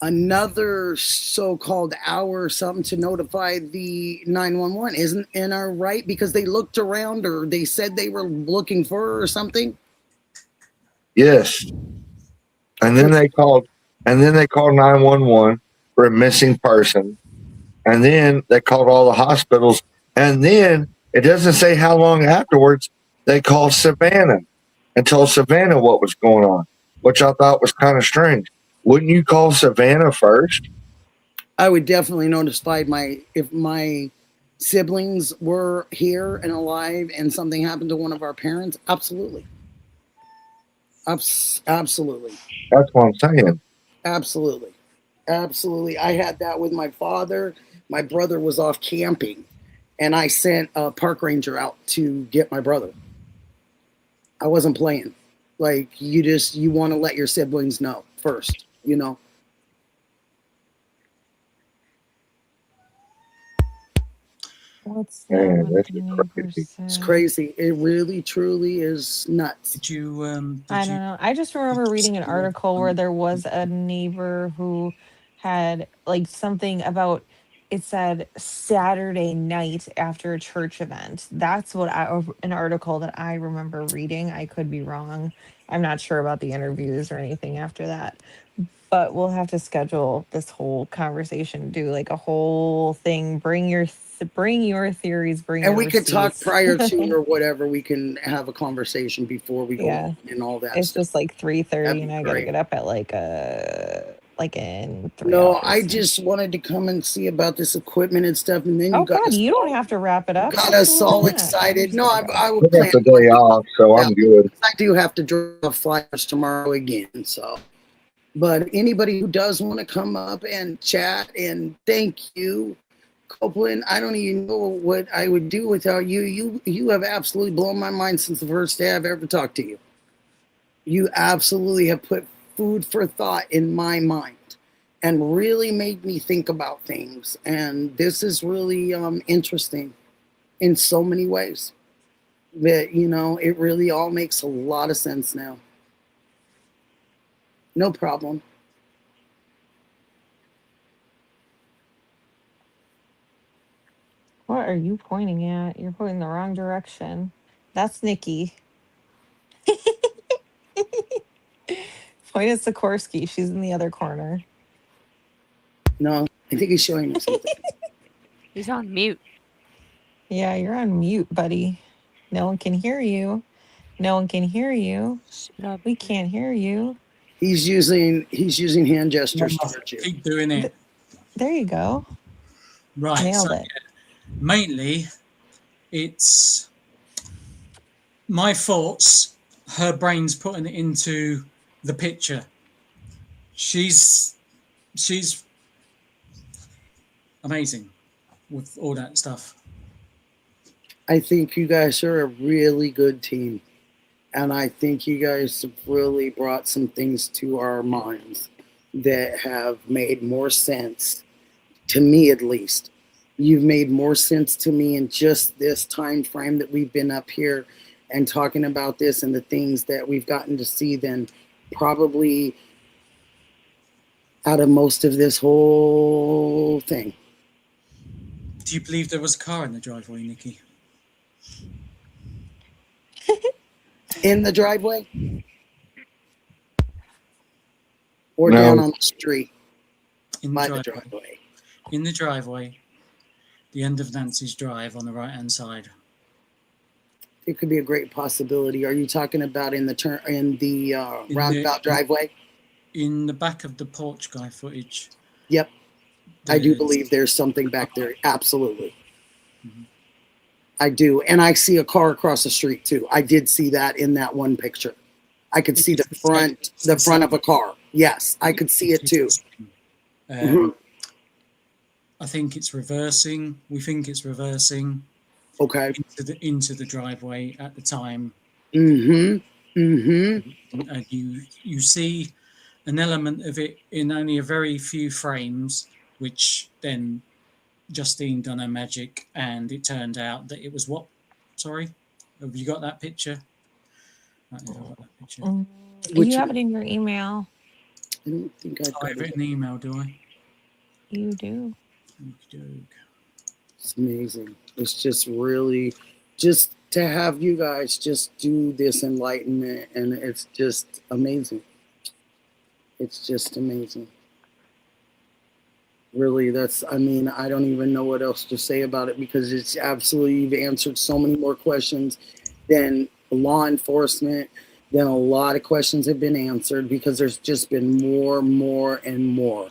another so-called hour or something to notify the 911. Isn't I right? Because they looked around or they said they were looking for her or something. Yes. And then they called 911 for a missing person. And then they called all the hospitals. And then it doesn't say how long afterwards they called Savannah and told Savannah what was going on, which I thought was kind of strange. Wouldn't you call Savannah first? I would definitely notify if my siblings were here and alive and something happened to one of our parents. Absolutely. Absolutely. That's what I'm saying. Absolutely. Absolutely. I had that with my father. My brother was off camping, and I sent a park ranger out to get my brother. I wasn't playing. Like, you want to let your siblings know first, It's crazy. It really, truly is nuts. Did you? I don't know. I just remember reading an article where there was a neighbor who had like something about. It said Saturday night after a church event. That's an article that I remember reading. I could be wrong. I'm not sure about the interviews or anything after that. But we'll have to schedule this whole conversation, do like a whole thing. Bring your theories, and we could talk prior to or whatever. We can have a conversation before we go and all that. It's just like 3:30, and I gotta get up at like like in 3 No, hours. I just wanted to come and see about this equipment and stuff, and then Oh you got God, us, you don't have to wrap it up. got us all Absolutely not. excited. No, Just gotta I go. would I got plan. the day off, so I'm good. I do have to draw flyers tomorrow again, so. But anybody who does want to come up and chat, and thank you, Copeland. I don't even know what I would do without you. You have absolutely blown my mind since the first day I've ever talked to you. You absolutely have put food for thought in my mind and really made me think about things. And this is really interesting in so many ways that, you know, it really all makes a lot of sense now. No problem. What are you pointing at? You're pointing the wrong direction. That's Nikki. Point at Sikorsky. She's in the other corner. No, I think he's showing me something. He's on mute. Yeah, you're on mute, buddy. No one can hear you. No one can hear you. Shut up. We can't hear you. He's using hand gestures towards you. Keep doing it. There you go. Right. Nailed So it. yeah, mainly, it's my thoughts. Her brain's putting it into the picture. She's amazing with all that stuff. I think you guys are a really good team. And I think you guys have really brought some things to our minds that have made more sense, to me at least. You've made more sense to me in just this time frame that we've been up here and talking about this and the things that we've gotten to see than probably out of most of this whole thing. Do you believe there was a car in the driveway, Nikki? In the driveway? Or No. down on the street In by the the driveway. driveway? In the driveway, the end of Nancy's drive on the right-hand side. It could be a great possibility. Are you talking about in the roundabout driveway? In the back of the porch guy footage. Yep. I do there's- believe there's something back there. Absolutely. I do. And I see a car across the street too. I did see that in that one picture. I could see the front of a car. Yes, I could see it too. Mhm. I think it's reversing. We think it's reversing Okay. into the driveway at the time. Mm-hmm. Mm-hmm. And you see an element of it in only a very few frames, which then Justine done her magic, and it turned out that it was what? Sorry, have you got that picture? Right, I've got that picture. Which You have it in your email. I don't think I've I got have it it. in the email, do I? You do. Okey-doke. It's amazing. It's just really just to have you guys just do this enlightenment, and it's just amazing. It's just amazing. Really, I mean, I don't even know what else to say about it because it's absolutely, you've answered so many more questions than law enforcement, than a lot of questions have been answered because there's just been more, and more.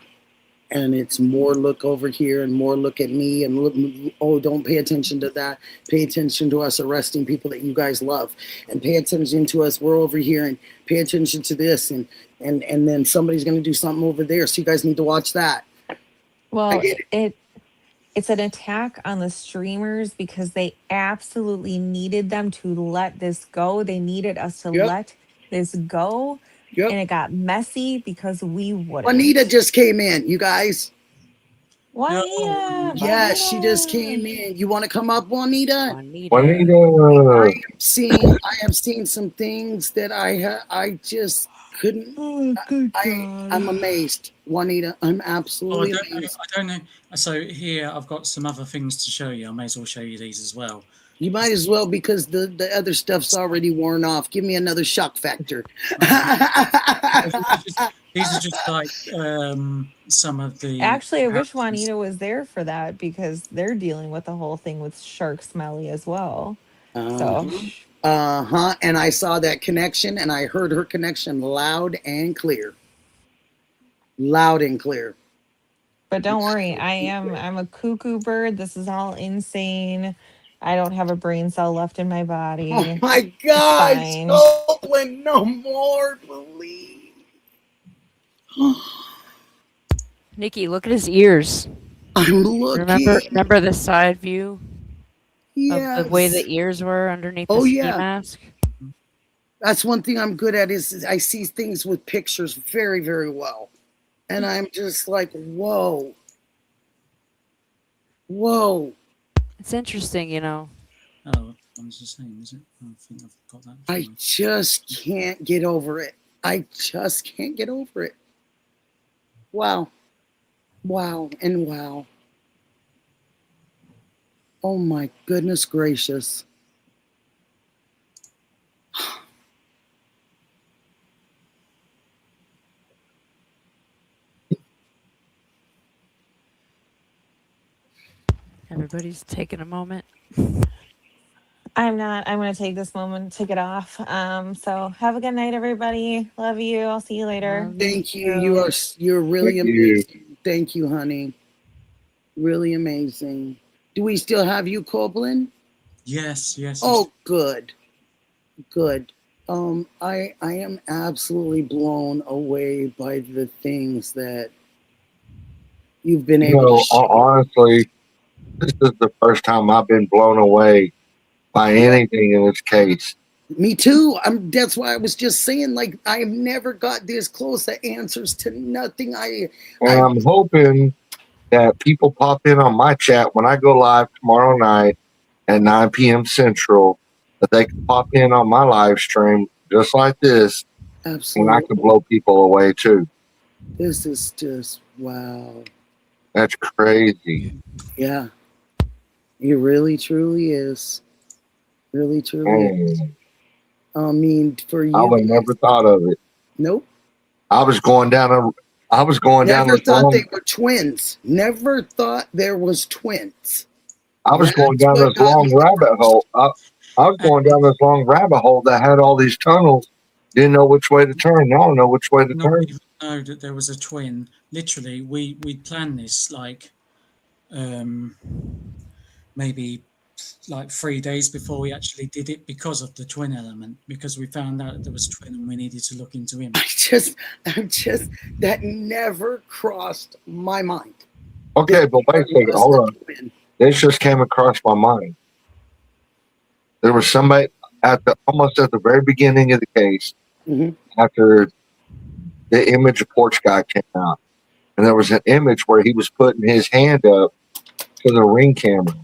And it's more look over here and more look at me and look, oh, don't pay attention to that. Pay attention to us arresting people that you guys love, and pay attention to us. We're over here, and pay attention to this, and then somebody's going to do something over there. So you guys need to watch that. Well, it's an attack on the streamers because they absolutely needed them to let this go. They needed us to let this go. Yep. And it got messy because we wouldn't. Juanita just came in, you guys. Juanita. Yes, she just came in. You want to come up, Juanita? Juanita. I have seen some things that I just couldn't. I'm amazed, Juanita. I'm absolutely amazed. I don't know. So here I've got some other things to show you. I may as well show you these as well. You might as well because the other stuff's already worn off. Give me another shock factor. These are just like some of the. Actually, I wish Juanita was there for that because they're dealing with the whole thing with Shark Smelly as well. So. And I saw that connection, and I heard her connection loud and clear. Loud and clear. But don't worry, I'm a cuckoo bird. This is all insane. I don't have a brain cell left in my Oh body. my It's gosh, fine. Copeland, no more, please. Nikki, look at his ears. I'm looking. Remember the side view Yes. of the way the ears were underneath Oh, the ski yeah. mask? That's one thing I'm good at is I see things with pictures very, very well. And I'm just like, whoa. Whoa. It's interesting, you know. Oh, I was just saying, is it? I think I've got that. I just can't get over it. I just can't get over it. Wow. Wow and wow. Oh my goodness gracious. Everybody's taking a moment. I'm not. I'm going to take this moment to take it off. So have a good night, everybody. Love you. I'll see you later. Thank you. You're really Thank you. amazing. Thank you, honey. Really amazing. Do we still have you, Copeland? Yes, yes. Oh, good. Good. I am absolutely blown away by the things that you've been able to share. Honestly, this is the first time I've been blown away by anything in this case. Me too. That's why I was just saying, like, I've never got this close to answers to nothing. I'm hoping that people pop in on my chat when I go live tomorrow night at 9 p.m. Central, that they can pop in on my live stream just like this, absolutely. and I can blow people away too. This is just wow. That's crazy. Yeah, it really truly is. Really truly is. I mean, for you, I would never thought of it. Nope. I was going down Never thought they were twins. Never thought there was twins. I was going down this long rabbit hole. I was going down this long rabbit hole that had all these tunnels. Didn't know which way to turn. Now I know which way to turn. Even know that there was a twin. Literally, we planned this like maybe like 3 days before we actually did it because of the twin element, because we found out that there was a twin and we needed to look into him. That never crossed my mind. Okay, but wait a second. Hold on. This just came across my mind. There was somebody almost at the very beginning of the case, after the image of Porch Guy came out, and there was an image where he was putting his hand up to the ring camera.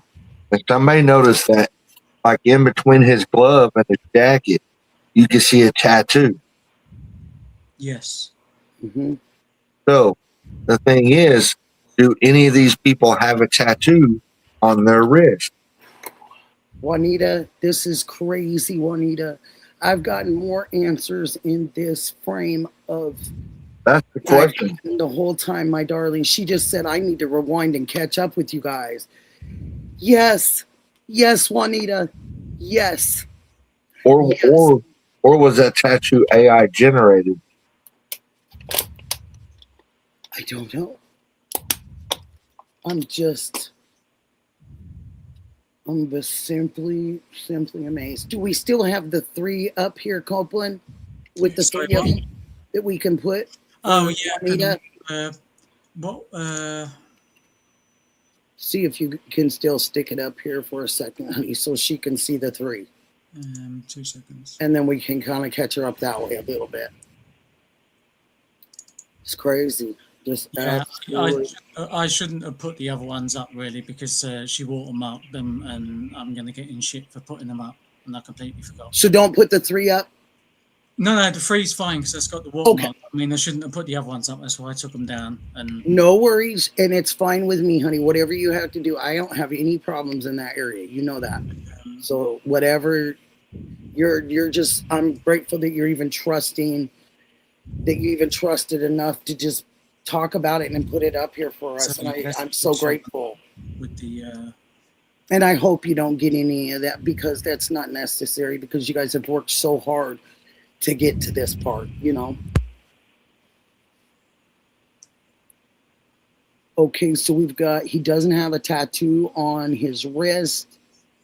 And somebody noticed that, like in between his glove and his jacket, you can see a tattoo. Yes. So the thing is, do any of these people have a tattoo on their wrist? Juanita, this is crazy, Juanita. I've gotten more answers in this frame of. That's the question. The whole time, my darling, she just said, I need to rewind and catch up with you guys. Yes. Yes, Juanita. Yes. Or was that tattoo AI generated? I don't know. I'm just simply amazed. Do we still have the 3 up here, Copeland? With the 3 of them that we can put? Oh, yeah. Juanita? What? See if you can still stick it up here for a second, honey, so she can see the 3. 2 seconds. And then we can kind of catch her up that way a little bit. It's crazy. Just I shouldn't have put the other ones up, really, because she watermarked them, and I'm going to get in shit for putting them up, and I completely forgot. So don't put the 3 up? No, the 3's fine because it's got the watermark. Okay. I mean, I shouldn't have put the other ones up. That's why I took them down. And no worries, and it's fine with me, honey. Whatever you have to do, I don't have any problems in that area. You know that. So whatever, you're just. I'm grateful that you're even trusting, that you even trusted enough to just talk about it and put it up here for us. And I'm so grateful. With the. And I hope you don't get any of that, because that's not necessary, because you guys have worked so hard to get to this part, you know. Okay, so we've got, he doesn't have a tattoo on his wrist,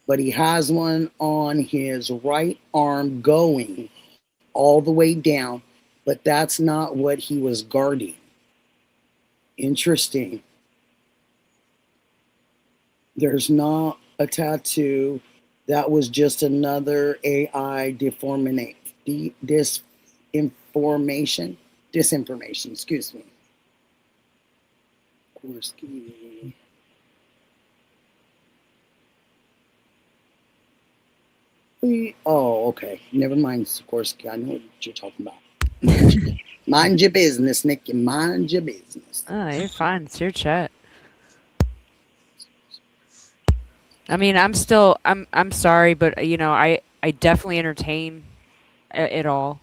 but he has one on his right arm going all the way down, but that's not what he was guarding. Interesting. There's not a tattoo. That was just another AI disinformation, excuse me. Oh, okay. Never mind, Sikorsky. I know what you're talking about. Mind your business, Nikki. Mind your business. Oh, you're fine. It's your chat. I mean, I'm sorry, but you know, I definitely entertain it all,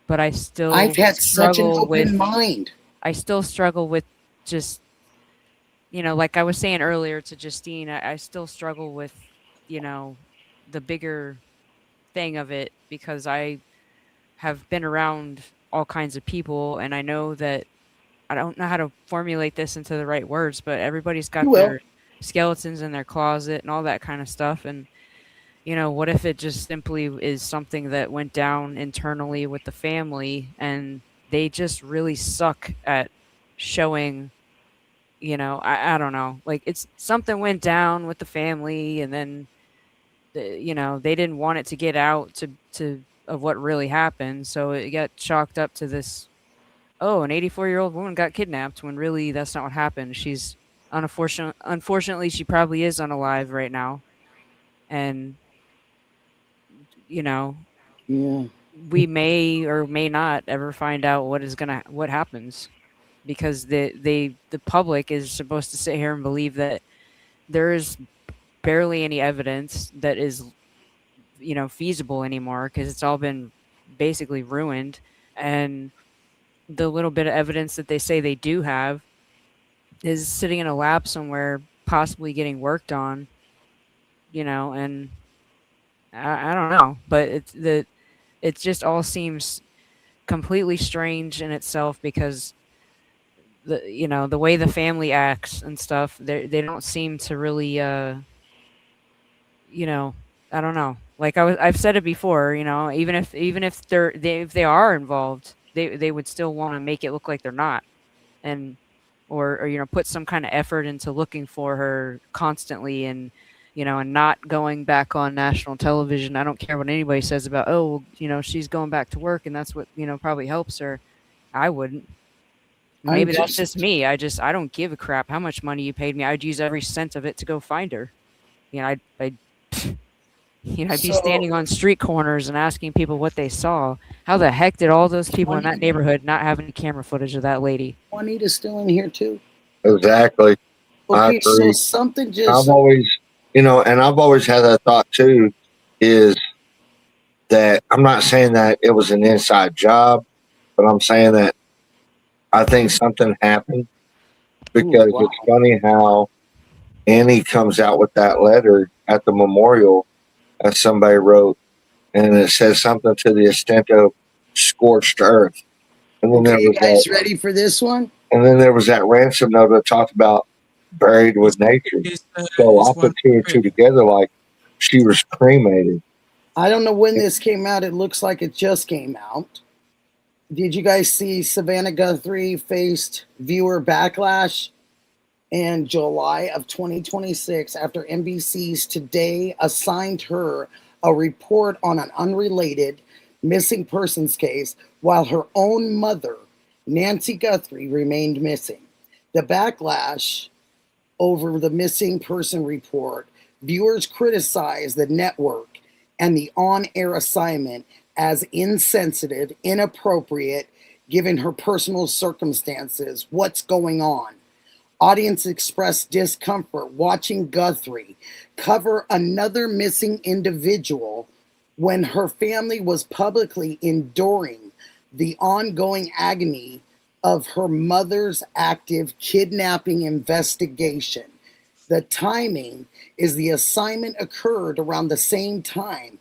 but I still I've had such an struggle with open mind. I still struggle with just, you know, like I was saying earlier to Justine, I still struggle with, you know, the bigger thing of it because I have been around all kinds of people and I know that I don't know how to formulate this into the right words, but everybody's You got will. their skeletons in their closet and all that kind of stuff. And, you know, what if it just simply is something that went down internally with the family and they just really suck at showing, you know, I don't know, like it's something went down with the family and then, you know, they didn't want it to get out to of what really happened. So it got chalked up to this, oh, an 84-year-old woman got kidnapped when really that's not what happened. She's unfortunately, she probably is unalive right now. And, you know, Yeah. we may or may not ever find out what happens because the public is supposed to sit here and believe that there is barely any evidence that is, you know, feasible anymore because it's all been basically ruined. And the little bit of evidence that they say they do have is sitting in a lab somewhere, possibly getting worked on, you know, and I don't know, but it just all seems completely strange in itself because the, you know, the way the family acts and stuff, they don't seem to really you know, I don't know. Like I've said it before, you know, even if if they are involved, they would still want to make it look like they're not. And or you know, put some kind of effort into looking for her constantly and, you know, and not going back on national television. I don't care what anybody says about, oh, well, you know, she's going back to work and that's what, you know, probably helps her. I wouldn't. I'm Maybe that's just just, me. I don't give a crap how much money you paid me. I'd use every cent of it to go find her. You know, I'd you know, I'd be so standing on street corners and asking people what they saw. How the heck did all those people in that neighborhood not have any camera footage of that lady? Juanita's still in here too. Exactly. I Okay, so agree. something I've just, always, you know, and I've always had that thought too, is that I'm not saying that it was an inside job, but I'm saying that I think something happened ooh, because it's wow. funny how Annie comes out with that letter at the memorial that somebody wrote, and it says something to the extent of scorched earth. And then Okay, there you was guys that, ready for this one? and then there was that ransom note that talked about buried with nature. So I Is one put two and two together, like she was cremated. I don't know when this came out. It looks like it just came out. Did you guys see Savannah Guthrie faced viewer backlash in July of 2026 after NBC's Today assigned her a report on an unrelated missing persons case while her own mother, Nancy Guthrie, remained missing? The backlash over the missing person report, viewers criticized the network and the on air assignment as insensitive, inappropriate, given her personal circumstances. What's going on? Audience expressed discomfort watching Guthrie cover another missing individual when her family was publicly enduring the ongoing agony of her mother's active kidnapping investigation. The timing is the assignment occurred around the same time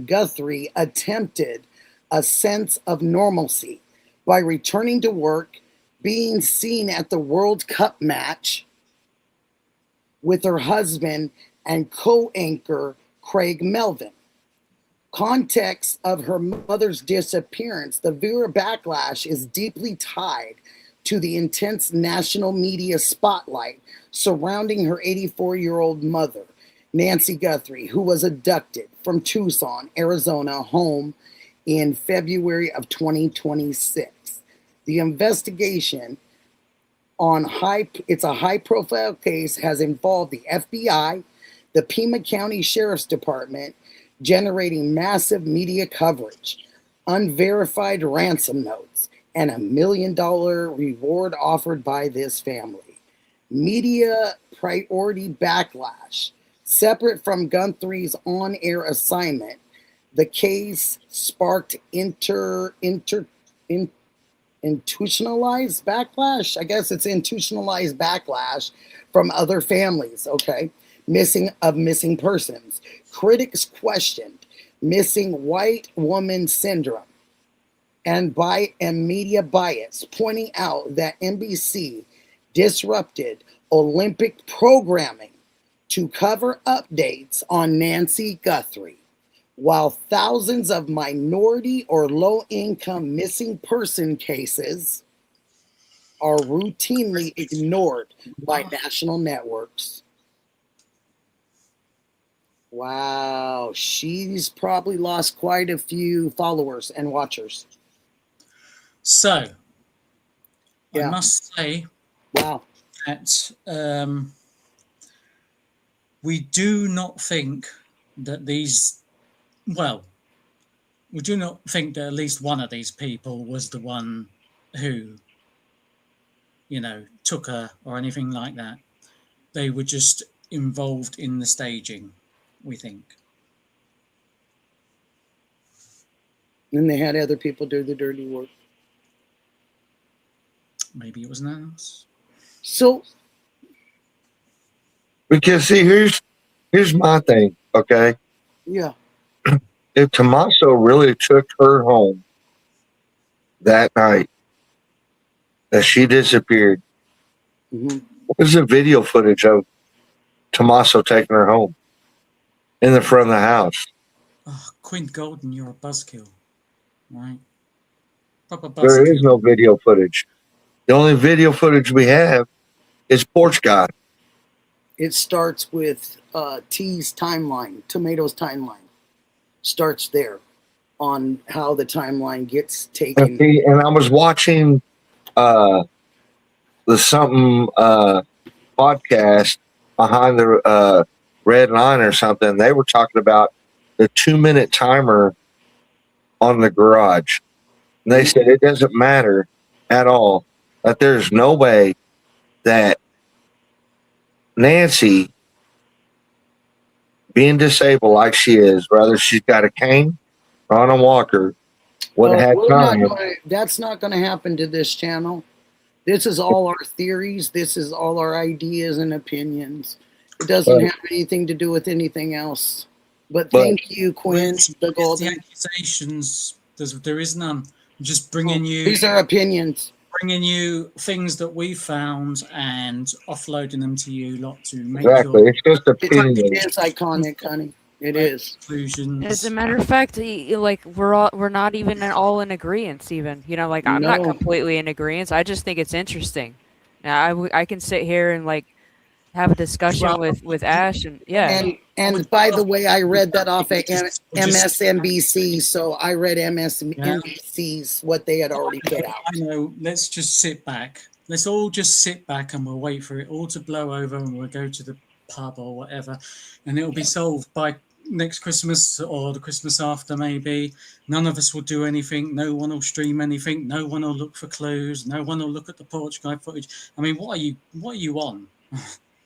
Guthrie attempted a sense of normalcy by returning to work being seen at the World Cup match with her husband and co-anchor Craig Melvin. Context of her mother's disappearance, the viewer backlash is deeply tied to the intense national media spotlight surrounding her 84-year-old mother, Nancy Guthrie, who was abducted from Tucson, Arizona, home in February of 2026. The investigation it's a high-profile case, has involved the FBI, the Pima County Sheriff's Department, generating massive media coverage, unverified ransom notes, and $1 million reward offered by this family. Media priority backlash. Separate from Guthrie's on-air assignment, the case sparked institutionalized backlash. I guess it's institutionalized backlash from other families, okay? Missing persons. Critics questioned missing white woman syndrome and media bias, pointing out that NBC disrupted Olympic programming to cover updates on Nancy Guthrie, while thousands of minority or low-income missing person cases are routinely ignored by national networks. Wow, she's probably lost quite a few followers and watchers. So, Yeah. I must say Wow. that we do not think that we do not think that at least one of these people was the one who, took her or anything like that. They were just involved in the staging, we think. And they had other people do the dirty work. Maybe it was an else. So, Because see, here's my thing, okay? yeah. If Tommaso really took her home that night that she disappeared, what was the video footage of Tommaso taking her home in the front of the house? Oh, Quinn Golden, you're a buzzkill, right? Proper buzzkill. There is no video footage. The only video footage we have is Porch Guy. It starts with T's timeline, Tomato's timeline. Starts there on how the timeline gets taken. And I was watching the something podcast behind the red line or something. They were talking about the 2-minute timer on the garage. And they said it doesn't matter at all, that there's no way that Nancy, being disabled like she is, whether she's got a cane or on a walker, would have time. That's not going to happen to this channel. This is all our theories. This is all our ideas and opinions. It doesn't have anything to do with anything else. But thank you, Quinn. The Golden. Accusations, there is none. I'm just bringing you. These are opinions. Bringing you things that we found and offloading them to you lot to make It's just opinions. It is iconic, honey. It is. Conclusions. As a matter of fact, we're not even all in agreement. Even I'm not completely in agreement. I just think it's interesting. Now I can sit here and have a discussion with Ash and And by the way, I read that off at MSNBC, so I read MSNBC's what they had already put out. I know. Let's just sit back. Let's all just sit back and we'll wait for it all to blow over and we'll go to the pub or whatever, and it'll be solved by next Christmas or the Christmas after maybe. None of us will do anything. No one will stream anything. No one will look for clues. No one will look at the Porch Guy footage. I mean, what are you on?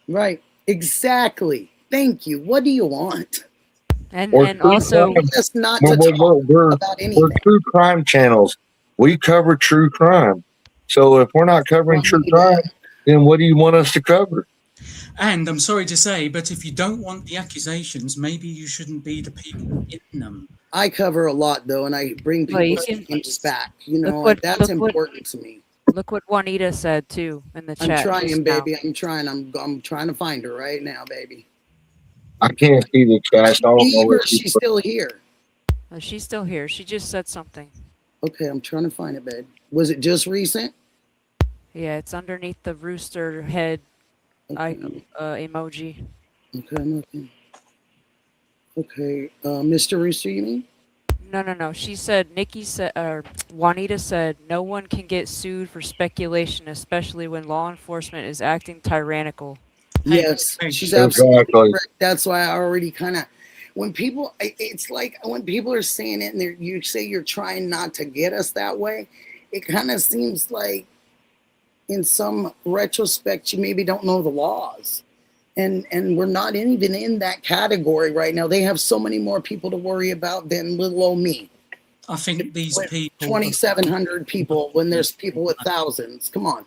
Right. Exactly. Thank you. What do you want? And also, just not to talk about anything. We're true crime channels. We cover true crime. So if we're not covering true crime, then what do you want us to cover? And I'm sorry to say, but if you don't want the accusations, maybe you shouldn't be the people in them. I cover a lot, though, and I bring people's names back. That's important to me. Look what Juanita said too in the I'm chat. trying, just now. baby. I'm trying. I'm trying to find her right now, baby. I can't see the chat. So I don't know Leave what her. She's still here. She's still here. She just said something. Okay, I'm trying to find it, babe. Was it just recent? Yeah, it's underneath the rooster head Okay, emoji. okay, I'm looking. Okay, Mr. Rooster, you mean? No. She said, Nikki said, or Juanita said, no one can get sued for speculation, especially when law enforcement is acting tyrannical. Hey, Yes, hey, she's absolutely exactly. correct. That's why I already kind of, when people, it's like when people are saying it and you say you're trying not to get us that way, it kind of seems like in some retrospect, you maybe don't know the laws. And we're not even in that category right now. They have so many more people to worry about than little old me. I think these With people. 2,700 people when there's people with thousands. Come on.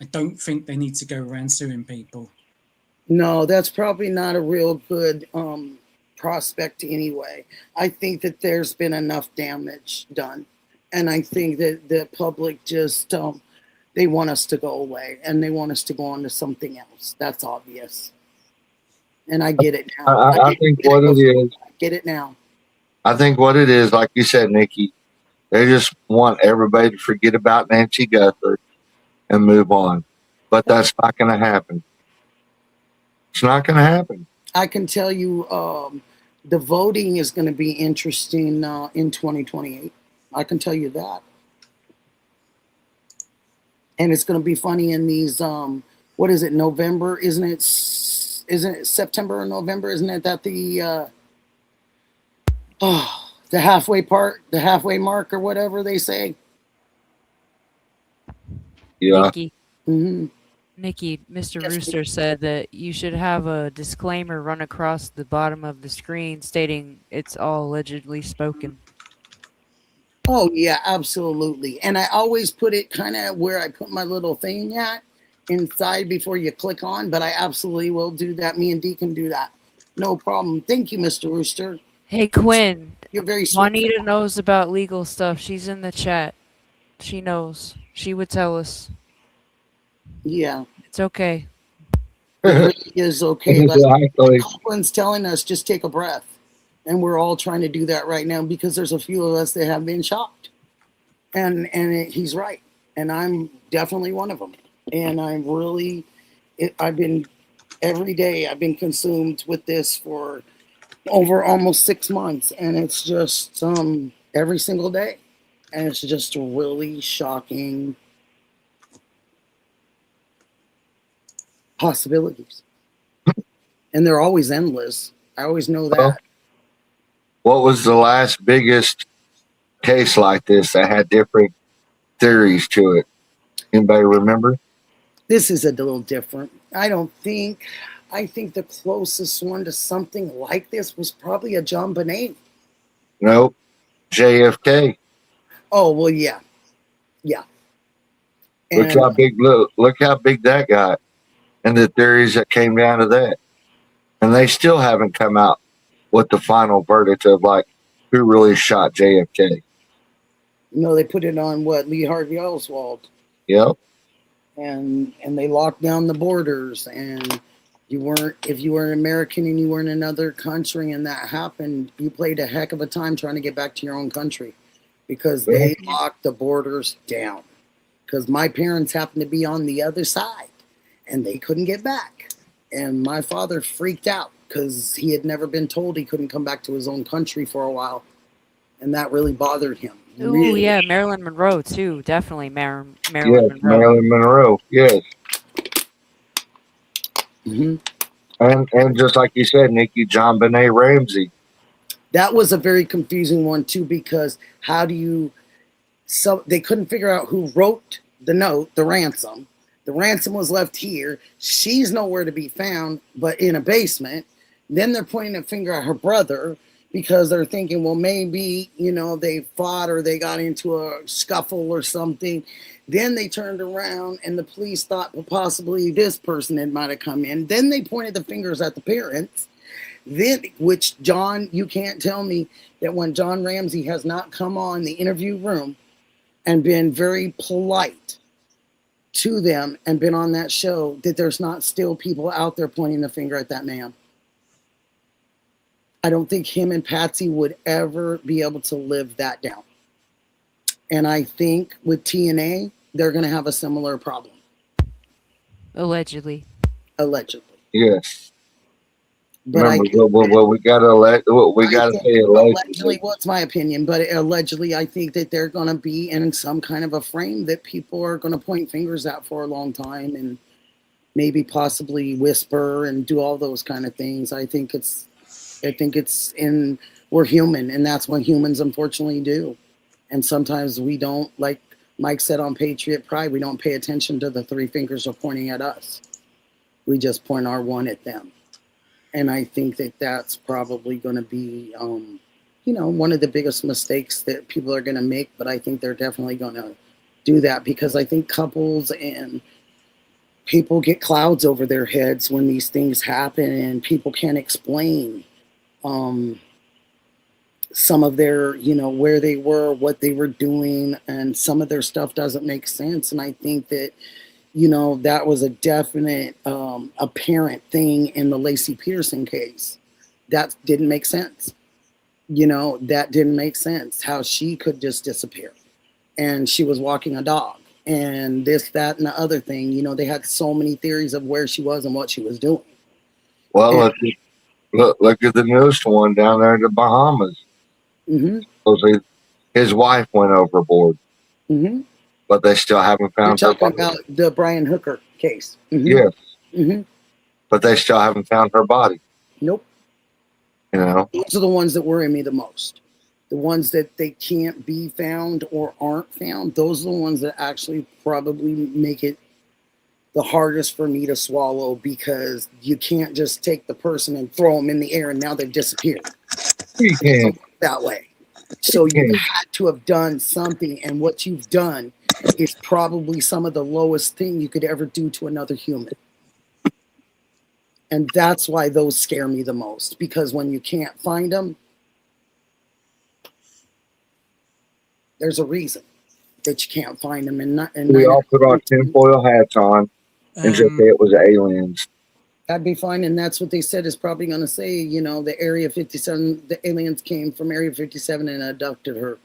I don't think they need to go around suing people. No, that's probably not a real good prospect anyway. I think that there's been enough damage done. And I think that the public just they want us to go away and they want us to go on to something else. That's obvious. And I get it now. I think what it is, I get it now. I think what it is, like you said, Nikki, they just want everybody to forget about Nancy Guthrie and move on. But that's not going to happen. It's not going to happen. I can tell you the voting is going to be interesting in 2028. I can tell you that. And it's going to be funny in these what is it, November? Isn't it September or November? Isn't it that the the halfway mark or whatever they say? Yeah. Nikki, Mm-hmm. Nikki, Mr. Yes, Rooster said that you should have a disclaimer run across the bottom of the screen stating it's all allegedly spoken. Oh yeah, absolutely. And I always put it kind of where I put my little thing at inside before you click on, but I absolutely will do that. Me and Dee can do that. No problem. Thank you, Mr. Rooster. Hey, Quinn. You're very sweet. Juanita knows about legal stuff. She's in the chat. She knows. She would tell us. Yeah. It's okay. It really is okay. Exactly. Copeland's telling us just take a breath. And we're all trying to do that right now because there's a few of us that have been shocked. And he's right. And I'm definitely one of them. And I'm really, I've been, every day I've been consumed with this for over almost 6 months. And it's just every single day. And it's just really shocking possibilities. And they're always endless. I always know that. Well, what was the last biggest case like this that had different theories to it? Anybody remember? This is a little different. I think the closest one to something like this was probably a John Bonet. Nope. JFK. Oh, well, yeah. Yeah. Look how big that got and the theories that came down to that. And they still haven't come out with the final verdict of like who really shot JFK. No, they put it on what? Lee Harvey Oswald. Yep. And they locked down the borders, and if you were an American and you were in another country and that happened, you played a heck of a time trying to get back to your own country because they locked the borders down. Because my parents happened to be on the other side and they couldn't get back. And my father freaked out because he had never been told he couldn't come back to his own country for a while. And that really bothered him. Ooh, really. yeah, Marilyn Monroe, too. Definitely Marilyn Yes, Monroe. Marilyn Monroe. Yes. Mm-hmm. And just like you said, Nikki, John Benet Ramsey. That was a very confusing one, too, because they couldn't figure out who wrote the note, the ransom. The ransom was left here. She's nowhere to be found, but in a basement. Then they're pointing a finger at her brother because they're thinking, well, maybe, they fought or they got into a scuffle or something. Then they turned around and the police thought, well, possibly this person might have come in. Then they pointed the fingers at the parents. Which John, you can't tell me that when John Ramsey has not come on the interview room and been very polite to them and been on that show, that there's not still people out there pointing the finger at that man. I don't think him and Patsy would ever be able to live that down. And I think with TNA, they're going to have a similar problem. Allegedly. Allegedly. Yes. But remember, well, we got to say allegedly. What's my opinion? But allegedly, I think that they're going to be in some kind of a frame that people are going to point fingers at for a long time, and maybe possibly whisper and do all those kind of things. I think it's we're human, and that's what humans unfortunately do. And sometimes we don't, like Mike said on Patriot Pride, we don't pay attention to the three fingers are pointing at us. We just point our one at them. And I think that that's probably going to be, one of the biggest mistakes that people are going to make. But I think they're definitely going to do that, because I think couples and people get clouds over their heads when these things happen, and people can't explain some of their, where they were, what they were doing, and some of their stuff doesn't make sense. And I think that, that was a definite apparent thing in the Lacey Peterson case. That didn't make sense. That didn't make sense, how she could just disappear. And she was walking a dog, and this, that, and the other thing. They had so many theories of where she was and what she was doing. Well, look at the newest one down there in the Bahamas. Mm-hmm. His wife went overboard. Mm-hmm. But they still haven't found You're her talking body. about the Brian Hooker case. Mm-hmm. Yes. Mm-hmm. But they still haven't found her body. Nope. Those are the ones that worry me the most. The ones that they can't be found or aren't found, those are the ones that actually probably make it the hardest for me to swallow, because you can't just take the person and throw them in the air and now they've disappeared. You can't. That way. So you had to have done something, and what you've done is probably some of the lowest thing you could ever do to another human. And that's why those scare me the most, because when you can't find them, there's a reason that you can't find them. And we all put our tinfoil hats on and just say it was aliens. That'd be fine. And that's what they said is probably going to say, the Area 57, the aliens came from Area 57 and abducted her.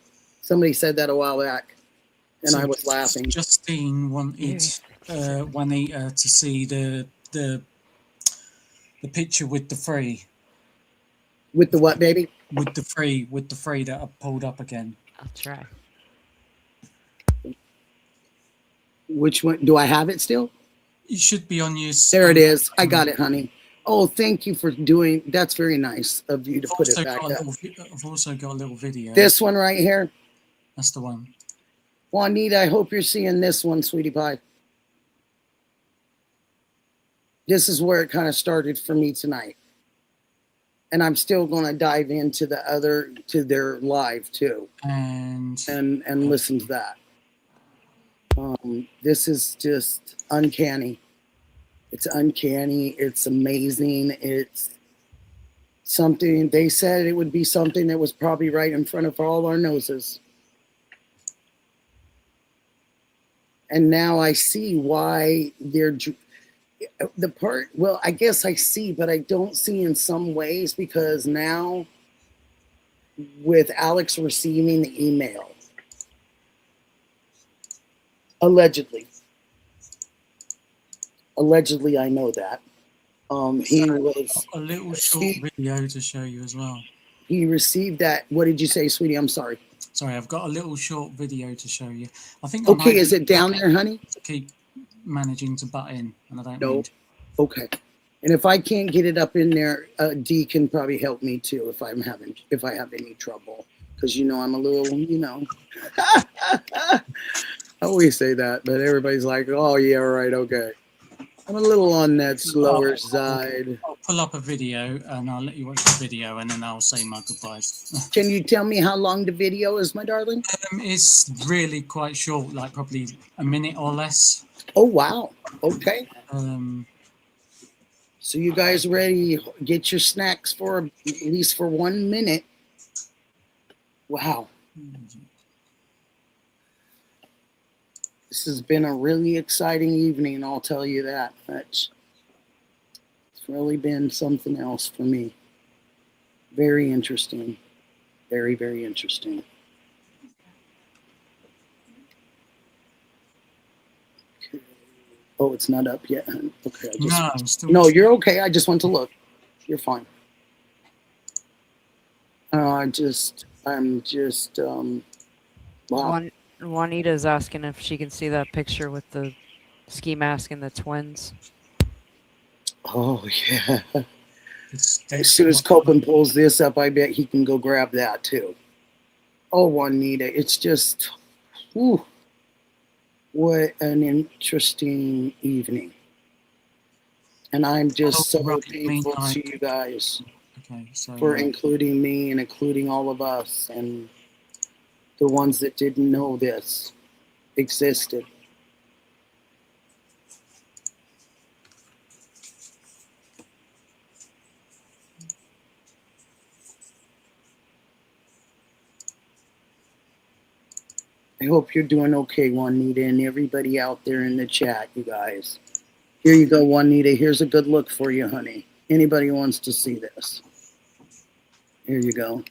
Somebody said that a while back, and I was laughing. Justine wanted Juanita to see the picture with the three. With the what, baby? With the three that I pulled up again. I'll try. Which one? Do I have it still? It should be on your... There it is. I got it, honey. Oh, thank you for doing... That's very nice of you to put it back up. I've also got a little video. This one right here? That's the one. Juanita, I hope you're seeing this one, sweetie pie. This is where it kind of started for me tonight. And I'm still going to dive into to their live too. And listen to that. This is just uncanny. It's uncanny. It's amazing. It's something, they said it would be something that was probably right in front of all our noses. And now I see why I guess I see, but I don't see in some ways, because now with Alex receiving the email, allegedly, I know that. He was a little short video to show you as well. He received that. What did you say, sweetie? I'm sorry. Sorry, I've got a little short video to show you. I think. Okay, is it down there, honey? Keep managing to butt in, and I don't. No. Okay. And if I can't get it up in there, Dee can probably help me too if I have any trouble, because I'm a little, I always say that, but everybody's like, oh yeah, right, okay. I'm a little on that slower side. I'll pull up a video and I'll let you watch the video, and then I'll say my goodbyes. Can you tell me how long the video is, my darling? It's really quite short, like probably a minute or less. Oh, wow. Okay. So you guys ready? Get your snacks for at least for 1 minute. Wow. This has been a really exciting evening, I'll tell you that much. It's really been something else for me. Very interesting. Very, very interesting. Okay. Oh, it's not up yet. Okay. No, you're okay. I just went to look. You're fine. I'm just, wow. Juanita's asking if she can see that picture with the ski mask and the twins. Oh, yeah. As soon as Copeland pulls this up, I bet he can go grab that too. Oh, Juanita, it's just, whew, what an interesting evening. And I'm just so thankful to you guys for including me and including all of us and the ones that didn't know this existed. I hope you're doing okay, Juanita, and everybody out there in the chat, you guys. Here you go, Juanita. Here's a good look for you, honey. Anybody wants to see this? Here you go.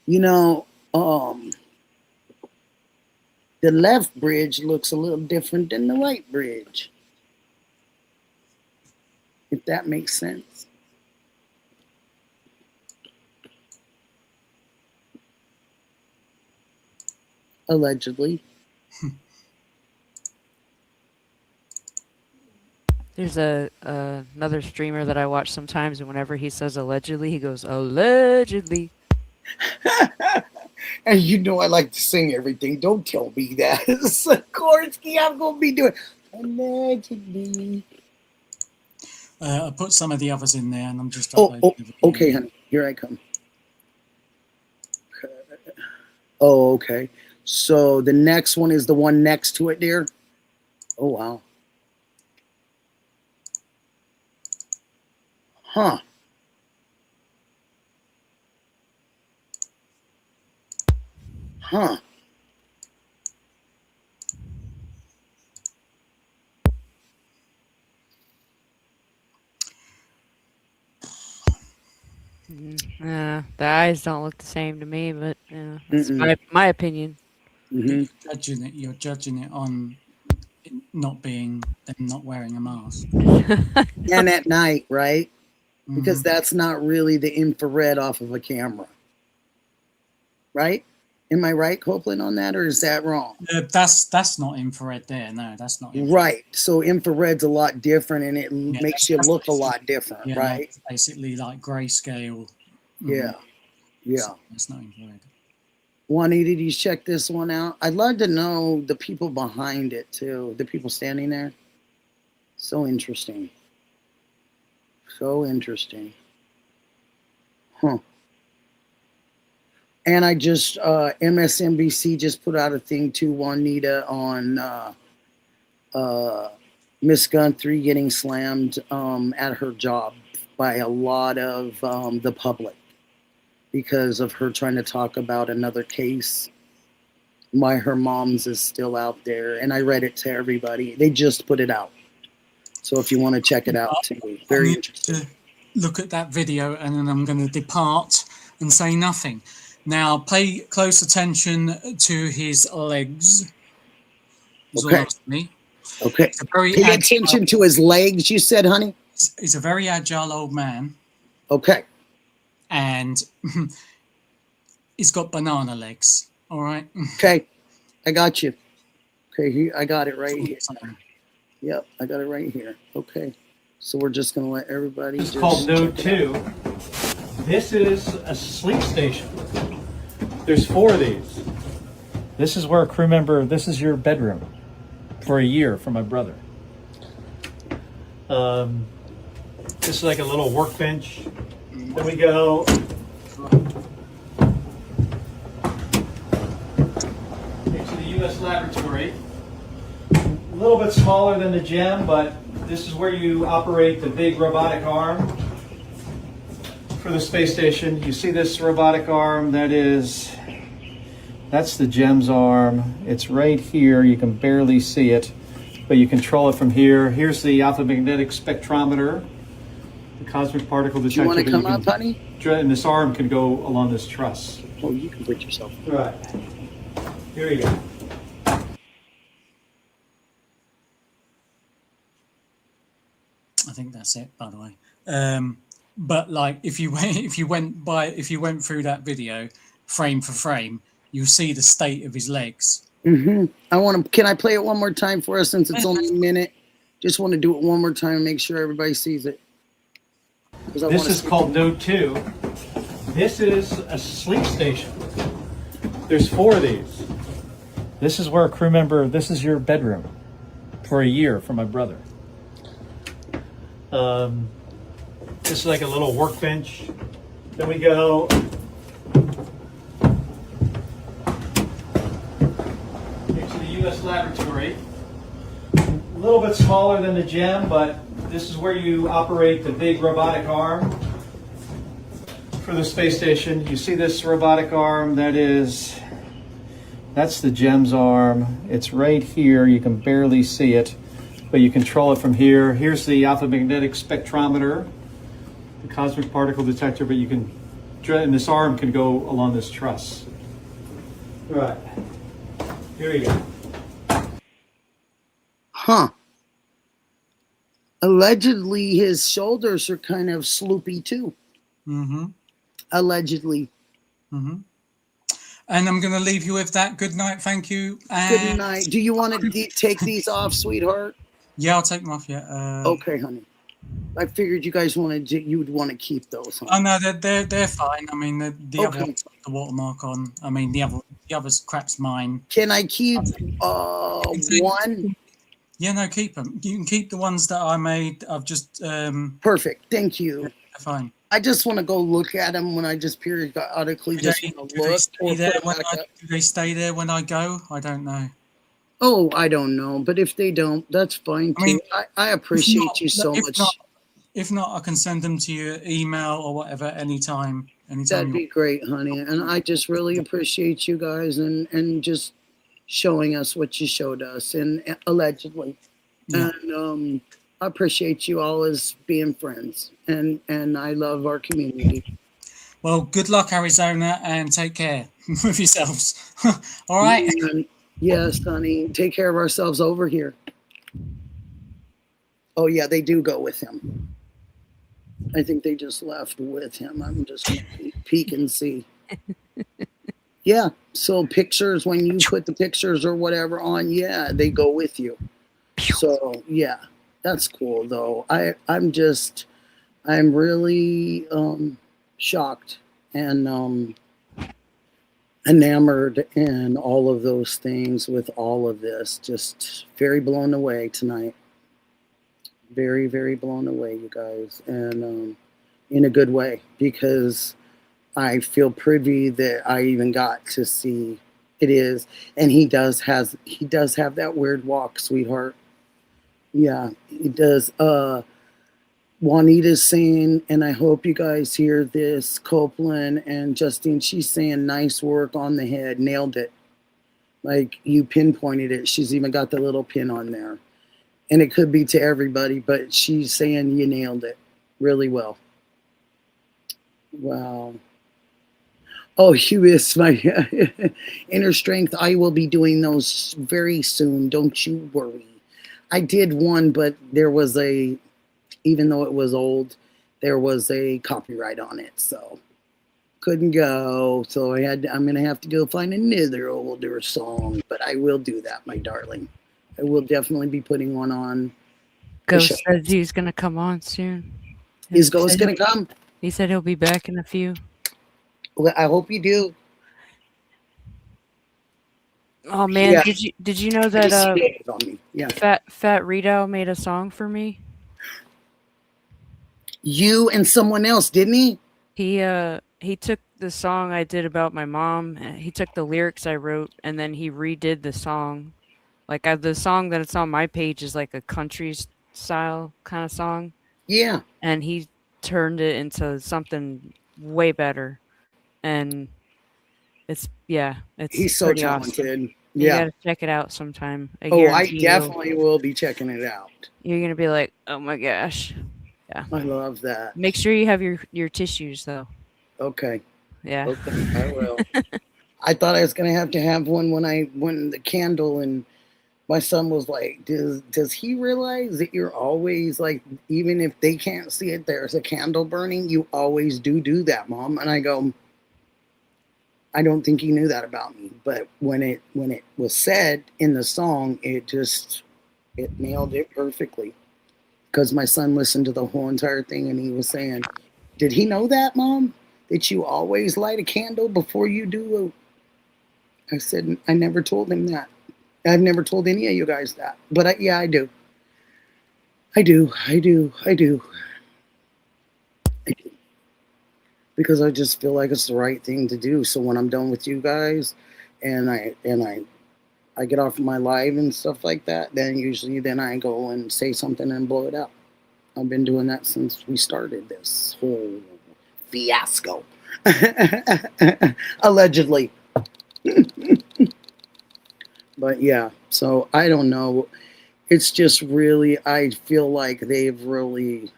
You know, the left bridge looks a little different than the right bridge. If that makes sense. Allegedly. There's another streamer that I watch sometimes, and whenever he says allegedly, he goes, allegedly. And you know I like to sing everything. Don't tell me that. Sikorsky, I'm going to be doing allegedly. I put some of the others in there, and I'm just okay, honey. Here I come. Okay. Oh, okay. So the next one is the one next to it there. Oh, wow. Huh. Huh. The eyes don't look the same to me, but that's my opinion. You're judging it on it not being them not wearing a mask. And at night, right? Because that's not really the infrared off of a camera. Right? Am I right, Copeland, on that, or is that wrong? That's not infrared there. No, that's not infrared. Right. So infrared's a lot different, and it makes you look a lot different, right? Basically like grayscale. Yeah. Yeah. So that's not infrared. Juanita, did you check this one out? I'd love to know the people behind it, too. The people standing there. So interesting. So interesting. Huh. And I just, MSNBC just put out a thing too, Juanita, on Miss Guthrie getting slammed at her job by a lot of the public because of her trying to talk about another case. Why her mom's is still out there. And I read it to everybody. They just put it out. So if you want to check it out too, very interesting. Look at that video, and then I'm going to depart and say nothing. Now, pay close attention to his legs. Okay. Okay. Pay attention to his legs, you said, honey? He's a very agile old man. Okay. And he's got banana legs. All right? Okay. I got you. Okay, I got it right here. Yep, I got it right here. Okay. So we're just going to let everybody It's called Node 2. This is a sleep station. There's 4 of these. This is where a crew member, this is your bedroom for a year for my brother. This is like a little workbench. Then we go. laboratory. A little bit smaller than the gym, but this is where you operate the big robotic arm for the space station. You see this robotic arm? That's the GEMS arm. It's right here. You can barely see it, but you control it from here. Here's the alpha magnetic spectrometer, the cosmic particle detector. Do you want to come up, honey? And this arm can go along this truss. Oh, you can put yourself. Right. Here you go. I think that's it, by the way. But like, if you went through that video frame for frame, you'll see the state of his legs. Mm-hmm. Can I play it one more time for us since it's only a minute? Just want to do it one more time and make sure everybody sees it. This is called Node 2. This is a sleep station. There's 4 of these. This is where a crew member, this is your bedroom for a year for my brother. This is like a little workbench. Then we go into the U.S. laboratory. A little bit smaller than the gym, but this is where you operate the big robotic arm for the space station. You see this robotic arm? That's the GEMS arm. It's right here. You can barely see it, but you control it from here. Here's the alpha magnetic spectrometer, the cosmic particle detector, but you can, and this arm can go along this truss. Right. Here you go. Huh. Allegedly, his shoulders are kind of sloopy too. Mm-hmm. Allegedly. Mm-hmm. And I'm going to leave you with that. Good night. Thank you. Good night. Do you want to take these off, sweetheart? Yeah, I'll take them off. Yeah. Okay, honey. I figured you guys you would want to keep those. Honey. Oh no, they're fine. I mean, the Okay. other one's got the watermark on. I mean, the other's crap's mine. Can I keep one? Yeah, no, keep them. You can keep the ones that I made. I've just Perfect. Thank you. They're fine. I just want to go look at them when I just periodically Do want to look. do they stay there when I go? I don't know. Oh, I don't know. But if they don't, that's fine too. I mean, I appreciate you so much. If not, I can send them to your email or whatever anytime. That'd be great, honey. And I just really appreciate you guys and just showing us what you showed us and allegedly. Yeah. And I appreciate you all as being friends. And I love our community. Well, good luck, Arizona, and take care of yourselves. All right. Yes, honey. Take care of ourselves over here. Oh, yeah, they do go with him. I think they just left with him. I'm just going to peek and see. Yeah, so pictures, when you put the pictures or whatever on, yeah, they go with you. So, yeah, that's cool, though. I'm really shocked and enamored and all of those things with all of this. Just very blown away tonight. Very, very blown away, you guys, and in a good way, because I feel privy that I even got to see it is, and he does have that weird walk, sweetheart. Yeah, he does. Juanita's saying, and I hope you guys hear this, Copeland and Justine, she's saying nice work on the head, nailed it. Like you pinpointed it. She's even got the little pin on there. And it could be to everybody, but she's saying you nailed it really well. Wow. Oh, you is my inner strength. I will be doing those very soon. Don't you worry. I did one, but there was even though it was old, there was a copyright on it. So couldn't go. So I'm going to have to go find another older song, but I will do that, my darling. I will definitely be putting one on. Ghost says he's going to come on soon. Is Ghost going to come? He said he'll be back in a few. Well, I hope you do. Oh man, Yeah. did you know that Yeah. Fat Rito made a song for me? You and someone else, didn't he? he took the song I did about my mom. He took the lyrics I wrote, and then he redid the song. Like the song that it's on my page is like a country style kind of song, Yeah. and he turned it into something way better. And it's He's so pretty awesome. talented. You Yeah. gotta check it out sometime. I Oh, I guarantee you, definitely will be checking it out. you're gonna be like, "Oh my gosh!" Yeah. I love that. Make sure you have your tissues though. Okay. Yeah. Okay. I will. I thought I was gonna have to have one when the candle, and my son was like, does he realize that you're always like, even if they can't see it, there's a candle burning, you always do that, Mom. And I go, I don't think he knew that about me. But when it was said in the song, it nailed it perfectly. Because my son listened to the whole entire thing and he was saying, did he know that, Mom? That you always light a candle before you do I said, I never told him that. I've never told any of you guys that. But yeah, I do. I do. I do. I do. I do. Because I just feel like it's the right thing to do. So when I'm done with you guys and I get off my live and stuff like that, then usually then I go and say something and blow it up. I've been doing that since we started this whole fiasco. Allegedly. But yeah, so I don't know. It's just really, I feel like they've really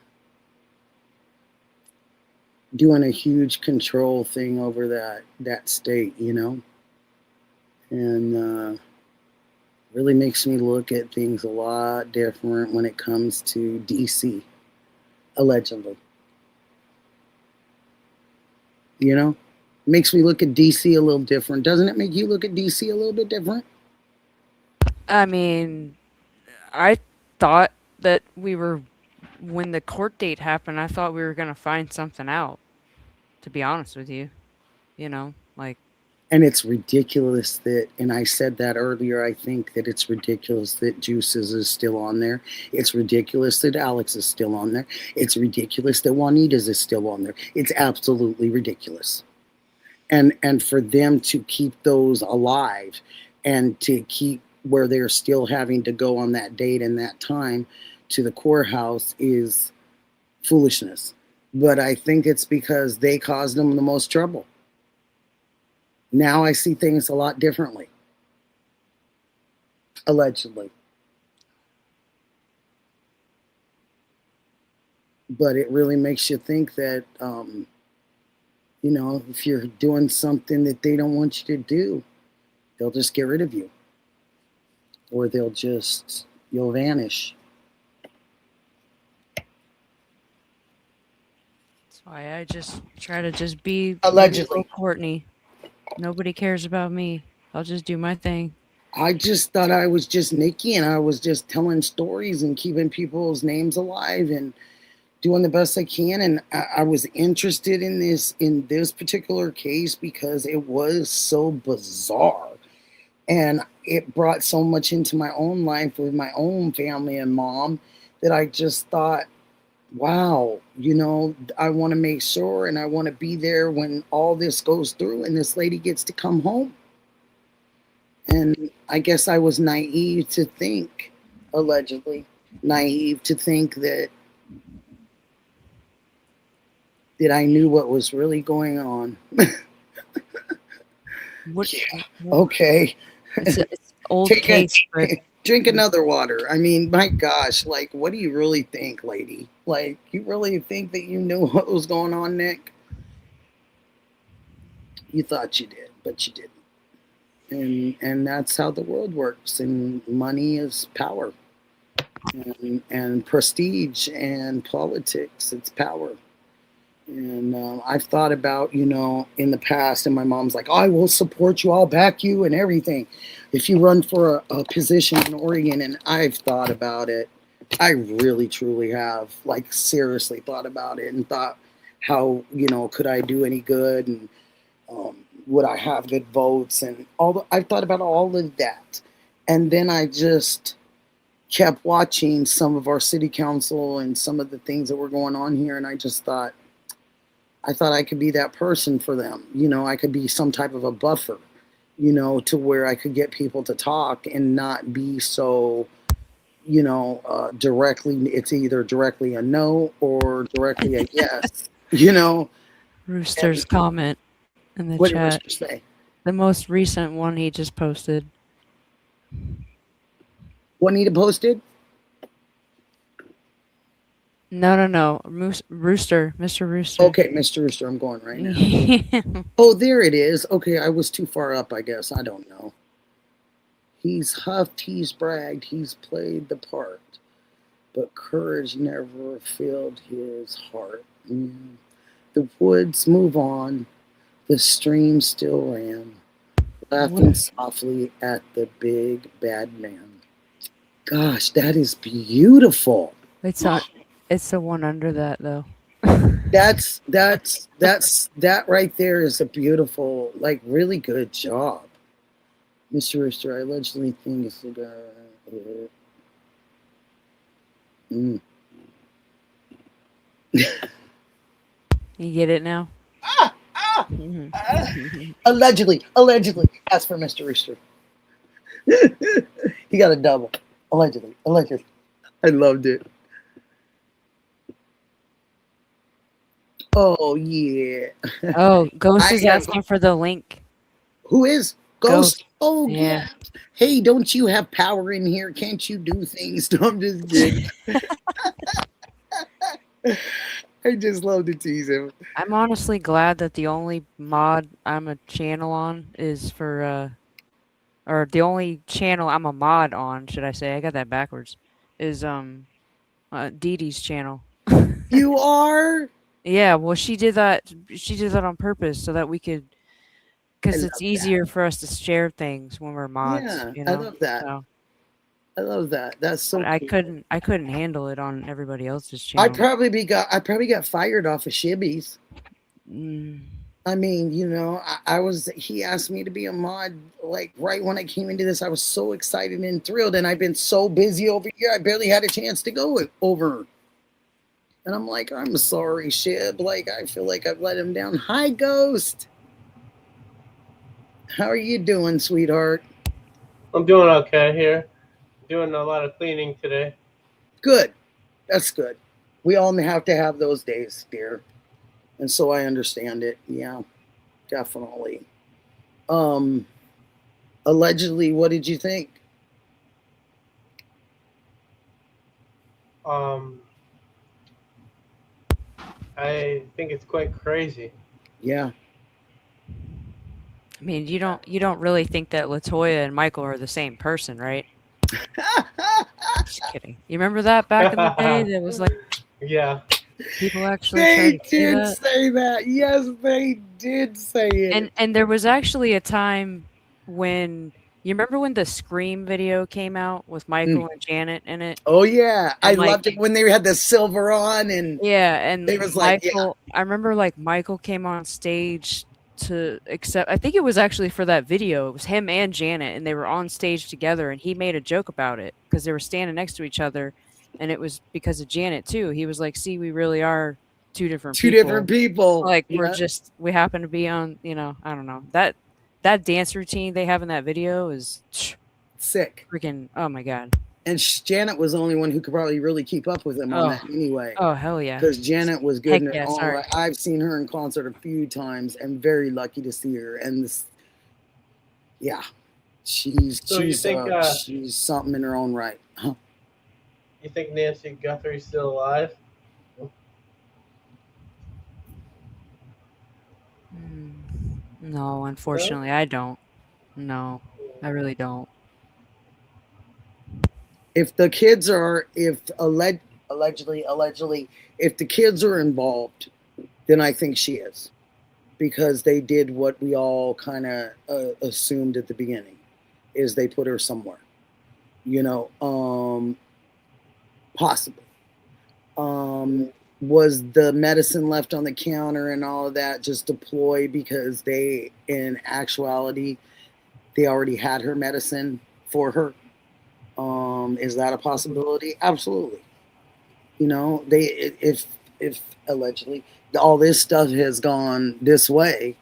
doing a huge control thing over that state, you know? And really makes me look at things a lot different when it comes to DC, allegedly. You know? Makes me look at DC a little different. Doesn't it make you look at DC a little bit different? I mean, I thought that when the court date happened, I thought we were gonna find something out. To be honest with you, like And it's ridiculous that, and I said that earlier, I think that it's ridiculous that Juices is still on there. It's ridiculous that Alex is still on there. It's ridiculous that Juanita's is still on there. It's absolutely ridiculous. And for them to keep those alive and to keep where they're still having to go on that date and that time to the courthouse is foolishness. But I think it's because they caused them the most trouble. Now I see things a lot differently. Allegedly. But it really makes you think that, if you're doing something that they don't want you to do, they'll just get rid of you. Or you'll vanish. that's why I just try to just be Allegedly. Courtney. Nobody cares about me. I'll just do my thing. I just thought I was just Nikki and I was just telling stories and keeping people's names alive and doing the best I can. And I was interested in this particular case because it was so bizarre. And it brought so much into my own life with my own family and mom that I just thought, wow, I want to make sure and I want to be there when all this goes through and this lady gets to come home. And I guess I was naive to think, allegedly, naive to think that I knew what was really going on. Okay. It's old case, but drink another water. I mean, my gosh, like, what do you really think, lady? Like, you really think that you knew what was going on, Nick? You thought you did, but you didn't. And that's how the world works. And money is power. And prestige and politics, it's power. And I've thought about, in the past, and my mom's like, I will support you, I'll back you and everything if you run for a position in Oregon. And I've thought about it. I really, truly have, like, seriously thought about it and thought how, could I do any good and would I have good votes and I've thought about all of that. And then I just kept watching some of our city council and some of the things that were going on here. And I just thought, I thought I could be that person for them. You know, I could be some type of a buffer, you know, to where I could get people to talk and not be so, you know, directly, it's either directly a no or directly a yes, you know. Rooster's comment in the What did chat. Rooster say? The most recent one he just posted. Juanita posted? No. Rooster, Mr. Rooster. Okay, Mr. Rooster, I'm going right now. Oh, there it is. Okay, I was too far up, I guess. I don't know. He's huffed, he's bragged, he's played the part, but courage never filled his heart. The woods move on, the stream still ran, laughing softly at the big bad man. Gosh, that is beautiful. It's the one under that though. That's that right there is a beautiful, like, really good job. Mr. Rooster, I allegedly think it's a guy. You get it now? Allegedly. As for Mr. Rooster. He got a double. Allegedly. I loved it. Oh, yeah. Oh, Ghost is asking for the link. Who is? Ghost? Oh, yeah. Hey, don't you have power in here? Can't you do things? No, I'm just kidding. I just love to tease him. I'm honestly glad that the only mod I'm a channel on is for, or the only channel I'm a mod on, should I say? I got that backwards. Is Dee Dee's channel. You are? Yeah. Well, she did that. She did that on purpose so that we could, because it's easier for us to share things when we're mods. Yeah, you know? I love that. So, I love that. That's so. I cool. couldn't handle it on everybody else's channel. I probably got fired off of Shibby's. I mean, you know, he asked me to be a mod, like, right when I came into this. I was so excited and thrilled, and I've been so busy over here, I barely had a chance to go over. And I'm like, I'm sorry, Shib. Like, I feel like I've let him down. Hi, Ghost. How are you doing, sweetheart? I'm doing okay here. Doing a lot of cleaning today. Good. That's good. We all have to have those days, dear. And so I understand it. Yeah, definitely. Allegedly, what did you think? I think it's quite crazy. Yeah. I mean, you don't really think that LaToya and Michael are the same person, right? Just kidding. You remember that back in the day? That was like, yeah. People actually They did that. say that. Yes, they did say it. And there was actually a time when you remember when the Scream video came out with Michael and Janet in it? Oh yeah, I like, loved it when they had the silver on and and they was Michael. like, yeah. I remember like Michael came on stage to accept. I think it was actually for that video. It was him and Janet, and they were on stage together, and he made a joke about it because they were standing next to each other, and it was because of Janet too. He was like, "See, we really are two different people. Like we happen to be on. You know, I don't know that dance routine they have in that video is sick. Freaking, oh my god." And Janet was the only one who could probably really keep up with him on that anyway. Oh, hell yeah. Because Janet was good. Heck yeah, sorry. I've seen her in concert a few times and very lucky to see her. And this, yeah, she's something in her own right. Huh? You think Nancy Guthrie's still alive? No, unfortunately, I don't. No, I really don't. If the kids are, allegedly, if the kids are involved, then I think she is, because they did what we all kind of assumed at the beginning, is they put her somewhere, you know, possibly. Was the medicine left on the counter and all of that just a ploy because they, in actuality, they already had her medicine for her? Is that a possibility? Absolutely. You know, if if allegedly all this stuff has gone this way,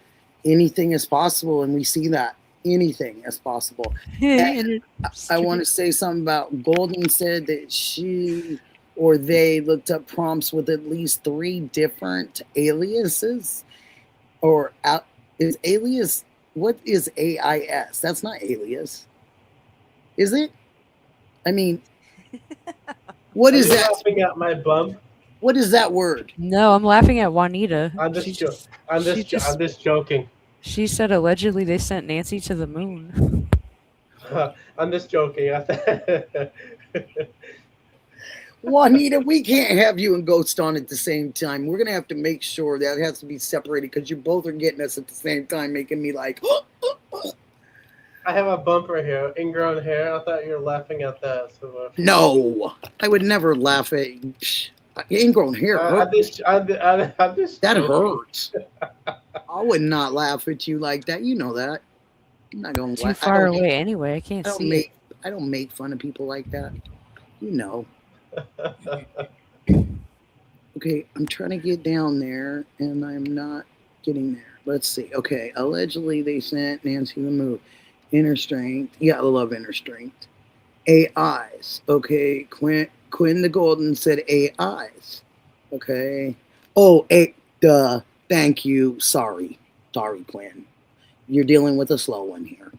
anything is possible, and we see that anything is possible. And I want to say something about Golden said that she or they looked up prompts with at least 3 different aliases or is alias. What is AIS? That's not alias, is it? I mean, what Are is you that? laughing at my bump? What is that word? No, I'm laughing at Juanita. I'm just joking. She said allegedly they sent Nancy to the moon. I'm just joking. Juanita, we can't have you and Ghost on at the same time. We're gonna have to make sure that has to be separated because you both are getting us at the same time, making me like. I have a bumper here, ingrown hair. I thought you were laughing at that. So, No, I would never laugh at ingrown hair. I'm just That joking. hurts. I would not laugh at you like that. You know that. I'm not gonna Too far away anyway. I can't see it. I don't make fun of people like that. You know. Okay, I'm trying to get down there, and I'm not getting there. Let's see. Okay, allegedly they sent Nancy the move. Inner strength. Yeah, I love inner strength. AIs. Okay, Quinn the Golden said AIs. Okay. Oh, thank you. Sorry, Quinn. You're dealing with a slow one here.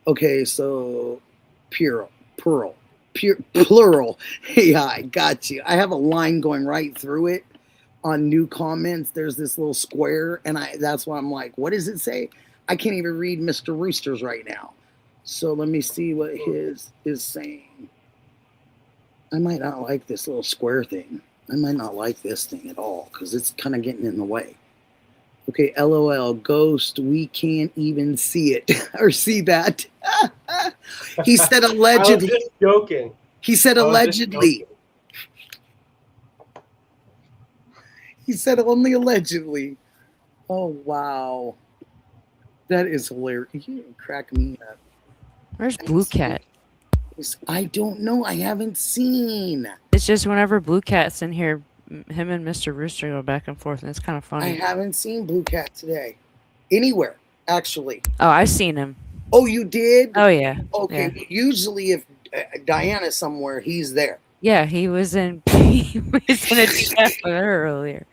Okay, so plural. AI, got you. I have a line going right through it on new comments. There's this little square, and that's why I'm like, what does it say? I can't even read Mr. Rooster's right now. So let me see what his is saying. I might not like this little square thing. I might not like this thing at all because it's kind of getting in the way. Okay, LOL, Ghost, we can't even see it or see that. He said allegedly. I was just joking. He said allegedly. He said only allegedly. Oh, wow. That is hilarious. You crack me up. Where's Blue Cat? I don't know. I haven't seen. It's just whenever Blue Cat's in here, him and Mr. Rooster go back and forth, and it's kind of funny. I haven't seen Blue Cat today. Anywhere, actually. Oh, I've seen him. Oh, you did? Oh, yeah. Okay. Yeah. Usually if Diana's somewhere, he's there. Yeah, he was in a chat with her earlier.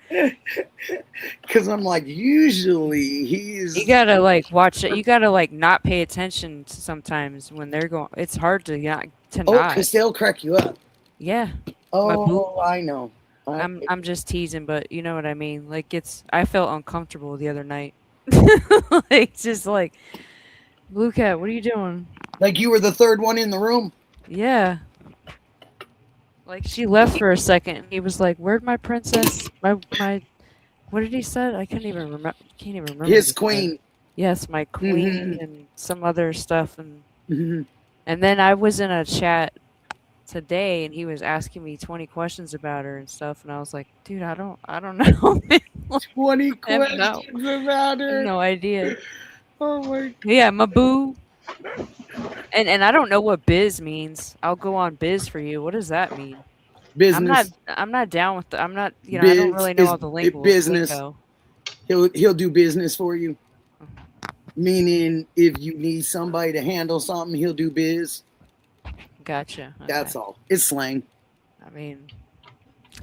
Because I'm like, usually he's. You gotta like watch it. You gotta like not pay attention sometimes when they're going. It's hard to not. Oh, because they'll crack you up. Yeah. Oh, I know. I'm just teasing, but you know what I mean. Like I felt uncomfortable the other night. Like just like, Blue Cat, what are you doing? Like you were the third one in the room. Yeah. Like she left for a second, and he was like, "Where'd my princess? My what did he say? I can't even remember. His queen. Yes, my queen, and some other stuff, and and then I was in a chat today, and he was asking me 20 questions about her and stuff, and I was like, "Dude, I don't know." 20 questions about her. No idea. Oh my. Yeah, my boo. And I don't know what biz means. I'll go on biz for you. What does that mean? Business. I'm not down with I'm not, you know, I don't really know all the lingo. Business. He'll do business for you. Meaning if you need somebody to handle something, he'll do biz. Gotcha. Okay. That's all. It's slang. I mean,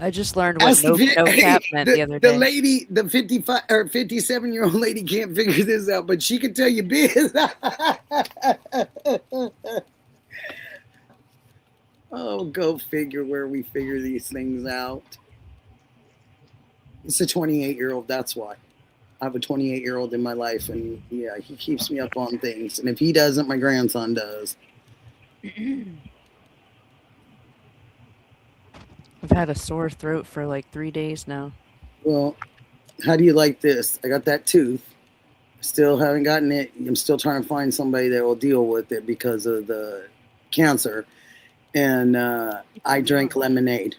I just learned what no cap meant the other day. The lady, the 55 or 57-year-old lady can't figure this out, but she can tell you biz. Oh, go figure where we figure these things out. It's a 28-year-old, that's why. I have a 28-year-old in my life, and yeah, he keeps me up on things. And if he doesn't, my grandson does. I've had a sore throat for like 3 days now. Well, how do you like this? I got that tooth. Still haven't gotten it. I'm still trying to find somebody that will deal with it because of the cancer. And I drank lemonade.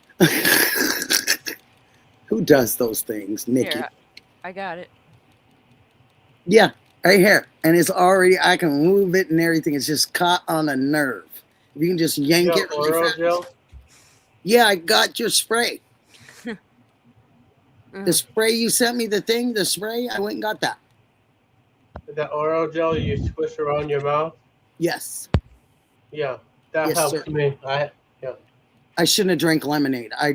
Who does those things? Nikki. Here, I got it. Yeah, right here. And it's already, I can move it and everything. It's just caught on a nerve. If you can just yank it. Oral gel? Yeah, I got your spray. The spray you sent me, the spray, I went and got that. That oral gel you squish around your mouth. Yes. Yeah, that Yes, helps sir. me. I shouldn't have drank lemonade. I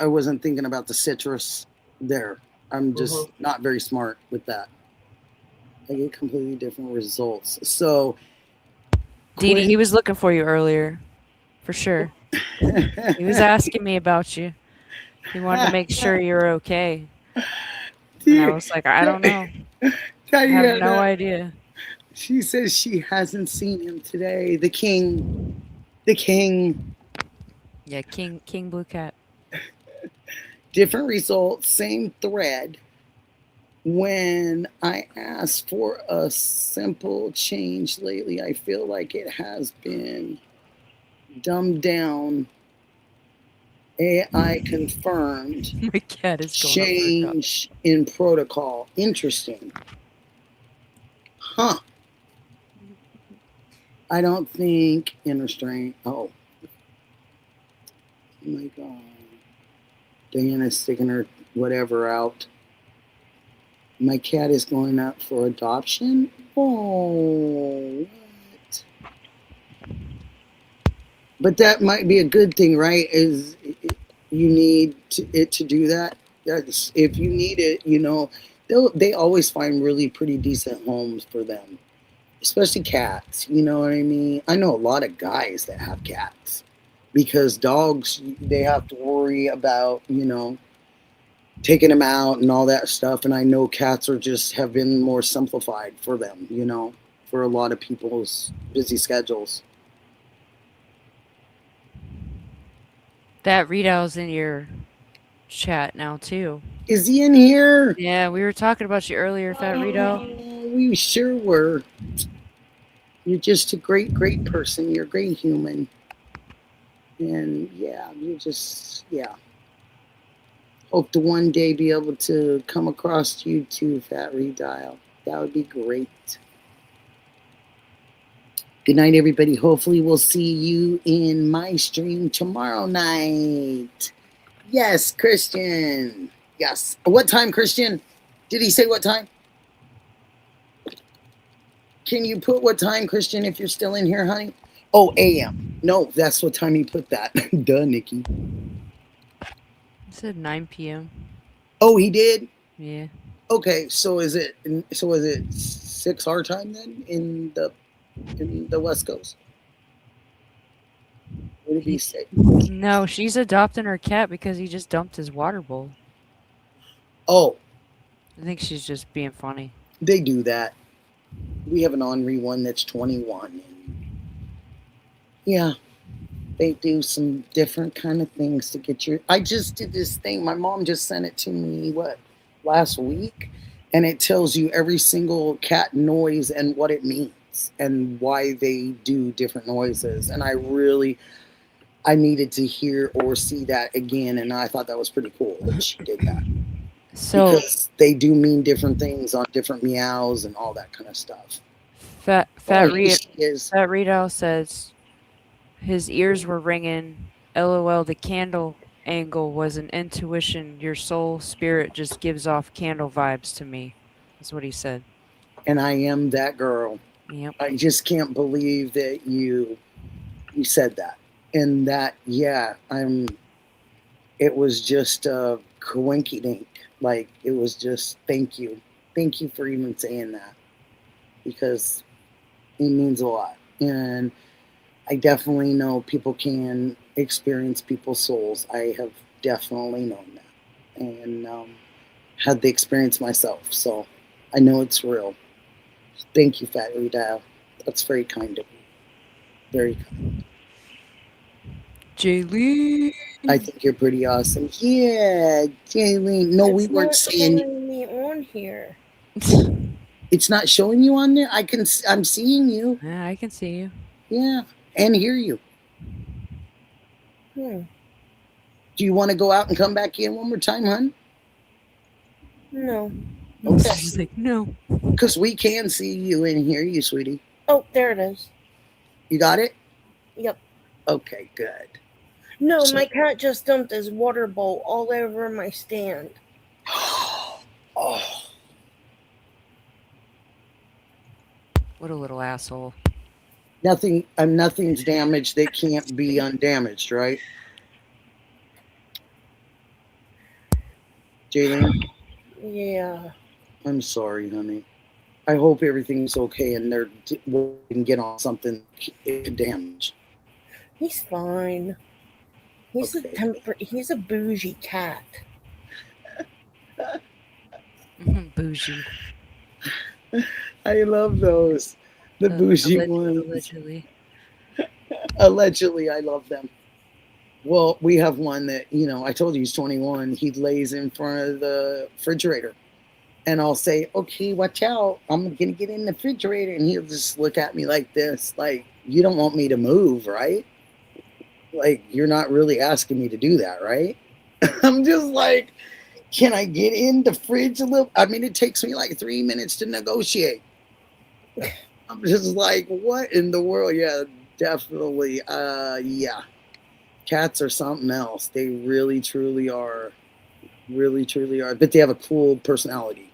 wasn't thinking about the citrus there. I'm just not very smart with that. I get completely different results. So, Dee Dee, he was looking for you earlier, for sure. He was asking me about you. He wanted to make sure you're okay. And I was like, I don't know. I have no idea. She says she hasn't seen him today. The king. The king. Yeah, King Blue Cat. Different results, same thread. When I asked for a simple change lately, I feel like it has been dumbed down. AI confirmed. My cat is going change in protocol. Interesting. Huh. I don't think inner strength. Oh my God. Diana's sticking her whatever out. My cat is going up for adoption. Oh, what? But that might be a good thing, right? Is you need it to do that. If you need it, they always find really pretty decent homes for them, especially cats. You know what I mean? I know a lot of guys that have cats because dogs, they have to worry about, taking them out and all that stuff. And I know cats have been more simplified for them, for a lot of people's busy schedules. That readout's in your chat now too. Is he in here? Yeah, we were talking about you earlier, Fat Readout. We sure were. You're just a great, great person. You're a great human. And yeah, hope to one day be able to come across you too, Fat Redial. That would be great. Good night, everybody. Hopefully we'll see you in my stream tomorrow night. Yes, Christian. Yes. What time, Christian? Did he say what time? Can you put what time, Christian, if you're still in here, honey? Oh, AM. No, that's what time he put that. Duh, Nikki. It said 9 p.m. Oh, he did? Yeah. Okay, so is it 6 our time then in the West Coast? What did he say? No, she's adopting her cat because he just dumped his water bowl. Oh. I think she's just being funny. They do that. We have an Henri one that's 21. And yeah, they do some different kind of things to get your... I just did this thing. My mom just sent it to me, last week? And it tells you every single cat noise and what it means and why they do different noises. And I needed to hear or see that again. And I thought that was pretty cool that she did that. So, because they do mean different things on different meows and all that kind of stuff. Fat Readout says his ears were ringing. LOL, the candle angle was an intuition. Your soul spirit just gives off candle vibes to me. That's what he said. And I am that girl. Yep. I just can't believe that you said that. And that, yeah, it was just a coinky-dink. Like, it was just, thank you. Thank you for even saying that. Because it means a lot. And I definitely know people can experience people's souls. I have definitely known that. And had the experience myself. So I know it's real. Thank you, Fat Dial. That's very kind of you. Very kind. Jaylene. I think you're pretty awesome. Yeah, Jaylene. No, we weren't saying me on here. It's not showing you on there. I'm seeing you. Yeah, I can see you. Yeah, and hear you. Do you want to go out and come back in one more time, hon? No. Okay. She's like, no. Because we can see you and hear you, sweetie. Oh, there it is. You got it? Yep. Okay, good. No, my cat just dumped his water bowl all over my stand. Oh, What a little asshole. nothing's damaged that can't be undamaged, right? Jaylene, Yeah. I'm sorry, honey. I hope everything's okay and they're can get on something it could damage. He's fine. He's Okay. he's a bougie cat. Bougie. I love those. The bougie ones. Allegedly. Allegedly, I love them. Well, we have one that, I told you he's 21. He lays in front of the refrigerator. And I'll say, okay, watch out. I'm going to get in the refrigerator. And he'll just look at me like this, like, you don't want me to move, right? Like, you're not really asking me to do that, right? I'm just like, can I get in the fridge a little? I mean, it takes me like 3 minutes to negotiate. I'm just like, what in the world? Yeah, definitely. Yeah. Cats are something else. They really, truly are. Really, truly are. But they have a cool personality.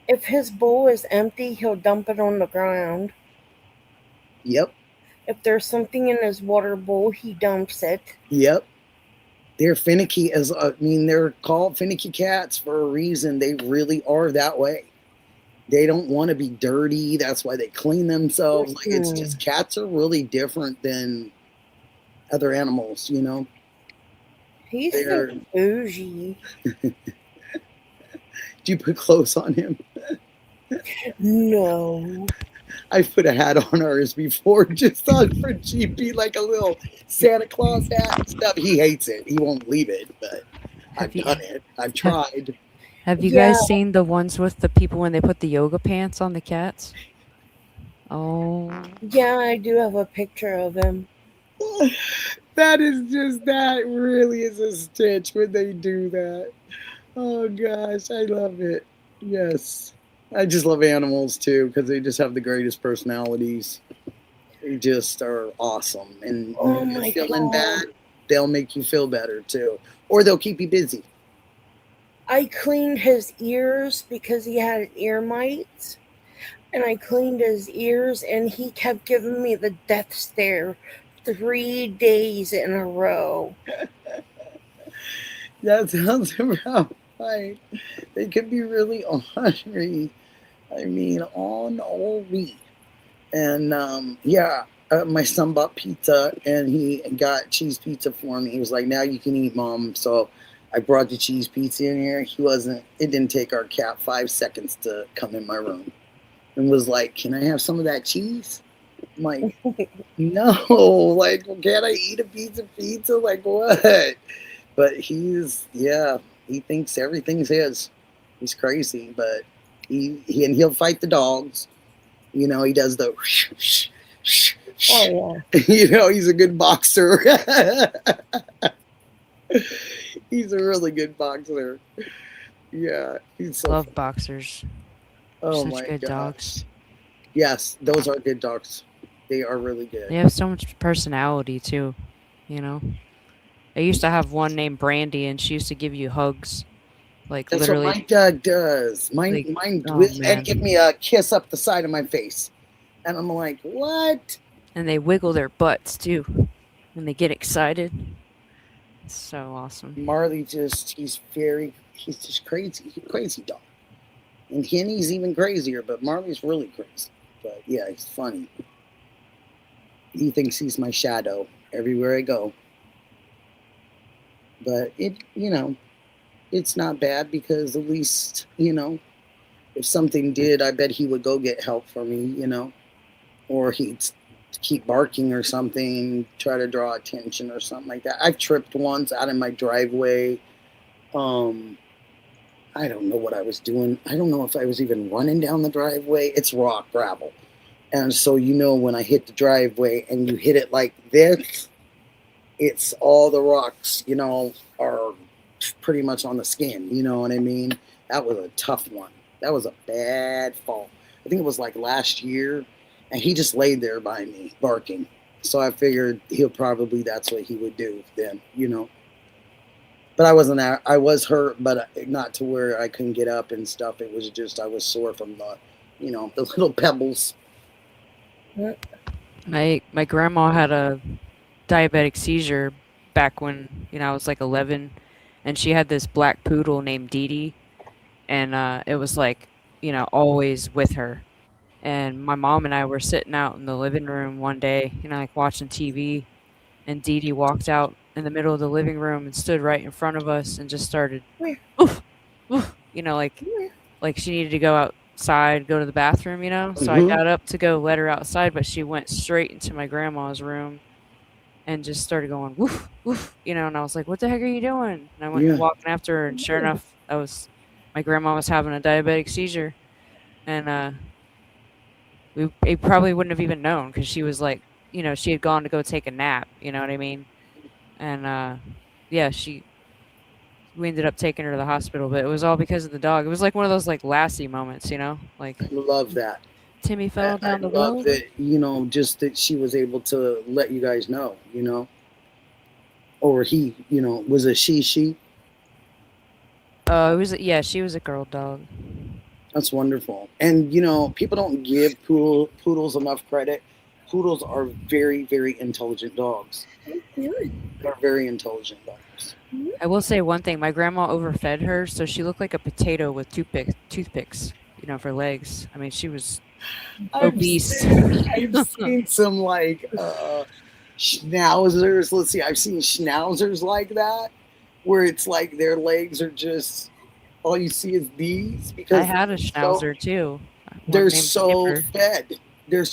If his bowl is empty, he'll dump it on the ground. Yep. If there's something in his water bowl, he dumps it. Yep. They're finicky they're called finicky cats for a reason. They really are that way. They don't want to be dirty. That's why they clean themselves. Like, it's just, cats are really different than other animals, He's so bougie. Do you put clothes on him? No. I put a hat on ours before, just on for GP, like a little Santa Claus hat and stuff. He hates it. He won't leave it, but I've done it. I've tried. Have you guys seen the ones with the people when they put the yoga pants on the cats? Oh. Yeah, I do have a picture of him. That really is a stitch when they do that. Oh gosh, I love it. Yes. I just love animals too because they just have the greatest personalities. They just are awesome. And when you're feeling bad, they'll make you feel better too. Or they'll keep you busy. I cleaned his ears because he had ear mites. And I cleaned his ears and he kept giving me the death stare 3 days in a row. That sounds about right. They can be really ornery. I mean, ornery. And my son bought pizza and he got cheese pizza for me. He was like, now you can eat, Mom. So I brought the cheese pizza in here. It didn't take our cat 5 seconds to come in my room and was like, can I have some of that cheese? I'm like, no, like, can't I eat a piece of pizza? Like, what? But he thinks everything's his. He's crazy, but he'll fight the dogs. He does the Oh, yeah. He's a good boxer. He's a really good boxer. Yeah, he's so Love boxers. Oh Such my good gosh. dogs. Yes, those are good dogs. They are really good. They have so much personality too, I used to have one named Brandy, and she used to give you hugs, like That's literally. what my dog does. Mine and give me a kiss up the side of my face, and I'm like, what? And they wiggle their butts too when they get excited. It's so awesome. Marley he's just crazy. He's a crazy dog. And Henny's even crazier, but Marley's really crazy. But yeah, he's funny. He thinks he's my shadow everywhere I go. But it's not bad because at least, if something did, I bet he would go get help for me, or he'd keep barking or something, try to draw attention or something like that. I've tripped once out in my driveway. I don't know what I was doing. I don't know if I was even running down the driveway. It's rock gravel. And so, when I hit the driveway and you hit it like this, it's all the rocks, are pretty much on the skin. You know what I mean? That was a tough one. That was a bad fall. I think it was like last year. And he just laid there by me barking. So I figured that's what he would do then, But I wasn't there. I was hurt, but not to where I couldn't get up and stuff. It was just I was sore from the little pebbles. My grandma had a diabetic seizure back when I was like 11, and she had this black poodle named Dee Dee, and it was like always with her. And my mom and I were sitting out in the living room one day, like watching TV, and Dee Dee walked out in the middle of the living room and stood right in front of us and just started, oof, oof, like she needed to go outside, go to the bathroom. So I got up to go let her outside, but she went straight into my grandma's room and just started going woof woof, and I was like, "What the heck are you doing?" And I went walking after her, and sure enough, my grandma was having a diabetic seizure, and we probably wouldn't have even known because she was like, she had gone to go take a nap. You know what I mean? And yeah, we ended up taking her to the hospital, but it was all because of the dog. It was like one of those like Lassie moments, like I love that. Timmy fell I down the love well. that, just that she was able to let you guys know, or he, was a she. She was a girl dog. That's wonderful. And, people don't give poodles enough credit. Poodles are very, very intelligent dogs. They're very intelligent dogs. I will say one thing. My grandma overfed her, so she looked like a potato with toothpicks, for legs. I mean, she was obese. I've seen some like schnauzers. Let's see. I've seen schnauzers like that, where it's like their legs are just all you see is these. Because I had a schnauzer too. They're so fed. Do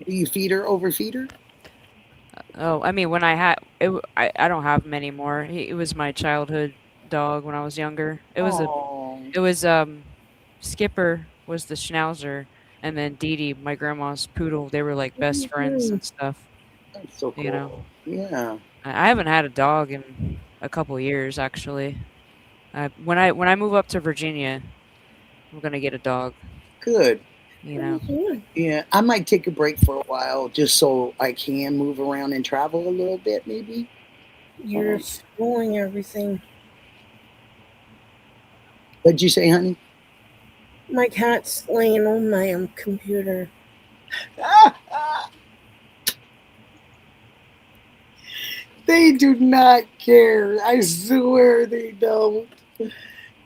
you feed her, overfeed her? Oh, I mean, when I had it, I don't have him anymore. It was my childhood dog when I was younger. It was Skipper was the schnauzer, and then Dee Dee, my grandma's poodle. They were like best friends and stuff. That's so cool. Yeah. I haven't had a dog in a couple years actually. When I move up to Virginia, I'm gonna get a dog. Good. Yeah, I might take a break for a while just so I can move around and travel a little bit, maybe. You're spoiling everything. What'd you say, honey? My cat's laying on my computer. They do not care. I swear they don't.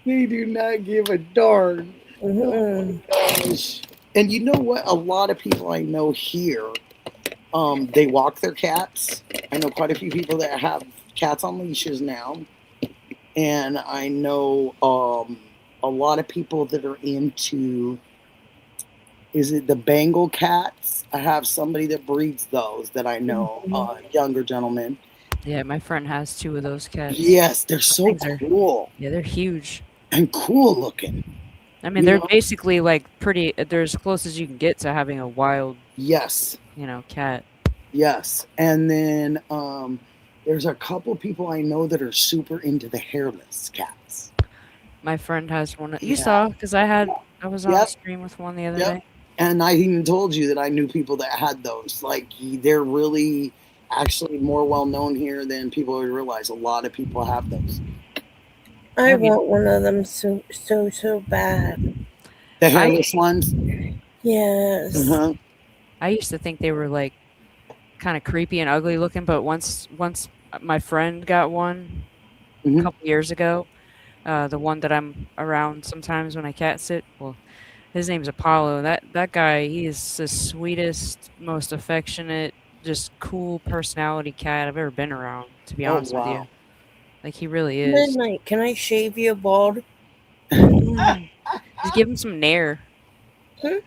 They do not give a darn. Oh my gosh. And you know what? A lot of people I know here, they walk their cats. I know quite a few people that have cats on leashes now. And I know a lot of people that are into, is it the Bengal cats? I have somebody that breeds those that I know, younger gentleman. Yeah, my friend has 2 of those cats. Yes, they're so cool. Yeah, they're huge. And cool looking. I mean, they're basically like pretty. They're as close as you can get to having a wild. Yes. Cat. Yes, and then there's a couple people I know that are super into the hairless cats. My friend has one. You saw because I was on the stream with one the other day. And I even told you that I knew people that had those. Like they're really actually more well known here than people would realize. A lot of people have those. I want one of them so bad. The hairless ones? Yes. I used to think they were like kind of creepy and ugly looking, but once my friend got one a couple years ago, the one that I'm around sometimes when I cat sit, well, his name's Apollo. That guy, he is the sweetest, most affectionate, just cool personality cat I've ever been around, to be honest with you. Like, he really is. Midnight, can I shave you bald? Just give him some nair. She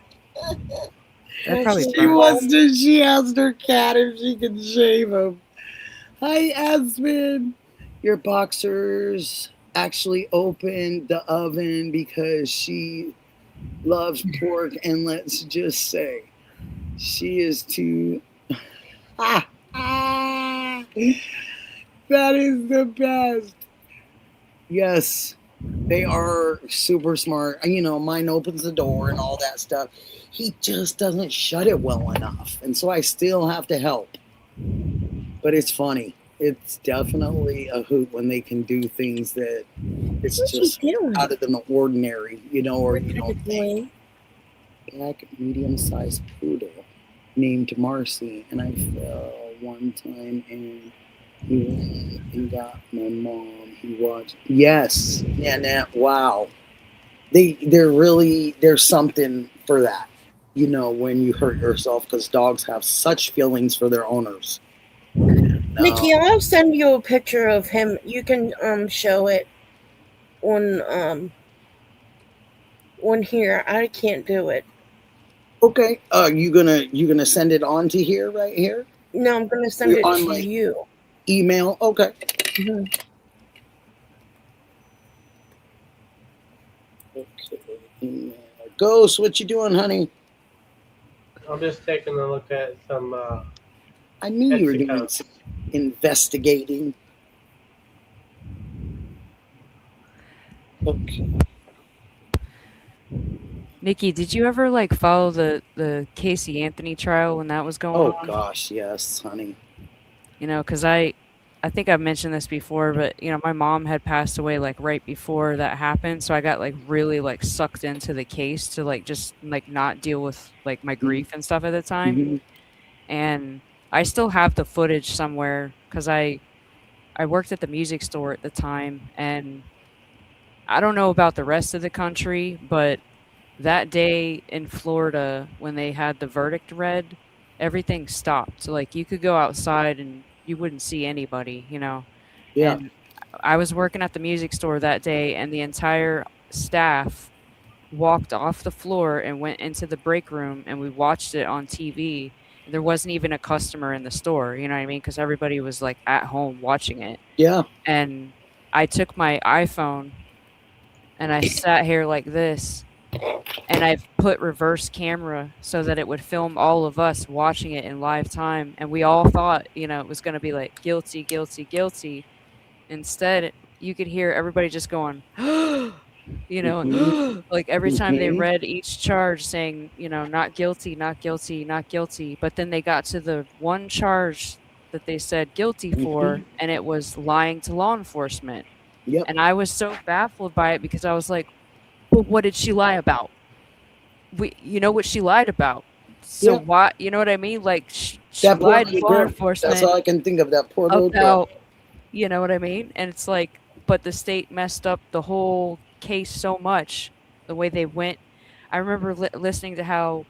asked her cat if she can shave him. Hi, Aspen. Your boxers actually opened the oven because she loves pork, and let's just say she is too. That is the best. Yes, they are super smart. Mine opens the door and all that stuff. He just doesn't shut it well enough. And so I still have to help. But it's funny. it's definitely a hoot when they can do things that it's What's she just doing? out of the ordinary, or you don't think. Repeatedly. Black medium-sized poodle named Marcy, and I fell one time and he went and got my mom. He watched. Yes, yeah, wow. They're really there's something for that. When you hurt yourself, because dogs have such feelings for their owners. Nikki, I'll send you a picture of him. You can show it on here. I can't do it. Okay. You gonna send it on to here right here? No, I'm gonna send it on to you. Email. Okay. Mhm. Okay. Email. Ghost, what you doing, honey? I'm just taking a look at some. I knew you were Etsy doing accounts. some investigating. Okay. Nikki, did you ever like follow the Casey Anthony trial when that was going Oh on? gosh, yes, honey. Because I think I've mentioned this before, but my mom had passed away like right before that happened, so I got like really like sucked into the case to like just like not deal with like my grief and stuff at the time. Mhm. And I still have the footage somewhere because I worked at the music store at the time, and I don't know about the rest of the country, but that day in Florida when they had the verdict read, everything stopped. So like you could go outside and you wouldn't see anybody. Yeah. And I was working at the music store that day, and the entire staff walked off the floor and went into the break room, and we watched it on TV. There wasn't even a customer in the store, you know what I mean? Because everybody was like at home watching it. Yeah. And I took my iPhone and I sat here like this, and I put reverse camera so that it would film all of us watching it in live time. And we all thought, it was going to be like guilty, guilty, guilty. Instead, you could hear everybody just going, Mhm. like every time they Mhm. read each charge saying, not guilty, not guilty, not guilty. But then they got to the one charge that they said guilty for, Mhm. and it was lying to law enforcement. Yep. And I was so baffled by it because I was like, well, what did she lie about? You know what she lied about. So Yep. why, you know what I mean? Like she That poor lied to little law girl. That's enforcement all I can think of. That poor little girl. about, you know what I mean? And it's like, but the state messed up the whole case so much, the way they went. I remember listening to how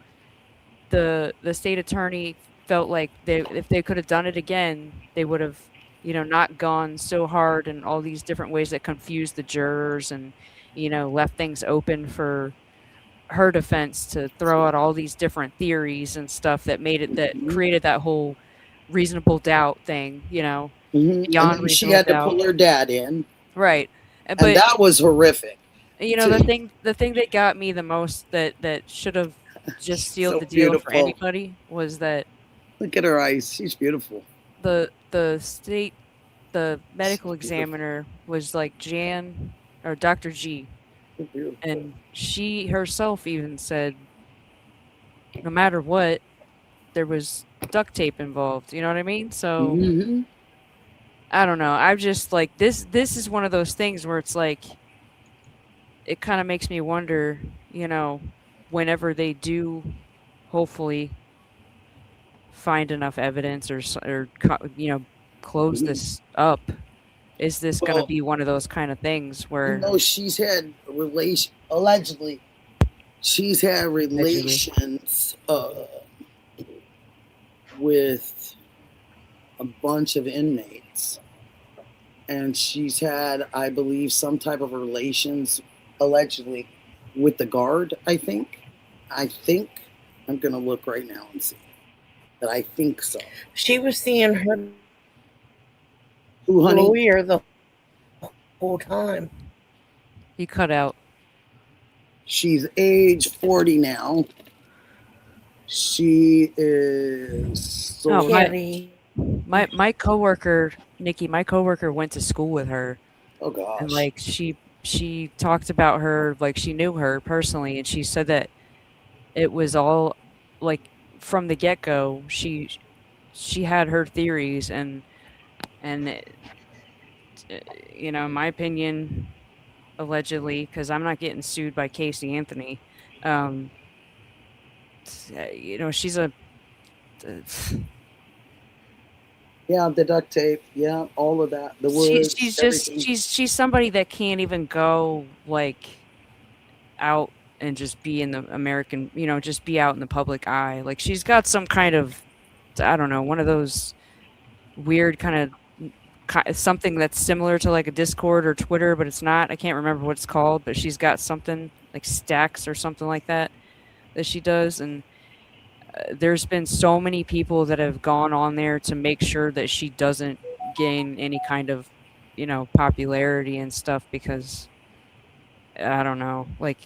the state attorney felt like if they could have done it again, they would have, not gone so hard in all these different ways that confused the jurors and, left things open for her defense to throw out all these different theories and stuff that made it that Mhm. created that whole reasonable doubt thing, Mhm. And beyond then she reasonable had to doubt. pull her dad in, Right. and But that was horrific. the Too. thing that got me the most that should have just She's sealed so the deal for beautiful. anybody was that Look at her eyes. She's beautiful. the state the She's medical beautiful. examiner was like Jan or Dr. G, So beautiful. and she herself even said no matter what, there was duct tape involved. You know what I mean? So Mhm. I don't know. I'm just like this is one of those things where it's like it kind of makes me wonder, whenever they do hopefully find enough evidence or close Mhm. this up, is this going to Well, be one of those kind of things where she's had allegedly. She's had allegedly relations with a bunch of inmates, and she's had, I believe, some type of relations allegedly with the guard. I think I'm gonna look right now and see. But I think so. She was seeing her Who, honey? lawyer the whole time. he cut out. She's age 40 now. She is Oh, so. Kitty. my coworker Nikki, my coworker went to school with her, Oh and gosh. like she talked about her like she knew her personally, and she said that it was all like from the get-go she had her theories, and and in my opinion, allegedly, because I'm not getting sued by Casey Anthony. Um, she's a Yeah, the duct tape. Yeah, all of that. The she wood, she's just everything. she's somebody that can't even go like out and just be in the American, just be out in the public eye. Like she's got some kind of, I don't know, one of those weird kind of something that's similar to like a Discord or Twitter, but it's not. I can't remember what it's called, but she's got something like Stacks or something like that she does, and there's been so many people that have gone on there to make sure that she doesn't gain any kind of, popularity and stuff because I don't know, like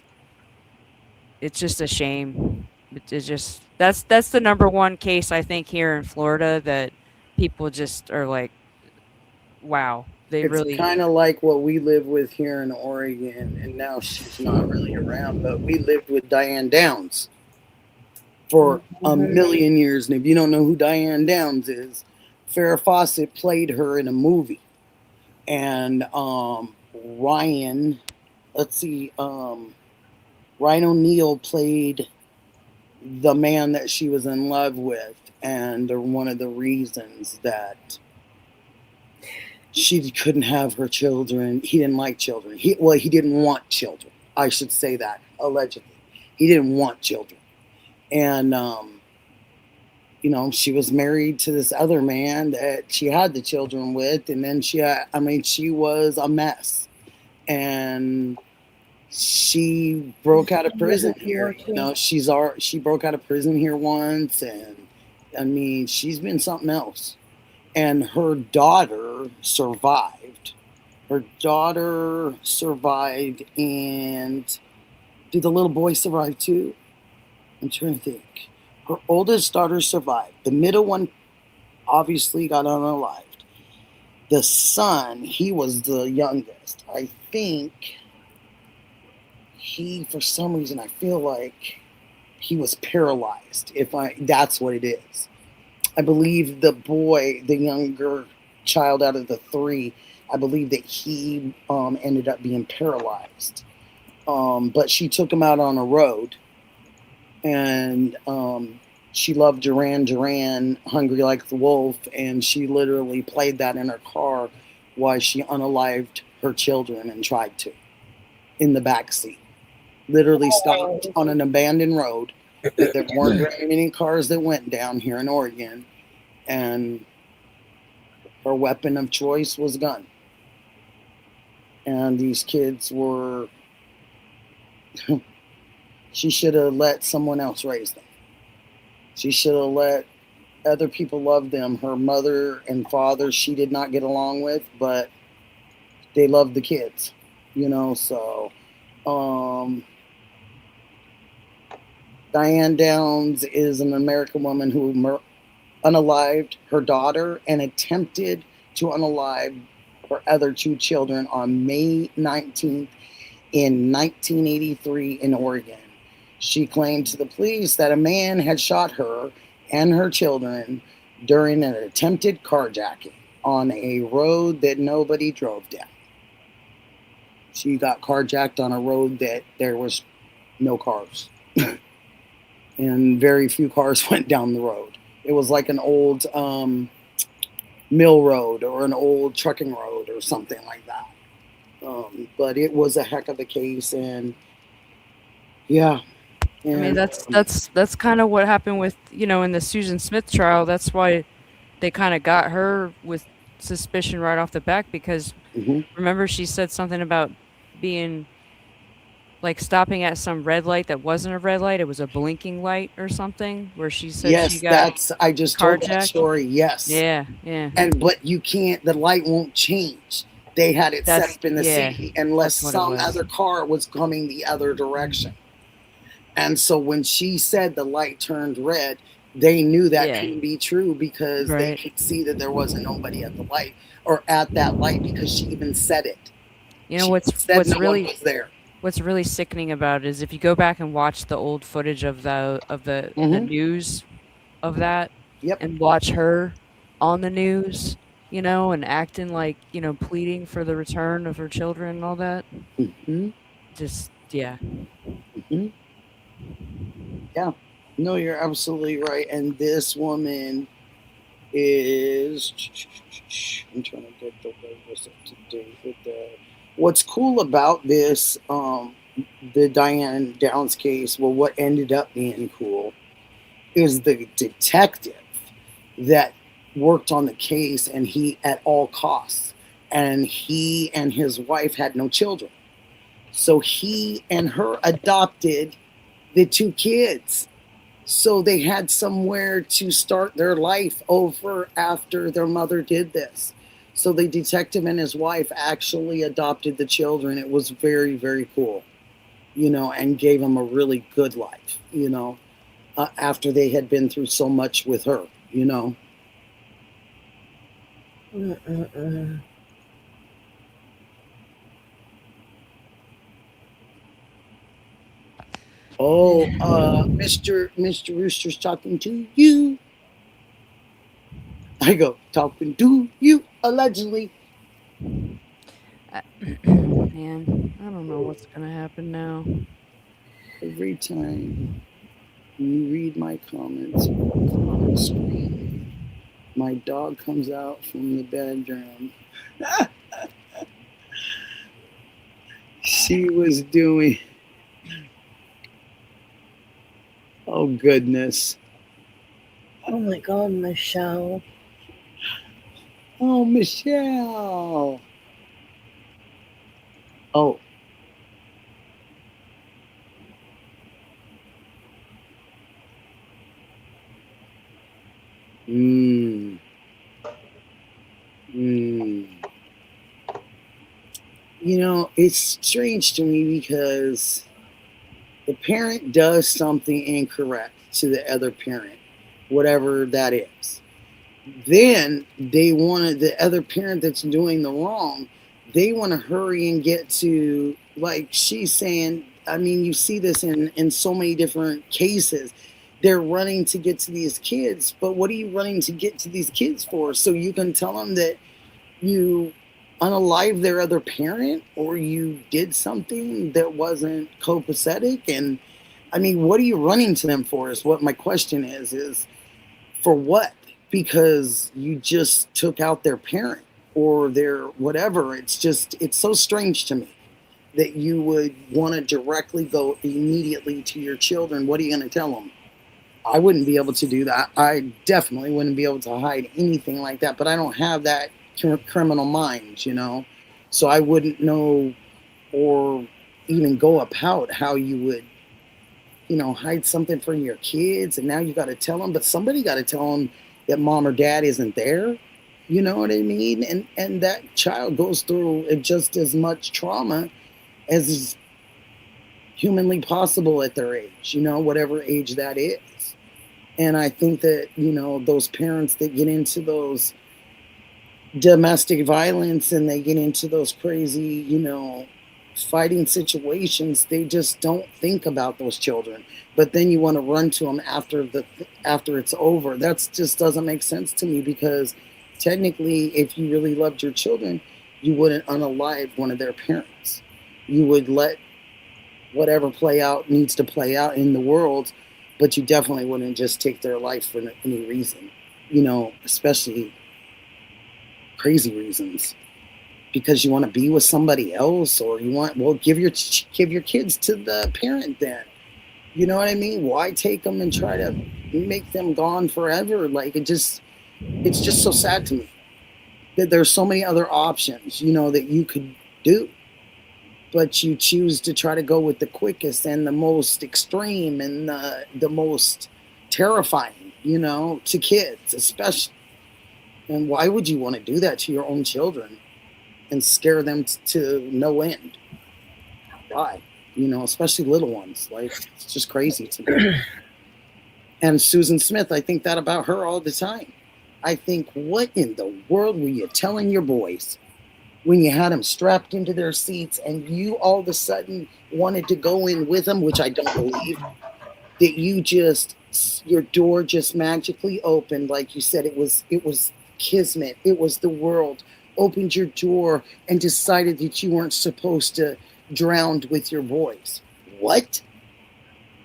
it's just a shame. It's just that's the number one case I think here in Florida that people just are like, wow, they It's really. kind of like what we live with here in Oregon, and now she's not really around, but we lived with Diane Downs for a million years. And if you don't know who Diane Downs is, Farrah Fawcett played her in a movie. And Ryan, let's see, Ryan O'Neal played the man that she was in love with. And one of the reasons that she couldn't have her children, he didn't like children. He didn't want children. I should say that, allegedly. He didn't want children. And, she was married to this other man that she had the children with. And then she was a mess. And she broke out of prison here. She broke out of prison here once. And she's been something else. And her daughter survived. And did the little boy survive too? I'm trying to think. Her oldest daughter survived. The middle one obviously got unalived. The son, he was the youngest. I think for some reason, I feel like he was paralyzed. That's what it is. I believe the boy, the younger child out of the three, I believe that he ended up being paralyzed. But she took him out on a road, and she loved Duran Duran, Hungry Like the Wolf, and she literally played that in her car while she unalived her children and tried to, in the back seat. Literally stopped on an abandoned road. There weren't very many cars that went down here in Oregon, and her weapon of choice was a gun. And these kids were, she should have let someone else raise them. She should have let other people love them. Her mother and father, she did not get along with, but they loved the kids, so Diane Downs is an American woman who unalived her daughter and attempted to unalive her other two children on May 19th in 1983 in Oregon. She claimed to the police that a man had shot her and her children during an attempted carjacking on a road that nobody drove down. She got carjacked on a road that there was no cars. And very few cars went down the road. It was like an old mill road or an old trucking road or something like that. But it was a heck of a case, and yeah. And, That's kind of what happened with, in the Susan Smith trial. That's why they kind of got her with suspicion right off the back because remember she said something about being like stopping at some red light that wasn't a red light. It was a blinking light or something where she said she got I just told that carjacked. story. Yes. Yeah. But you can't, the light won't change. They had it set up in the city unless some other car was coming the other direction. And so when she said the light turned red, they knew that couldn't be true because they could see that there wasn't nobody at the light or at that light because she even said it. What's really sickening about it is if you go back and watch the old footage of the news of that and watch her on the news, you know, and acting like, you know, pleading for the return of her children and all that. Hmm. Just, yeah. Hmm. Yeah. No, you're absolutely right. And this woman is. I'm trying to get the latest up to date with the. What's cool about this, the Diane Downs case, well, what ended up being cool is the detective that worked on the case, and he at all costs, and he and his wife had no children, so he and her adopted the two kids, so they had somewhere to start their life over after their mother did this. So the detective and his wife actually adopted the children. It was very, very cool, and gave them a really good life, after they had been through so much with her. Mm-mm-mm. Oh, Mr. Rooster's talking to you. I go, talking to you, allegedly. Man, I don't know what's gonna happen now. Every time you read my comments or come on the screen, my dog comes out from the bedroom. She was doing, oh goodness. Oh my God, Michelle. Oh, Michelle. Oh, mm, mm. It's strange to me because the parent does something incorrect to the other parent, whatever that is. Then they want the other parent that's doing the wrong, they want to hurry and get to, like she's saying. I mean, you see this in so many different cases. They're running to get to these kids, but what are you running to get to these kids for? So you can tell them that you unalive their other parent, or you did something that wasn't copacetic. And I mean, what are you running to them for is what my question is for what? Because you just took out their parent or their whatever. It's so strange to me that you would want to directly go immediately to your children. What are you going to tell them? I wouldn't be able to do that. I definitely wouldn't be able to hide anything like that, but I don't have that criminal mind. So I wouldn't know or even go about how you would, hide something from your kids, and now you got to tell them, but somebody got to tell them that mom or dad isn't there. You know what I mean? And that child goes through just as much trauma as is humanly possible at their age, whatever age that is. And I think that, those parents that get into those domestic violence and they get into those crazy, fighting situations, they just don't think about those children. But then you want to run to them after it's over. That just doesn't make sense to me, because technically, if you really loved your children, you wouldn't unalive one of their parents. You would let whatever play out needs to play out in the world, but you definitely wouldn't just take their life for any reason, especially crazy reasons, because you want to be with somebody else, or give your kids to the parent then. You know what I mean? Why take them and try to make them gone forever? Like, it's just so sad to me that there's so many other options, that you could do, but you choose to try to go with the quickest and the most extreme and the most terrifying, to kids especially. And why would you want to do that to your own children and scare them to no end? Why? Especially little ones. Like, it's just crazy to me. And Susan Smith, I think that about her all the time. I think, what in the world were you telling your boys when you had them strapped into their seats and you all of a sudden wanted to go in with them, which I don't believe, that your door just magically opened. Like you said, it was kismet. It was the world opened your door and decided that you weren't supposed to drown with your boys. What?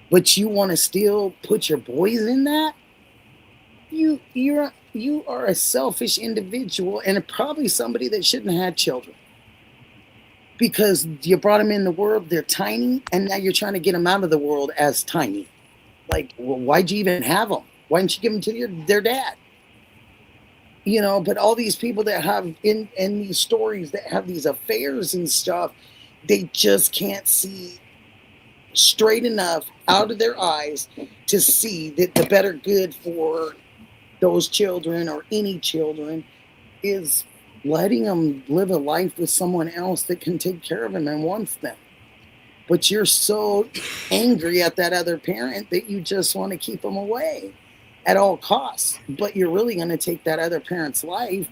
But you want to still put your boys in that? You are a selfish individual and probably somebody that shouldn't have had children. Because you brought them in the world, they're tiny, and now you're trying to get them out of the world as tiny. Like, well, why'd you even have them? Why didn't you give them to their dad? You know, but all these people that have in these stories that have these affairs and stuff, they just can't see straight enough out of their eyes to see that the better good for those children or any children is letting them live a life with someone else that can take care of them and wants them. But you're so angry at that other parent that you just want to keep them away at all costs. But you're really going to take that other parent's life.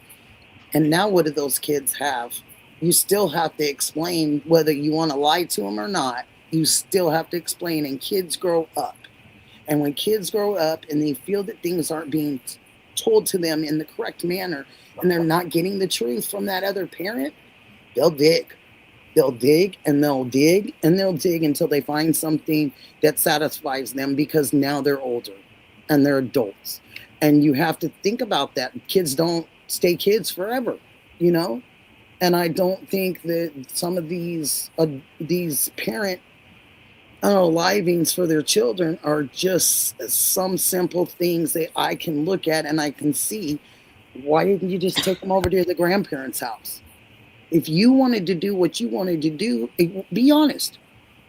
And now what do those kids have? You still have to explain whether you want to lie to them or not. You still have to explain, and kids grow up. And when kids grow up and they feel that things aren't being told to them in the correct manner and they're not getting the truth from that other parent, they'll dig. They'll dig and they'll dig and they'll dig until they find something that satisfies them, because now they're older and they're adults. And you have to think about that. Kids don't stay kids forever, you know? And I don't think that some of these parent livings for their children are just some simple things that I can look at and I can see. Why didn't you just take them over to the grandparents' house? If you wanted to do what you wanted to do, be honest.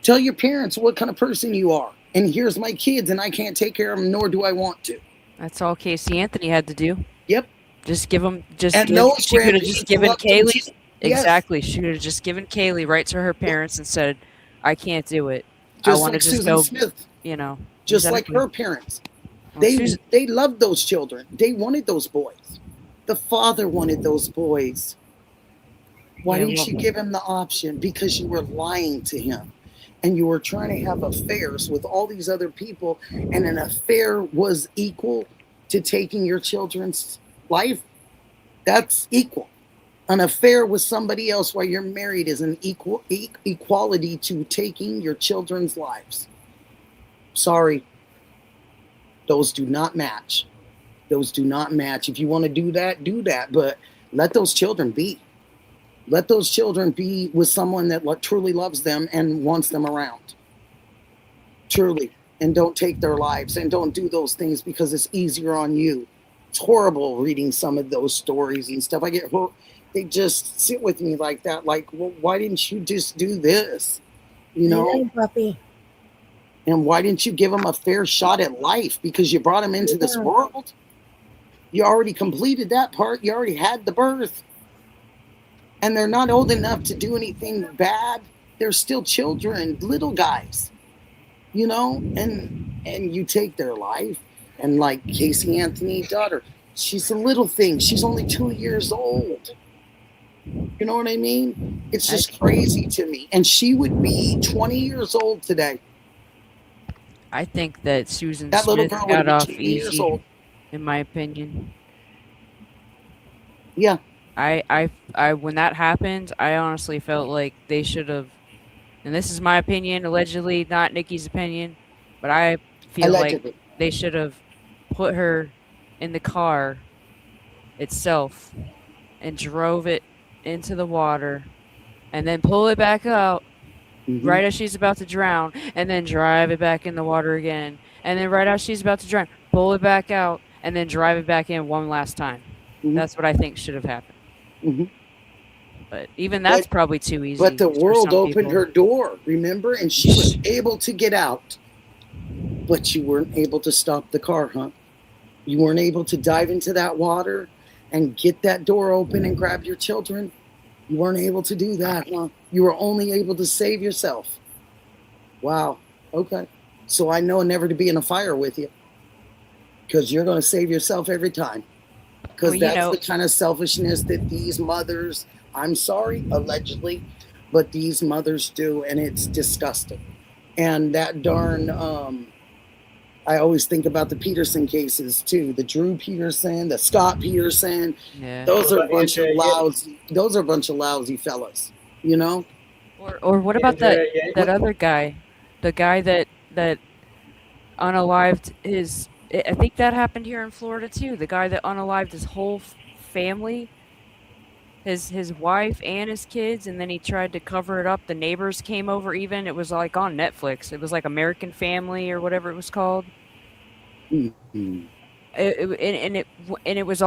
Tell your parents what kind of person you are. And here's my kids, and I can't take care of them, nor do I want to. That's all Casey Anthony had to do. Yep. Just give them. She could have just given Kaylee. Yes. Exactly. She could have just given Kaylee right to her parents and said, "I can't do it. Just I want like to just Susan go." Smith. You know. Just exactly. like her parents. Well, They loved those children. They wanted those boys. The father wanted those boys. Why didn't you give him the option? Because you were lying to him. And you were trying to have affairs with all these other people. And an affair was equal to taking your children's life. That's equal. An affair with somebody else while you're married is an equality to taking your children's lives. Sorry. Those do not match. Those do not match. If you want to do that, do that. But let those children be. Let those children be with someone that truly loves them and wants them around. Truly. And don't take their lives and don't do those things because it's easier on you. It's horrible reading some of those stories and stuff. I get hurt. They just sit with me like that. Like, well, why didn't you just do this? You know? Puppy. And why didn't you give them a fair shot at life? Because you brought them into this world. You already completed that part. You already had the birth. And they're not old enough to do anything bad. They're still children, little guys, you know, and you take their life. And like Casey Anthony's daughter, she's a little thing. She's only 2 years old. You know what I mean? It's just crazy to me. And she would be 20 years old today. I think that Susan That little Smith girl got would off be 2 years easy, old. in my opinion. Yeah. I when that happened, I honestly felt like they should have, and this is my opinion, allegedly, not Nikki's opinion, but I feel Allegedly. like they should have put her in the car itself and drove it into the water and then pull it back out right as she's about to drown and then drive it back in the water again. And then right as she's about to drown, pull it back out and then drive it back in one last time. That's what I think should have happened. But even that's probably too easy. But the for world some opened people. her door, remember? And she was able to get out. But you weren't able to stop the car, huh? You weren't able to dive into that water and get that door open and grab your children. You weren't able to do that, huh? You were only able to save yourself. Wow. Okay. So I know never to be in a fire with you. Because you're going to save yourself every time. Because that's the kind of selfishness that these mothers, I'm sorry, allegedly, but these mothers do, and it's disgusting. And that darn, I always think about the Peterson cases too. The Drew Peterson, the Scott Peterson. Yeah. Those What are a about bunch of Andrea Yates? lousy. Those are a bunch of lousy fellas. You know. Or what about Andrea Yates? that other guy, the guy that unalived his? I think that happened here in Florida too. The guy that unalived his whole family, his wife and his kids, and then he tried to cover it up. The neighbors came over. Even it was like on Netflix. It was like American Family or whatever it was called. Mhm. And it was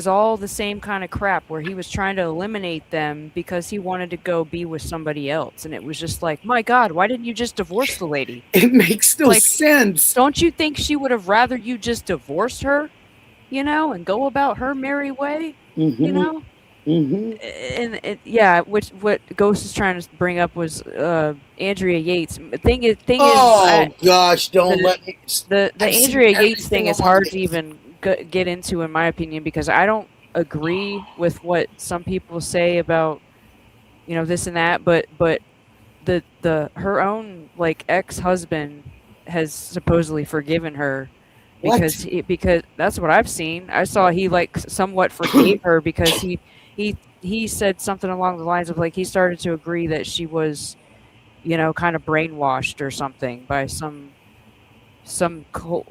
all the same kind of crap where he was trying to eliminate them because he wanted to go be with somebody else, and it was just like, my God, why didn't you just divorce the lady? It makes no Like, sense. don't you think she would have rather you just divorced her, and go about her merry way, you Mm-hmm. know? Mm-hmm. And yeah, which what Ghost is trying to bring up was Andrea Yates. Thing is, Oh gosh, don't the let me. the I've seen Andrea every Yates thing single is one of hard to these. even get into, in my opinion, because I don't agree with what some people say about this and that, but the her own like ex-husband has supposedly forgiven her What? because that's what I've seen. I saw he like somewhat forgave her because he said something along the lines of like he started to agree that she was kind of brainwashed or something by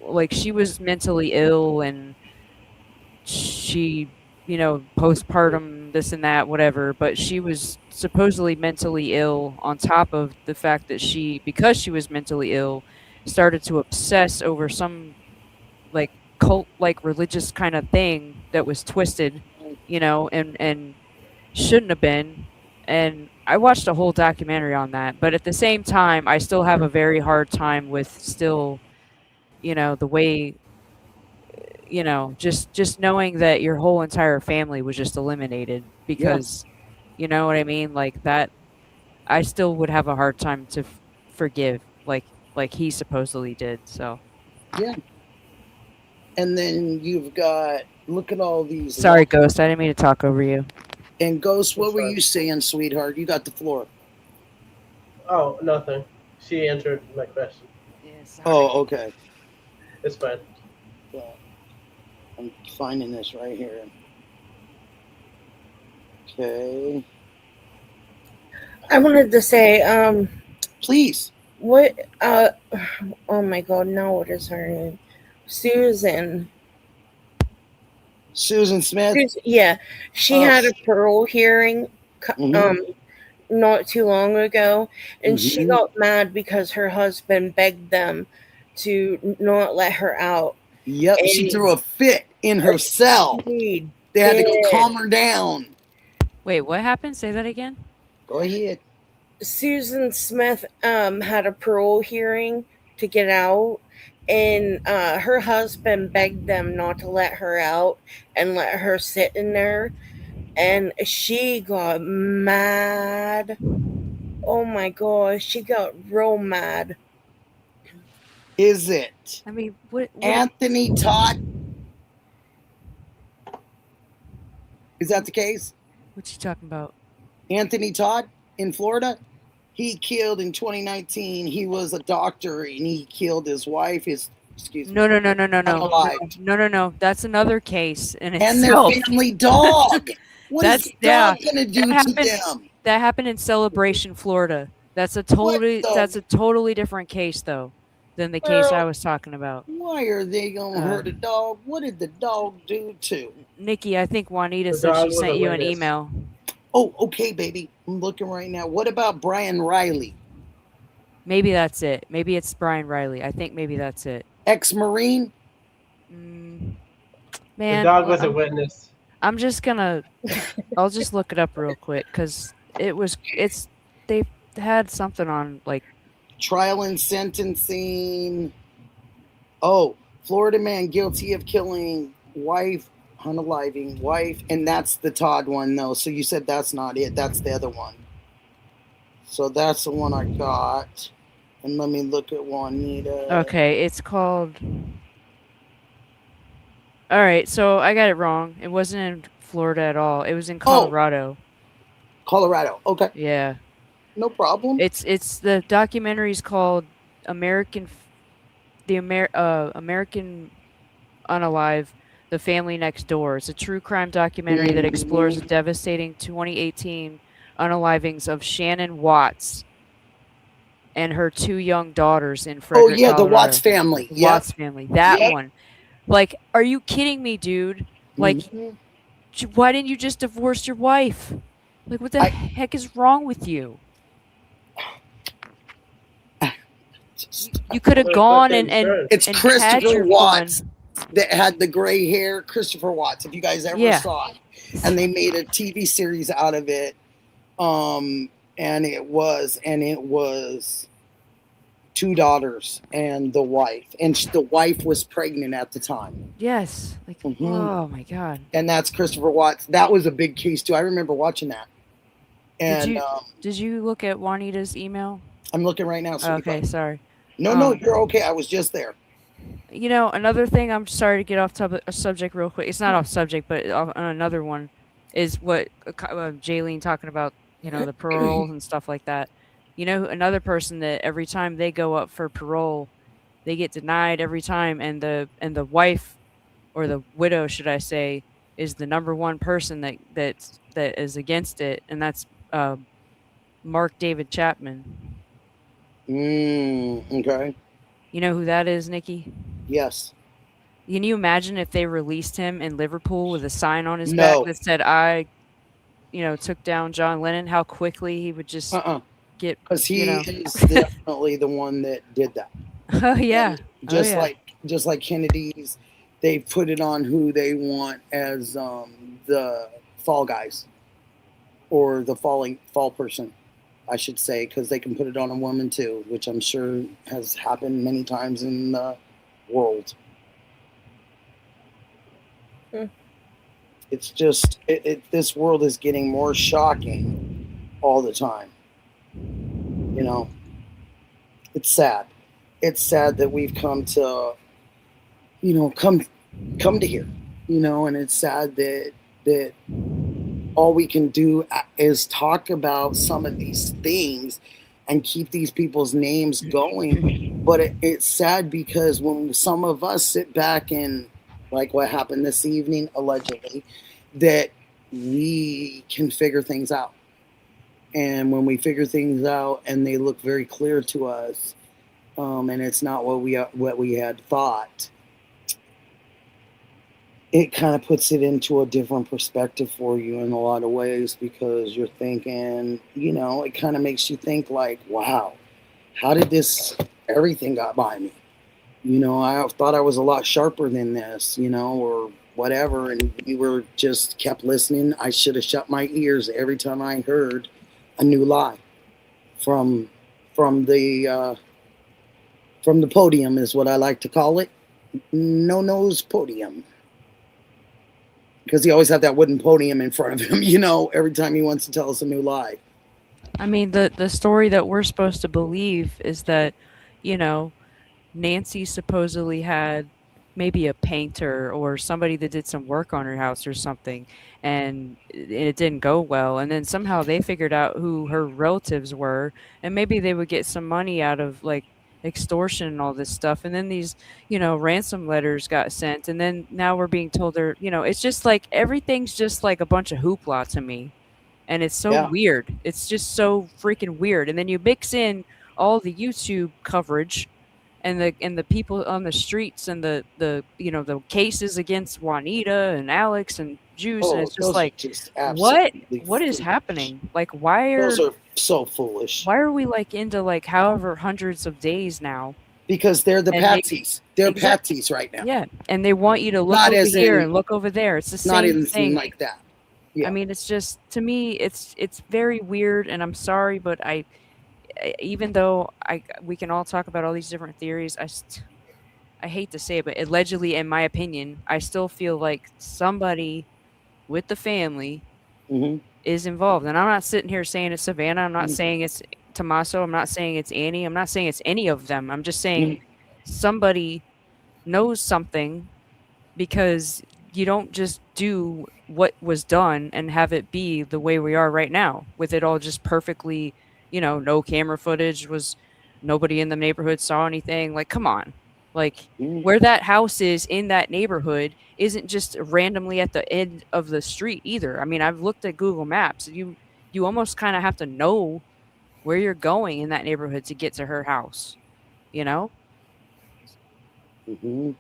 like she was mentally ill, and she postpartum this and that whatever, but she was supposedly mentally ill on top of the fact that because she was mentally ill, started to obsess over some like cult like religious kind of thing that was twisted, and shouldn't have been. And I watched a whole documentary on that, but at the same time I still have a very hard time with still the way, just knowing that your whole entire family was just eliminated Yeah, because, you know what I mean? Like that, I still would have a hard time to forgive, like he supposedly did. So yeah. And then you've got look at all these sorry, Ghost. I didn't mean to talk over you. and Ghost. What It's were fine. you saying, sweetheart? You got the floor. Oh, nothing. She answered my question. Yeah, sorry. Oh, okay. It's fine. Well, I'm finding this right here. Okay, I wanted to say, please. what, oh my God, now what is her name? Susan. Susan Smith. Yeah, she Oh, had a parole hearing, mhm, not too long ago, and she mhm. got mad because her husband begged them to not let her out. Yep, she And threw a fit in her cell. she They had to did. calm her down. Wait, what happened? Say that again. Go ahead. Susan Smith had a parole hearing to get out, and her husband begged them not to let her out and let her sit in there, and she got mad. Oh my gosh, she got real mad. Is it I mean, what Anthony Todd? Is that the case? what you talking about? Anthony Todd in Florida? He killed in 2019. He was a doctor and he killed his wife, excuse me, No, no, no, no, no, no, unalived, no, no, no. That's another case in and their itself. family dog. What is the Yeah. dog gonna That do to happened. them? That happened in Celebration, Florida. That's a What the? totally different case though than the case I Well, was talking about. why are they gonna hurt a dog? What did the dog do to? Nikki, I think Juanita The said dog she was sent a you an witness. email. Oh, okay, baby. I'm looking right now. What about Brian Riley, Maybe that's it. Maybe it's Brian Riley. I think maybe that's it. ex-marine? Mm, The man, dog was a witness. I'm just gonna. I'll just look it up real quick because they had something on like. Trial and sentencing. Oh, Florida man guilty of killing wife, unaliving wife, and that's the Todd one, though. So you said that's not it. That's the other one. So that's the one I got. And let me look at Juanita. Okay, it's called. All right, so I got it wrong. It wasn't in Florida at all. It was in Oh, Colorado. Colorado. Okay, Yeah. no problem. It's the documentary's called American the American Unalive, The Family Next Door. It's a true crime documentary that explores the devastating 2018 unalivings of Shannon Watts and her two young daughters in Oh Frederick, yeah, the Colorado. Watts family. The Yep. Watts family. That Yep. one. Like, are you kidding me, dude? Like, Mhm. why didn't you just divorce your wife? Like, what the heck is wrong with you? You could have gone and It's had Christopher your Watts fun. that had the gray hair. Christopher Watts, if you guys ever Yeah. saw it, and they made a TV series out of it. And it was two daughters and the wife, and the wife was pregnant at the time. Yes. Like, oh my God. And that's Christopher Watts. That was a big case too. I remember watching that. And Did you look at Juanita's email? I'm looking right now. So okay, sorry. No, you're okay. I was just there. You know, another thing. I'm sorry to get off subject real quick. It's not off subject, but on another one is what Jaylene talking about. You know, the paroles and stuff like that. You know, another person that every time they go up for parole, they get denied every time, and the wife, or the widow, should I say, is the number one person that is against it, and that's Mark David Chapman. Okay. You know who that is, Nikki? Yes. Can you imagine if they released him in Liverpool with a sign on his back that said, "I, took down John Lennon"? How quickly he would just get, because he is definitely the one that did that. Oh yeah. And just like Kennedy's, they put it on who they want as the fall guys, or the fall person, I should say, because they can put it on a woman too, which I'm sure has happened many times in the world. It's just this world is getting more shocking all the time. You know, it's sad. It's sad that we've come to, come to here, and it's sad that all we can do is talk about some of these things and keep these people's names going. But it's sad because when some of us sit back and, like what happened this evening, allegedly, that we can figure things out. And when we figure things out and they look very clear to us, and it's not what we had thought, it kind of puts it into a different perspective for you in a lot of ways, because you're thinking, it kind of makes you think like, wow, how did everything got by me? I thought I was a lot sharper than this, or whatever. And we were just kept listening. I should have shut my ears every time I heard a new lie from the podium, is what I like to call it. No-no's podium. Because he always had that wooden podium in front of him, every time he wants to tell us a new lie. I mean, the story that we're supposed to believe is that, Nancy supposedly had maybe a painter or somebody that did some work on her house or something, and it didn't go well. And then somehow they figured out who her relatives were, and maybe they would get some money out of like extortion and all this stuff. And then these, ransom letters got sent, and then now we're being told they're, it's just like everything's just like a bunch of hoopla to me. And it's so weird. It's just so freaking weird. And then you mix in all the YouTube coverage and the people on the streets and the cases against Juanita and Alex and Juice, and it's just like, what is happening? Like, those are so foolish. Why are we like into like however hundreds of days now? Because they're the patsies. They're patsies right now. Yeah, and they want you to look over here and look over there. It's the same thing like that. Yeah. I mean, it's just, to me, it's very weird, and I'm sorry, but even though we can all talk about all these different theories, I hate to say it, but allegedly, in my opinion, I still feel like somebody with the family is involved. And I'm not sitting here saying it's Savannah. I'm not saying it's Tommaso. I'm not saying it's Annie. I'm not saying it's any of them. I'm just saying somebody knows something, because you don't just do what was done and have it be the way we are right now, with it all just perfectly, no camera footage, nobody in the neighborhood saw anything. Like, come on. Like where that house is in that neighborhood isn't just randomly at the end of the street either. I mean, I've looked at Google Maps. You almost kind of have to know where you're going in that neighborhood to get to her house. You know? Mm-hmm.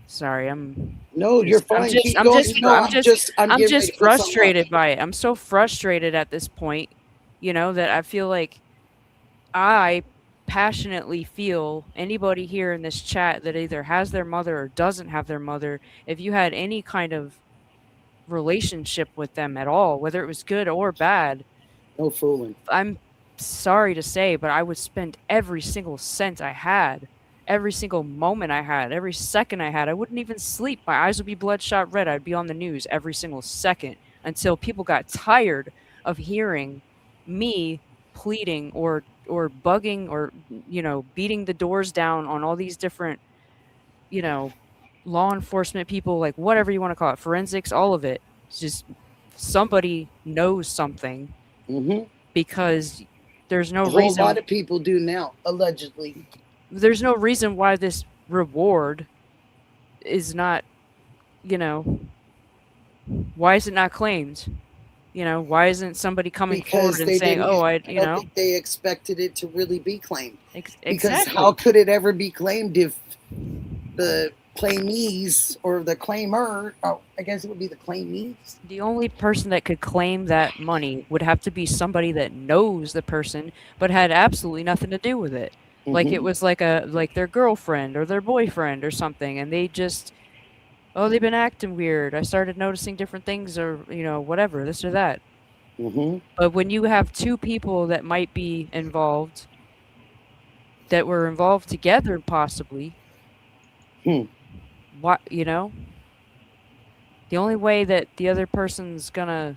Sorry, I'm No, you're fine. Keep I'm going. just No, I'm I'm getting ready just to put something up. frustrated by it. I'm so frustrated at this point, you know, that I feel like I passionately feel anybody here in this chat that either has their mother or doesn't have their mother, if you had any kind of relationship with them at all, whether it was good or bad, No fooling. I'm sorry to say, but I would spend every single cent I had, every single moment I had, every second I had. I wouldn't even sleep. My eyes would be bloodshot red. I'd be on the news every single second until people got tired of hearing me pleading or bugging or beating the doors down on all these different, you know, law enforcement people, like whatever you want to call it, forensics, all of it. It's just somebody knows something Mm-hmm. because there's no A whole lot reason of people do now, allegedly. there's no reason why this reward is not, you know, why is it not claimed? You know, why isn't somebody coming forward Because and they saying, didn't. "Oh, I don't think they expected it to really be claimed. Because exactly." how could it ever be claimed if the claimees or the claimer? Oh, I guess it would be the claimees. The only person that could claim that money would have to be somebody that knows the person but had absolutely nothing to do with it. Like it Mm-hmm. was like their girlfriend or their boyfriend or something, and they just, oh, they've been acting weird. I started noticing different things or, whatever, this or that. Mm-hmm. But when you have two people that might be involved, that were involved together possibly, Hmm. what, the only way that the other person's gonna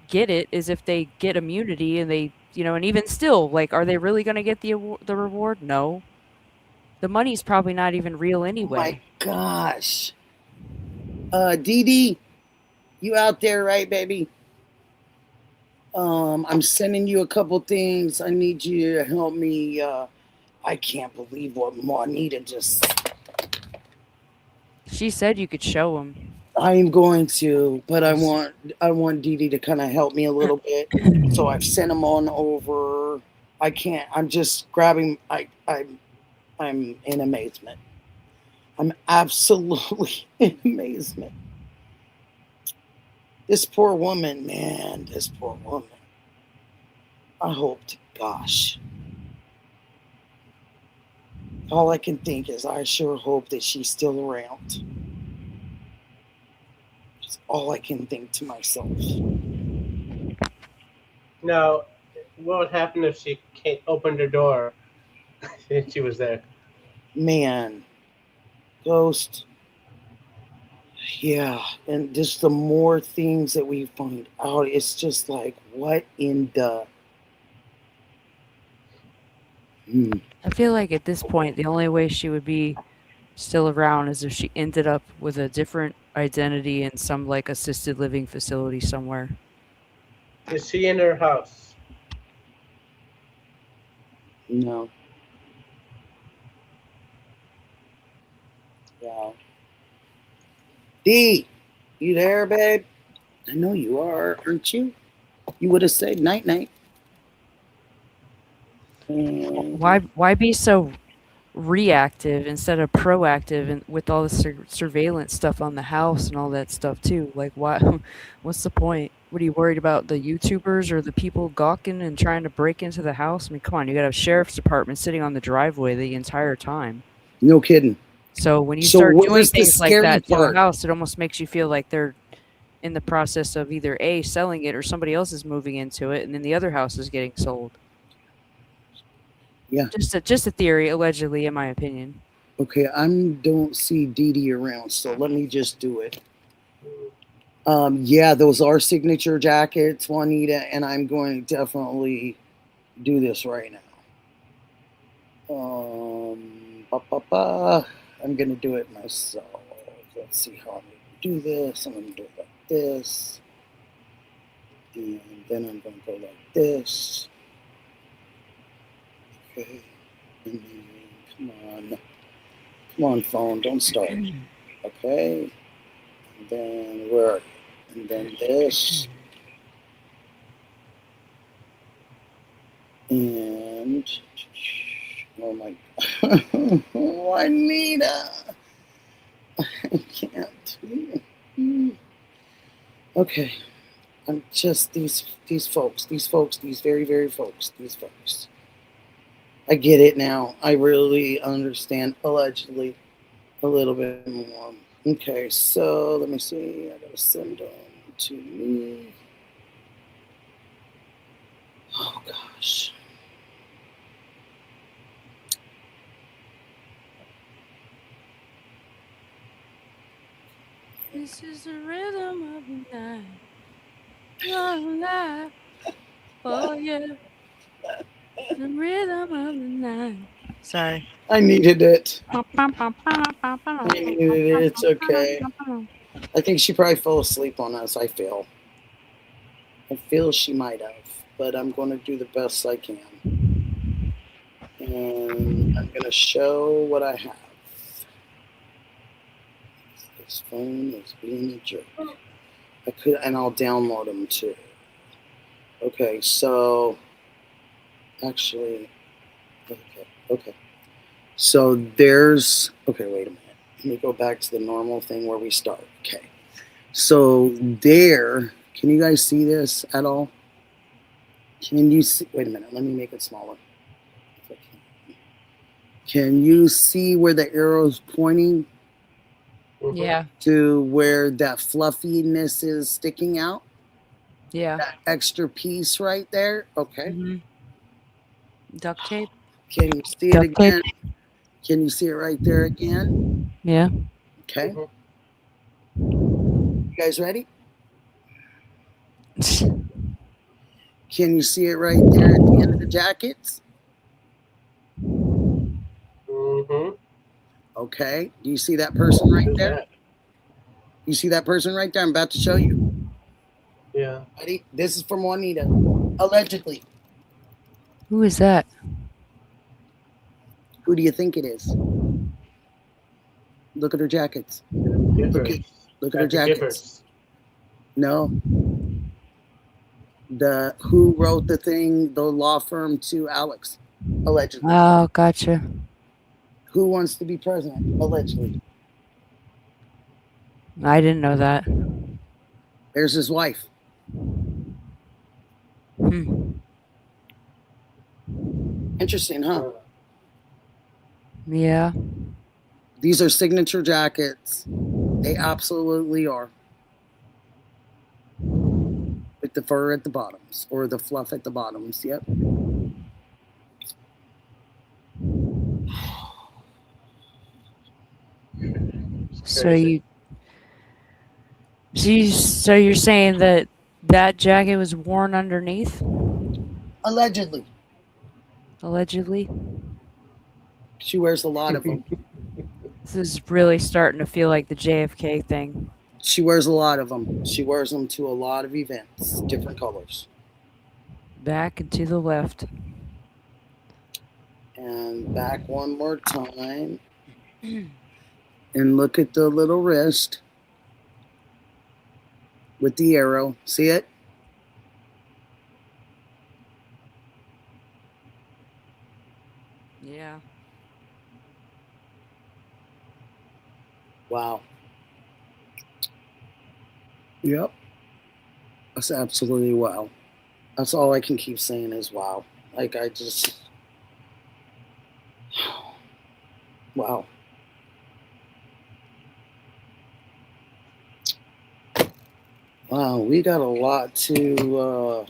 get it is if they get immunity and they, and even still, like, are they really gonna get the reward? No. The money's probably not even real Oh my anyway. gosh. Dee Dee, you out there, right, baby? I'm sending you a couple things. I need you to help me. I can't believe what Juanita just. She said you could show them. I am going to, but I want Dee Dee to kind of help me a little bit. So I've sent them on over. I can't. I'm just grabbing. I'm in amazement. I'm absolutely in amazement. This poor woman, man. This poor woman. I hope to gosh. All I can think is I sure hope that she's still around. That's all I can think to myself. Now, what would happen if she opened her door and she was there? Man, Ghost. Yeah, and just the more things that we find out, it's just like, what in the? I feel like at this point, the only way she would be still around is if she ended up with a different identity in some like assisted living facility somewhere. Is she in her house? No. Yeah. D, you there, babe? I know you are, aren't you? You would have said night night. Why be so reactive instead of proactive and with all the surveillance stuff on the house and all that stuff too? Like why what's the point? What are you worried about, the YouTubers or the people gawking and trying to break into the house? I mean, come on, you got a sheriff's department sitting on the driveway the entire time. No kidding. So when you start doing where's the things like scary that to a part? house, it almost makes you feel like they're in the process of either A, selling it, or somebody else is moving into it and then the other house is getting sold. Yeah. Just a theory, allegedly, in my opinion. Okay, I don't see Dee Dee around, so let me just do it. Yeah, those are signature jackets, Juanita, and I'm going to definitely do this right now. I'm going to do it myself. Let's see how I'm going to do this. I'm going to do it like this. And then I'm going to go like this. Okay. And then Come on. Come on, phone. Don't start. Okay. And then where? And then this. And oh my oh, Anita. I can't. Okay. I'm just these folks, these very folks, these folks. I get it now. I really understand allegedly a little bit more. Okay, so let me see. I gotta send them to me. Oh gosh. This is the rhythm of the night. You're alive. Oh yeah. The rhythm of the night. Sorry. I needed it. I needed it. It's okay. I think she probably fell asleep on us. I feel she might have, but I'm going to do the best I can. And I'm going to show what I have. This phone is being a jerk. I could, and I'll download them too. Okay, so actually, okay. So there's, okay, wait a minute. Let me go back to the normal thing where we start. Okay. So there, can you guys see this at all? Can you see, wait a minute, let me make it smaller. Can you see where the arrow's pointing? Yeah. To where that fluffiness is sticking out? Yeah. That extra piece right there? Okay. Mm-hmm. Duct tape. Can you see it again? Can you see it right there again? Yeah. Okay. You guys ready? Can you see it right there at the end of the jackets? Mm-hmm. Okay. Do you see that person right there? You see that person right there? I'm about to show you. Yeah. Ready? This is from Juanita. Allegedly. Who is that? Who do you think it is? Look at her jackets. Look at her jackets. No. Who wrote the thing, the law firm to Alex, allegedly. Oh, gotcha. Who wants to be president, allegedly? I didn't know that. There's his wife. Interesting, huh? Yeah. These are signature jackets. They absolutely are. With the fur at the bottoms, or the fluff at the bottoms. Yep. So you're saying that jacket was worn underneath? Allegedly. Allegedly. She wears a lot of them. This is really starting to feel like the JFK thing. She wears a lot of them. She wears them to a lot of events, different colors. Back and to the left. And back one more time. And look at the little wrist with the arrow. See it? Yeah. Wow. Yep. That's absolutely wow. That's all I can keep saying is wow. Like I just wow. Wow, we got a lot to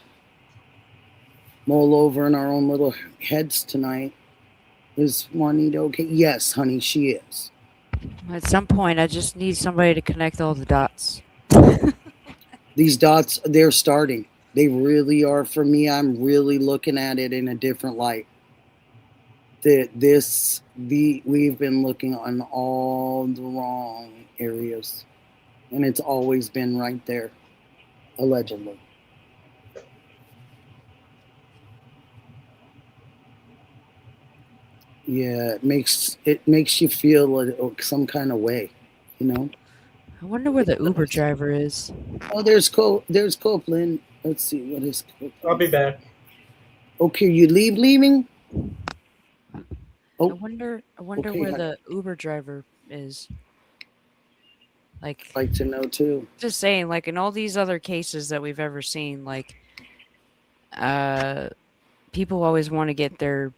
mull over in our own little heads tonight. Is Juanita okay? Yes, honey, she is. At some point, I just need somebody to connect all the dots. These dots, they're starting. They really are for me. I'm really looking at it in a different light. We've been looking on all the wrong areas, and it's always been right there, allegedly. Yeah, it makes you feel some kind of way, you know. I wonder where the Uber driver is. Oh, there's Copeland. Let's see what is I'll Copeland. be back. Okay, you leaving? I Oh, wonder. I wonder okay. where I'd the Uber driver is. Like, like to know too. just saying. Like in all these other cases that we've ever seen, like, uh, people always want to get their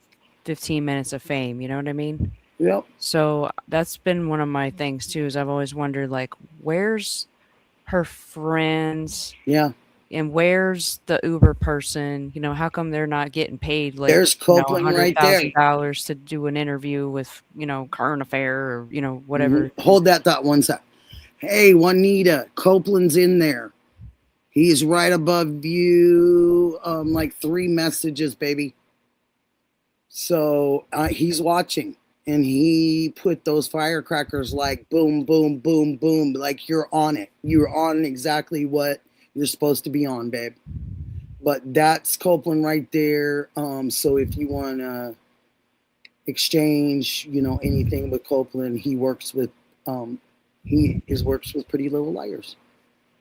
15 minutes of fame. You know what I mean? Yep. So that's been one of my things too. Is I've always wondered, like, where's her friends Yeah. and where's the Uber person? You know, how come they're not getting paid like, There's you know, a Copeland hundred right there. thousand dollars to do an interview with, you know, current affair or, you know, whatever. Hold that thought one sec. Hey, Juanita, Copeland's in there. He's right above you, like 3 messages, baby. So he's watching, and he put those firecrackers like boom, boom, boom, boom, like you're on it. You're on exactly what you're supposed to be on, babe. But that's Copeland right there. So if you want to exchange, anything with Copeland, he works with Pretty Little Liars.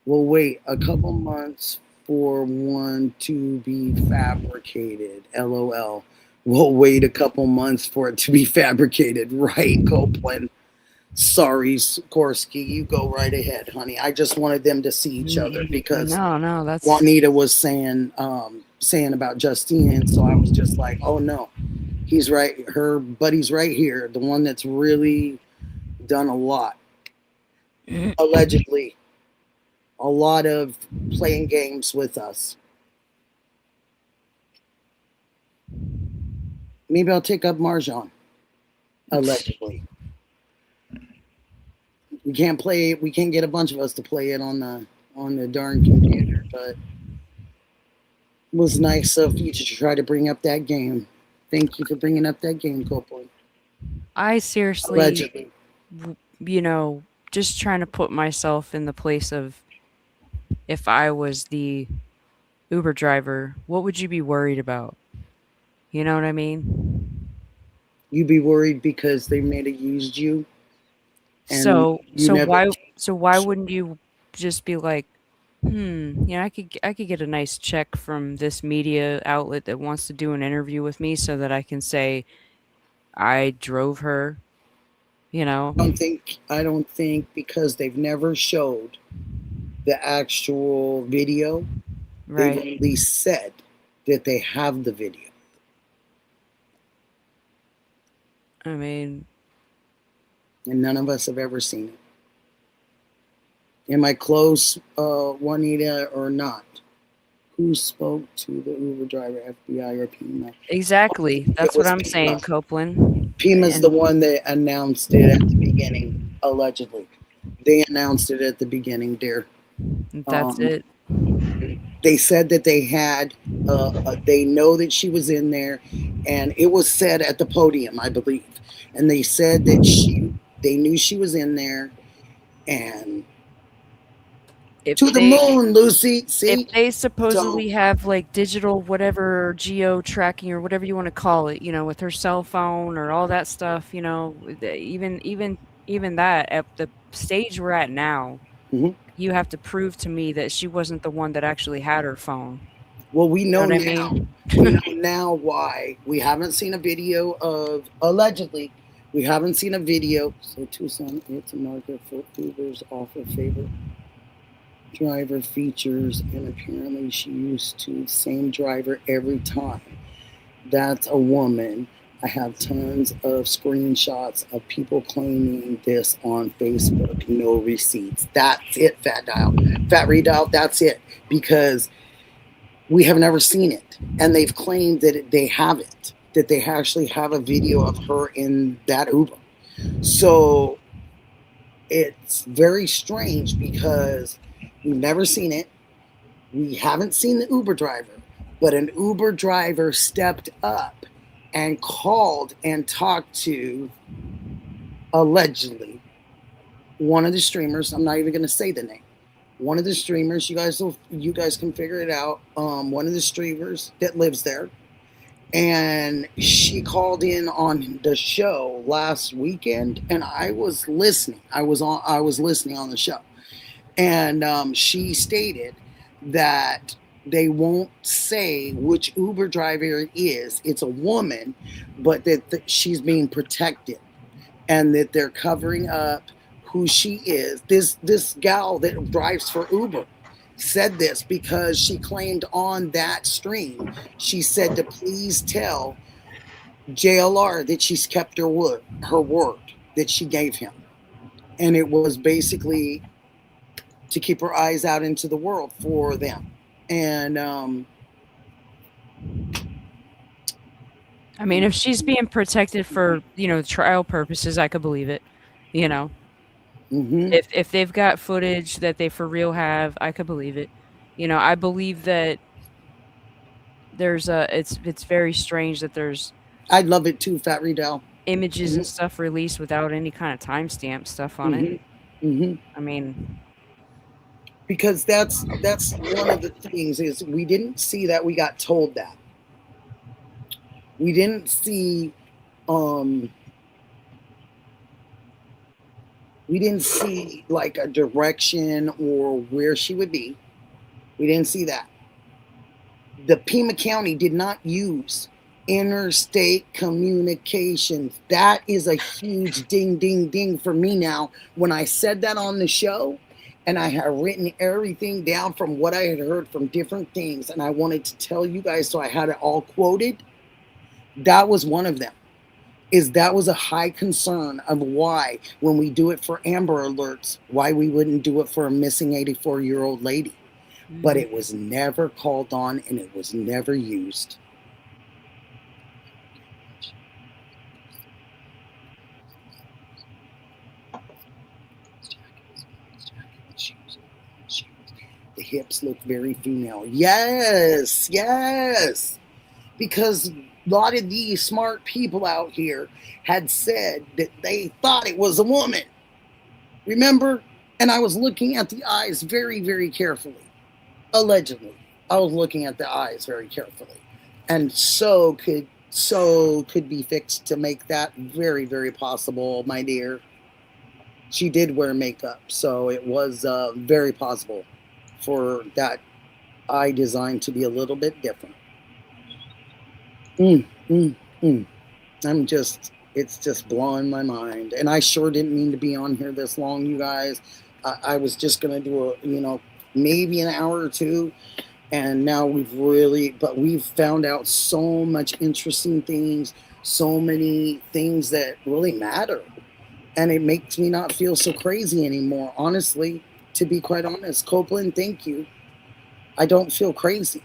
We'll wait a couple months for one to be fabricated. LOL. We'll wait a couple months for it to be fabricated. Right, Copeland. Sorry, Skorsky. You go right ahead, honey. I just wanted them to see each other because No, that's Juanita was saying about Justine, and so I was just like, oh no, he's right. Her buddy's right here, the one that's really done a lot, allegedly, a lot of playing games with us. Maybe I'll take up Marjan, allegedly. We can't play it. We can't get a bunch of us to play it on the darn computer, but it was nice of you to try to bring up that game. Thank you for bringing up that game, Copeland. I seriously, Allegedly. you know, just trying to put myself in the place of if I was the Uber driver, what would you be worried about? You know what I mean? You'd be worried because they may have used you, and So you never. why wouldn't you just be like, I could get a nice check from this media outlet that wants to do an interview with me so that I can say I drove her, you know? I don't think because they've never showed the actual video. They've Right. only said that they have the video. I mean, And none of us have ever seen it. Am I close, Juanita, or not? Who spoke to the Uber driver, FBI or Pima? exactly. It That's what was I'm saying, Pima. Copeland. Pima's the And one that announced it at the beginning, allegedly. They announced it at the beginning, dear. that's Um, it. they said that they know that she was in there, and it was said at the podium, I believe. And they said that they knew she was in there, and If to the they moon, Lucy. if See? they So, supposedly have like digital whatever geo tracking or whatever you want to call it, you know, with her cell phone or all that stuff, you know, even that at the stage we're at now, mhm. you have to prove to me that she wasn't the one that actually had her phone. Well, we You know know what I now. mean? We know now why. We haven't seen a video of, allegedly, we haven't seen a video. So Tucson, it's a market for Uber's offer favor driver features, and apparently she used to the same driver every time. That's a woman. I have tons of screenshots of people claiming this on Facebook. No receipts. That's it, Fat Redial. That's it. Because we have never seen it, and they've claimed that they have it, that they actually have a video of her in that Uber. So it's very strange because we've never seen it. We haven't seen the Uber driver, but an Uber driver stepped up and called and talked to, allegedly, one of the streamers. I'm not even going to say the name. One of the streamers, you guys can figure it out. One of the streamers that lives there, and she called in on the show last weekend, and I was listening. I was listening on the show, and she stated that they won't say which Uber driver it is. It's a woman, but that she's being protected, and that they're covering up who she is. This gal that drives for Uber said this because she claimed on that stream, she said to please tell JLR that she's kept her word that she gave him. And it was basically to keep her eyes out into the world for them. And I mean, if she's being protected for, trial purposes, I could believe it. You know, mhm. if they've got footage that they for real have, I could believe it. I believe that it's very strange that there's I'd love it too, Fat Riddell. images Hmm. and stuff released without any kind of timestamp stuff on it. Hmm. Hmm. I mean, Because that's one of the things is we didn't see that, we got told that. We didn't see um we didn't see like a direction or where she would be. We didn't see that. The Pima County did not use interstate communications. That is a huge ding, ding, ding for me now. When I said that on the show, and I had written everything down from what I had heard from different things, and I wanted to tell you guys, so I had it all quoted. That was one of them. That was a high concern of why, when we do it for Amber Alerts, why we wouldn't do it for a missing 84-year-old lady. But it was never called on, and it was never used. The hips look very female. Yes, yes. Because a lot of these smart people out here had said that they thought it was a woman. Remember? And I was looking at the eyes very, very carefully. Allegedly. I was looking at the eyes very carefully. And so could be fixed to make that very, very possible, my dear. She did wear makeup, so it was very possible for that eye design to be a little bit different. Mm, mm, mm. It's just blowing my mind. And I sure didn't mean to be on here this long, you guys. I was just going to do maybe an hour or two. And now we've found out so much interesting things, so many things that really matter. And it makes me not feel so crazy anymore, honestly, to be quite honest. Copeland, thank you. I don't feel crazy.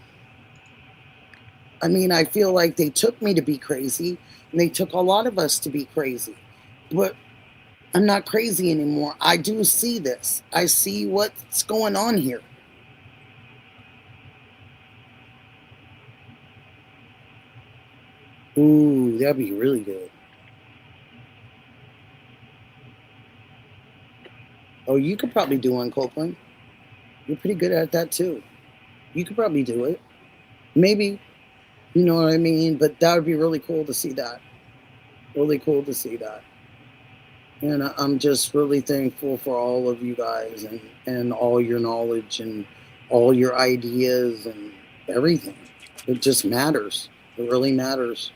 I mean, I feel like they took me to be crazy, and they took a lot of us to be crazy. But I'm not crazy anymore. I do see this. I see what's going on here. Ooh, that'd be really good. Oh, you could probably do one, Copeland. You're pretty good at that too. You could probably do it. Maybe. You know what I mean? But that would be really cool to see that. Really cool to see that. And I'm just really thankful for all of you guys and all your knowledge and all your ideas and everything. It just matters. It really matters.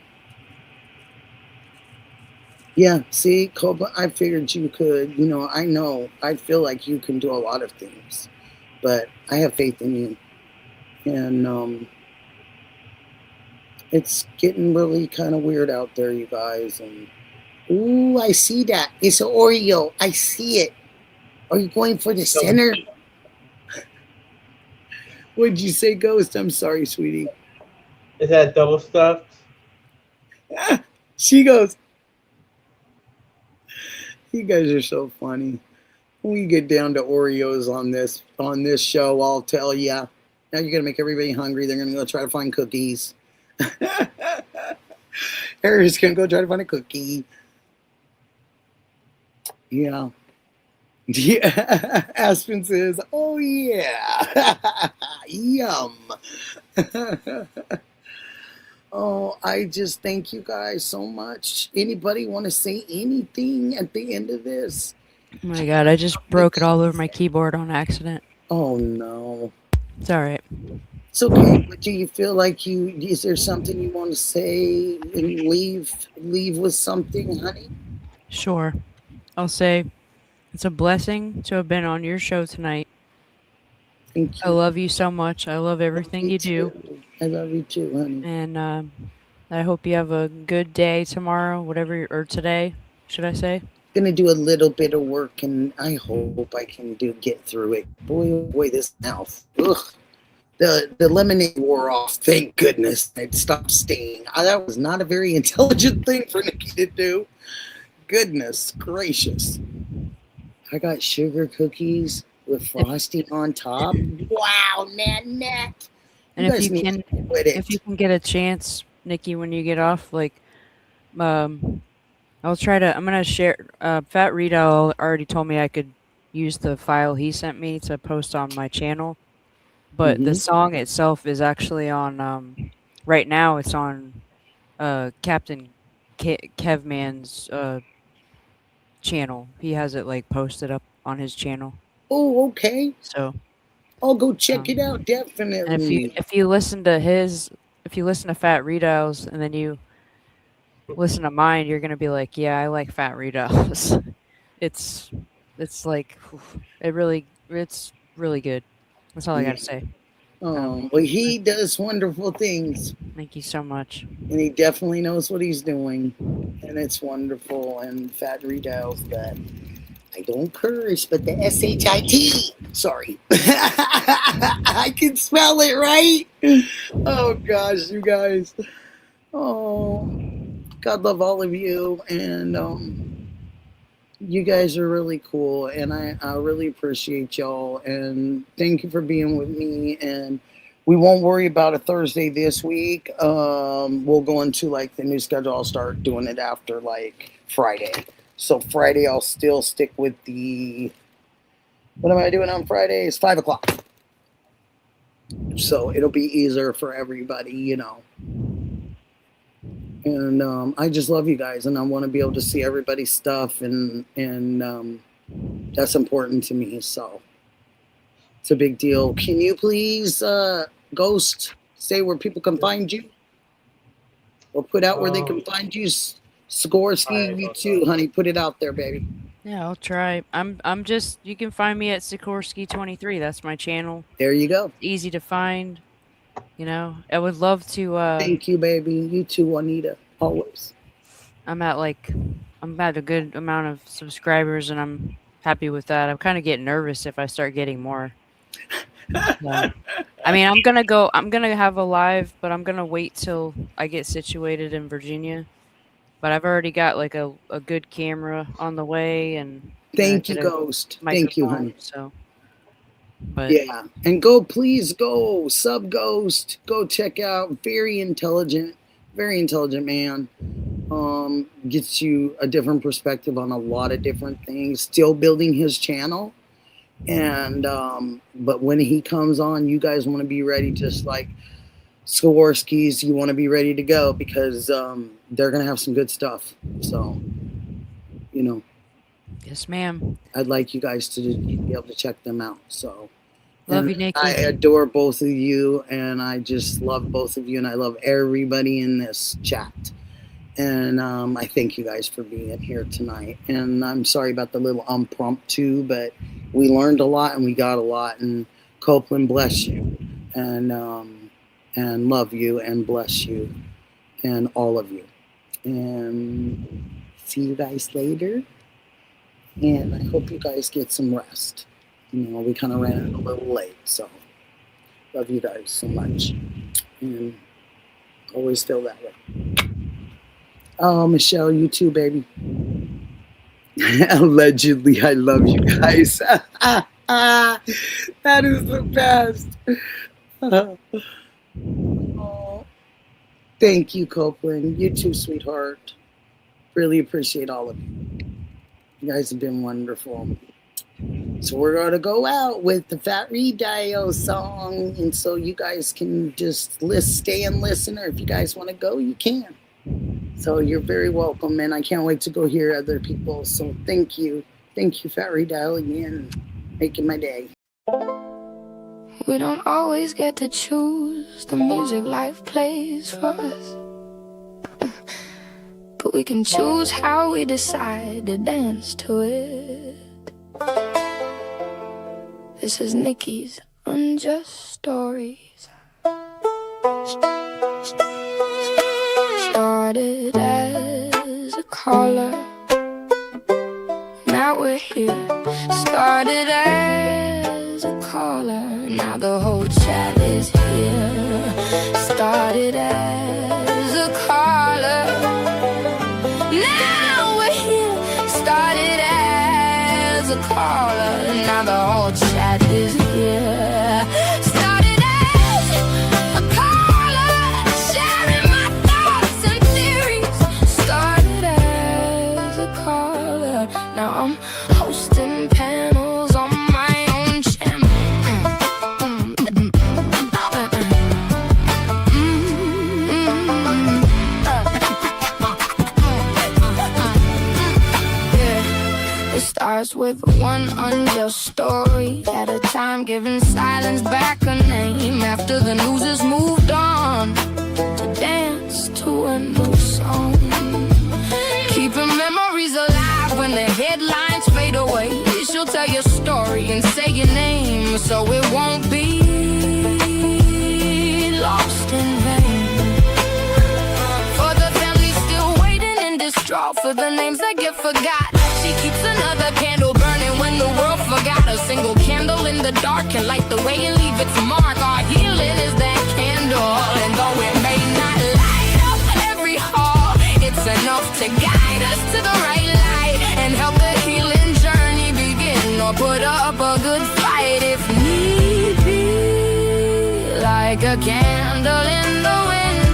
Yeah, see, Copeland, I figured you could. I feel like you can do a lot of things. But I have faith in you. And it's getting really kind of weird out there, you guys. And ooh, I see that. It's an Oreo. I see it. Are you going for the center? What'd you say, Ghost? I'm sorry, sweetie. Is that double stuffed? She goes, you guys are so funny. When we get down to Oreos on this show, I'll tell ya. Now you're gonna make everybody hungry. They're gonna go try to find cookies. Harry's gonna go try to find a cookie. Yeah. Yeah. Aspen says, oh yeah. Yum. Oh, I just thank you guys so much. Anybody want to say anything at the end of this? Oh my god, I just broke it all over my keyboard on accident. Oh no. It's all right. It's okay. But do you feel like is there something you want to say and leave with something, honey? Sure. I'll say it's a blessing to have been on your show tonight. Thank I you. love you so much. I love everything you do. I love you too, honey. And I hope you have a good day tomorrow, or today, should I say? Gonna do a little bit of work, and I hope I can get through it. Boy, oh boy, this mouth. Ugh. The lemonade wore off. Thank goodness it stopped stinging. That was not a very intelligent thing for Nikki to do. Goodness gracious. I got sugar cookies with frosting on top. Wow, Nanette. And if you can get a chance, Nikki, when you get off, like, I'm gonna share. Fat Rita already told me I could use the file he sent me to post on my channel, but the song itself is actually on. Right now, it's on Captain Kevman's channel. He has it like posted up on his channel. Oh, okay. So I'll go check it out. Definitely. And if you listen to Fat Rita's and then you listen to mine, you're gonna be like, yeah, I like Fat Rita's. it's like it's really good. That's all I gotta say. Oh, well, he does wonderful things. Thank you so much. And he definitely knows what he's doing. And it's wonderful. And Fat Retails that I don't curse, but the SHIT. Sorry. I can spell it right. Oh, gosh, you guys. Oh, God love all of you. And you guys are really cool. And I really appreciate y'all. And thank you for being with me. And we won't worry about a Thursday this week. We'll go into like the new schedule. I'll start doing it after like Friday. So Friday, I'll still stick with what am I doing on Friday? It's 5 o'clock. So it'll be easier for everybody, you know. And I just love you guys, and I want to be able to see everybody's stuff, and that's important to me. So it's a big deal. Can you please, Ghost, say where people can find you, or put out where they can find you? Sikorsky, you too, honey. Put it out there, baby. Yeah, I'll try. You can find me at Sikorsky23. That's my channel. There you go. Easy to find. You know, I would love to. Thank you, baby. You too, Juanita. Always. I'm at a good amount of subscribers, and I'm happy with that. I'm kind of getting nervous if I start getting more. I mean, I'm gonna have a live, but I'm gonna wait till I get situated in Virginia. But I've already got like a good camera on the way, and thank you, Ghost. Thank you, honey. So, but yeah, and please go sub Ghost. Go check out. Very intelligent man. Gets you a different perspective on a lot of different things. Still building his channel, and but when he comes on, you guys want to be ready, just like Sikorsky's. You want to be ready to go because they're gonna have some good stuff. So, you know. Yes, ma'am. I'd like you guys to be able to check them out. So, love you, Nikki. I adore both of you, and I just love both of you, and I love everybody in this chat. And I thank you guys for being here tonight. And I'm sorry about the little impromptu, but we learned a lot and we got a lot. And Copeland, bless you, and love you and bless you, and all of you. And see you guys later. And I hope you guys get some rest. You know, we kind of ran it a little late, so love you guys so much. And always feel that way. Oh, Michelle, you too, baby. Allegedly, I love you guys. That is the best. Oh, thank you, Copeland. You too, sweetheart. Really appreciate all of you. You guys have been wonderful. So we're going to go out with the Fat Dio song. And so you guys can just stay and listen, or if you guys want to go, you can. So you're very welcome, and I can't wait to go hear other people. So thank you. Thank you, Fat Dio, again, making my day. We don't always get to choose the music life plays for us, but we can choose how we decide to dance to it. This is Nicky's Unjust Stories. Started as a caller, now we're here. Started as a caller, now the whole chat is here. Started as a caller, now we're here. Started as a caller, now the whole chat is here. Started as a caller, sharing my thoughts and theories. Started as a caller, now I'm hosting panels on my own channel. It starts with one unjust story at a time, giving silence back a name after the news has moved on to dance to a new song. Keeping memories alive when the headlines fade away. She'll tell your story and say your name, so it won't be lost in vain. For the family still waiting in distraught for the names that get forgot. She keeps another candle burning when the world forgot. A single candle in the dark can light the way and leave its mark. Our healing is that candle, and though it may not light up every hall, it's enough to guide us to the right light and help the healing journey begin, or put up a good fight if need be. Like a candle in the wind,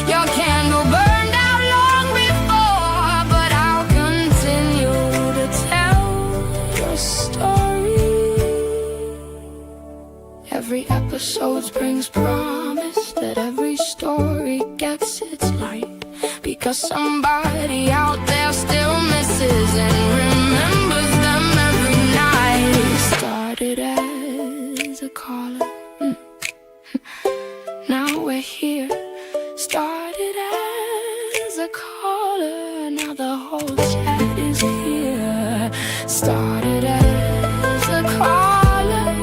your candle burned out long before, but I'll continue to tell your story. Every episode brings promise that every story gets its light, because somebody out there still misses and remembers them every night. Started as a caller, now we're here. Started as a caller, now the whole chat is here. Started as a caller,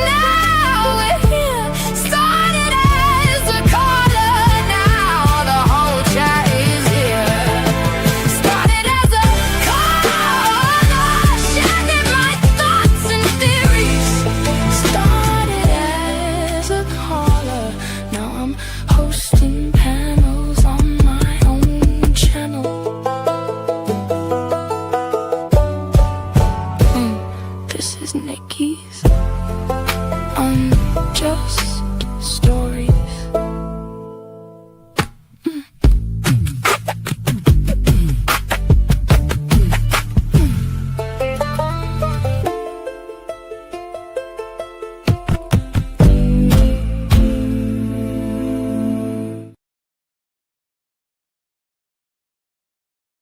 now we're here. Started as a caller, now the whole chat is here. Started as a caller, sharing my thoughts and theories. Started as a caller, now I'm hosting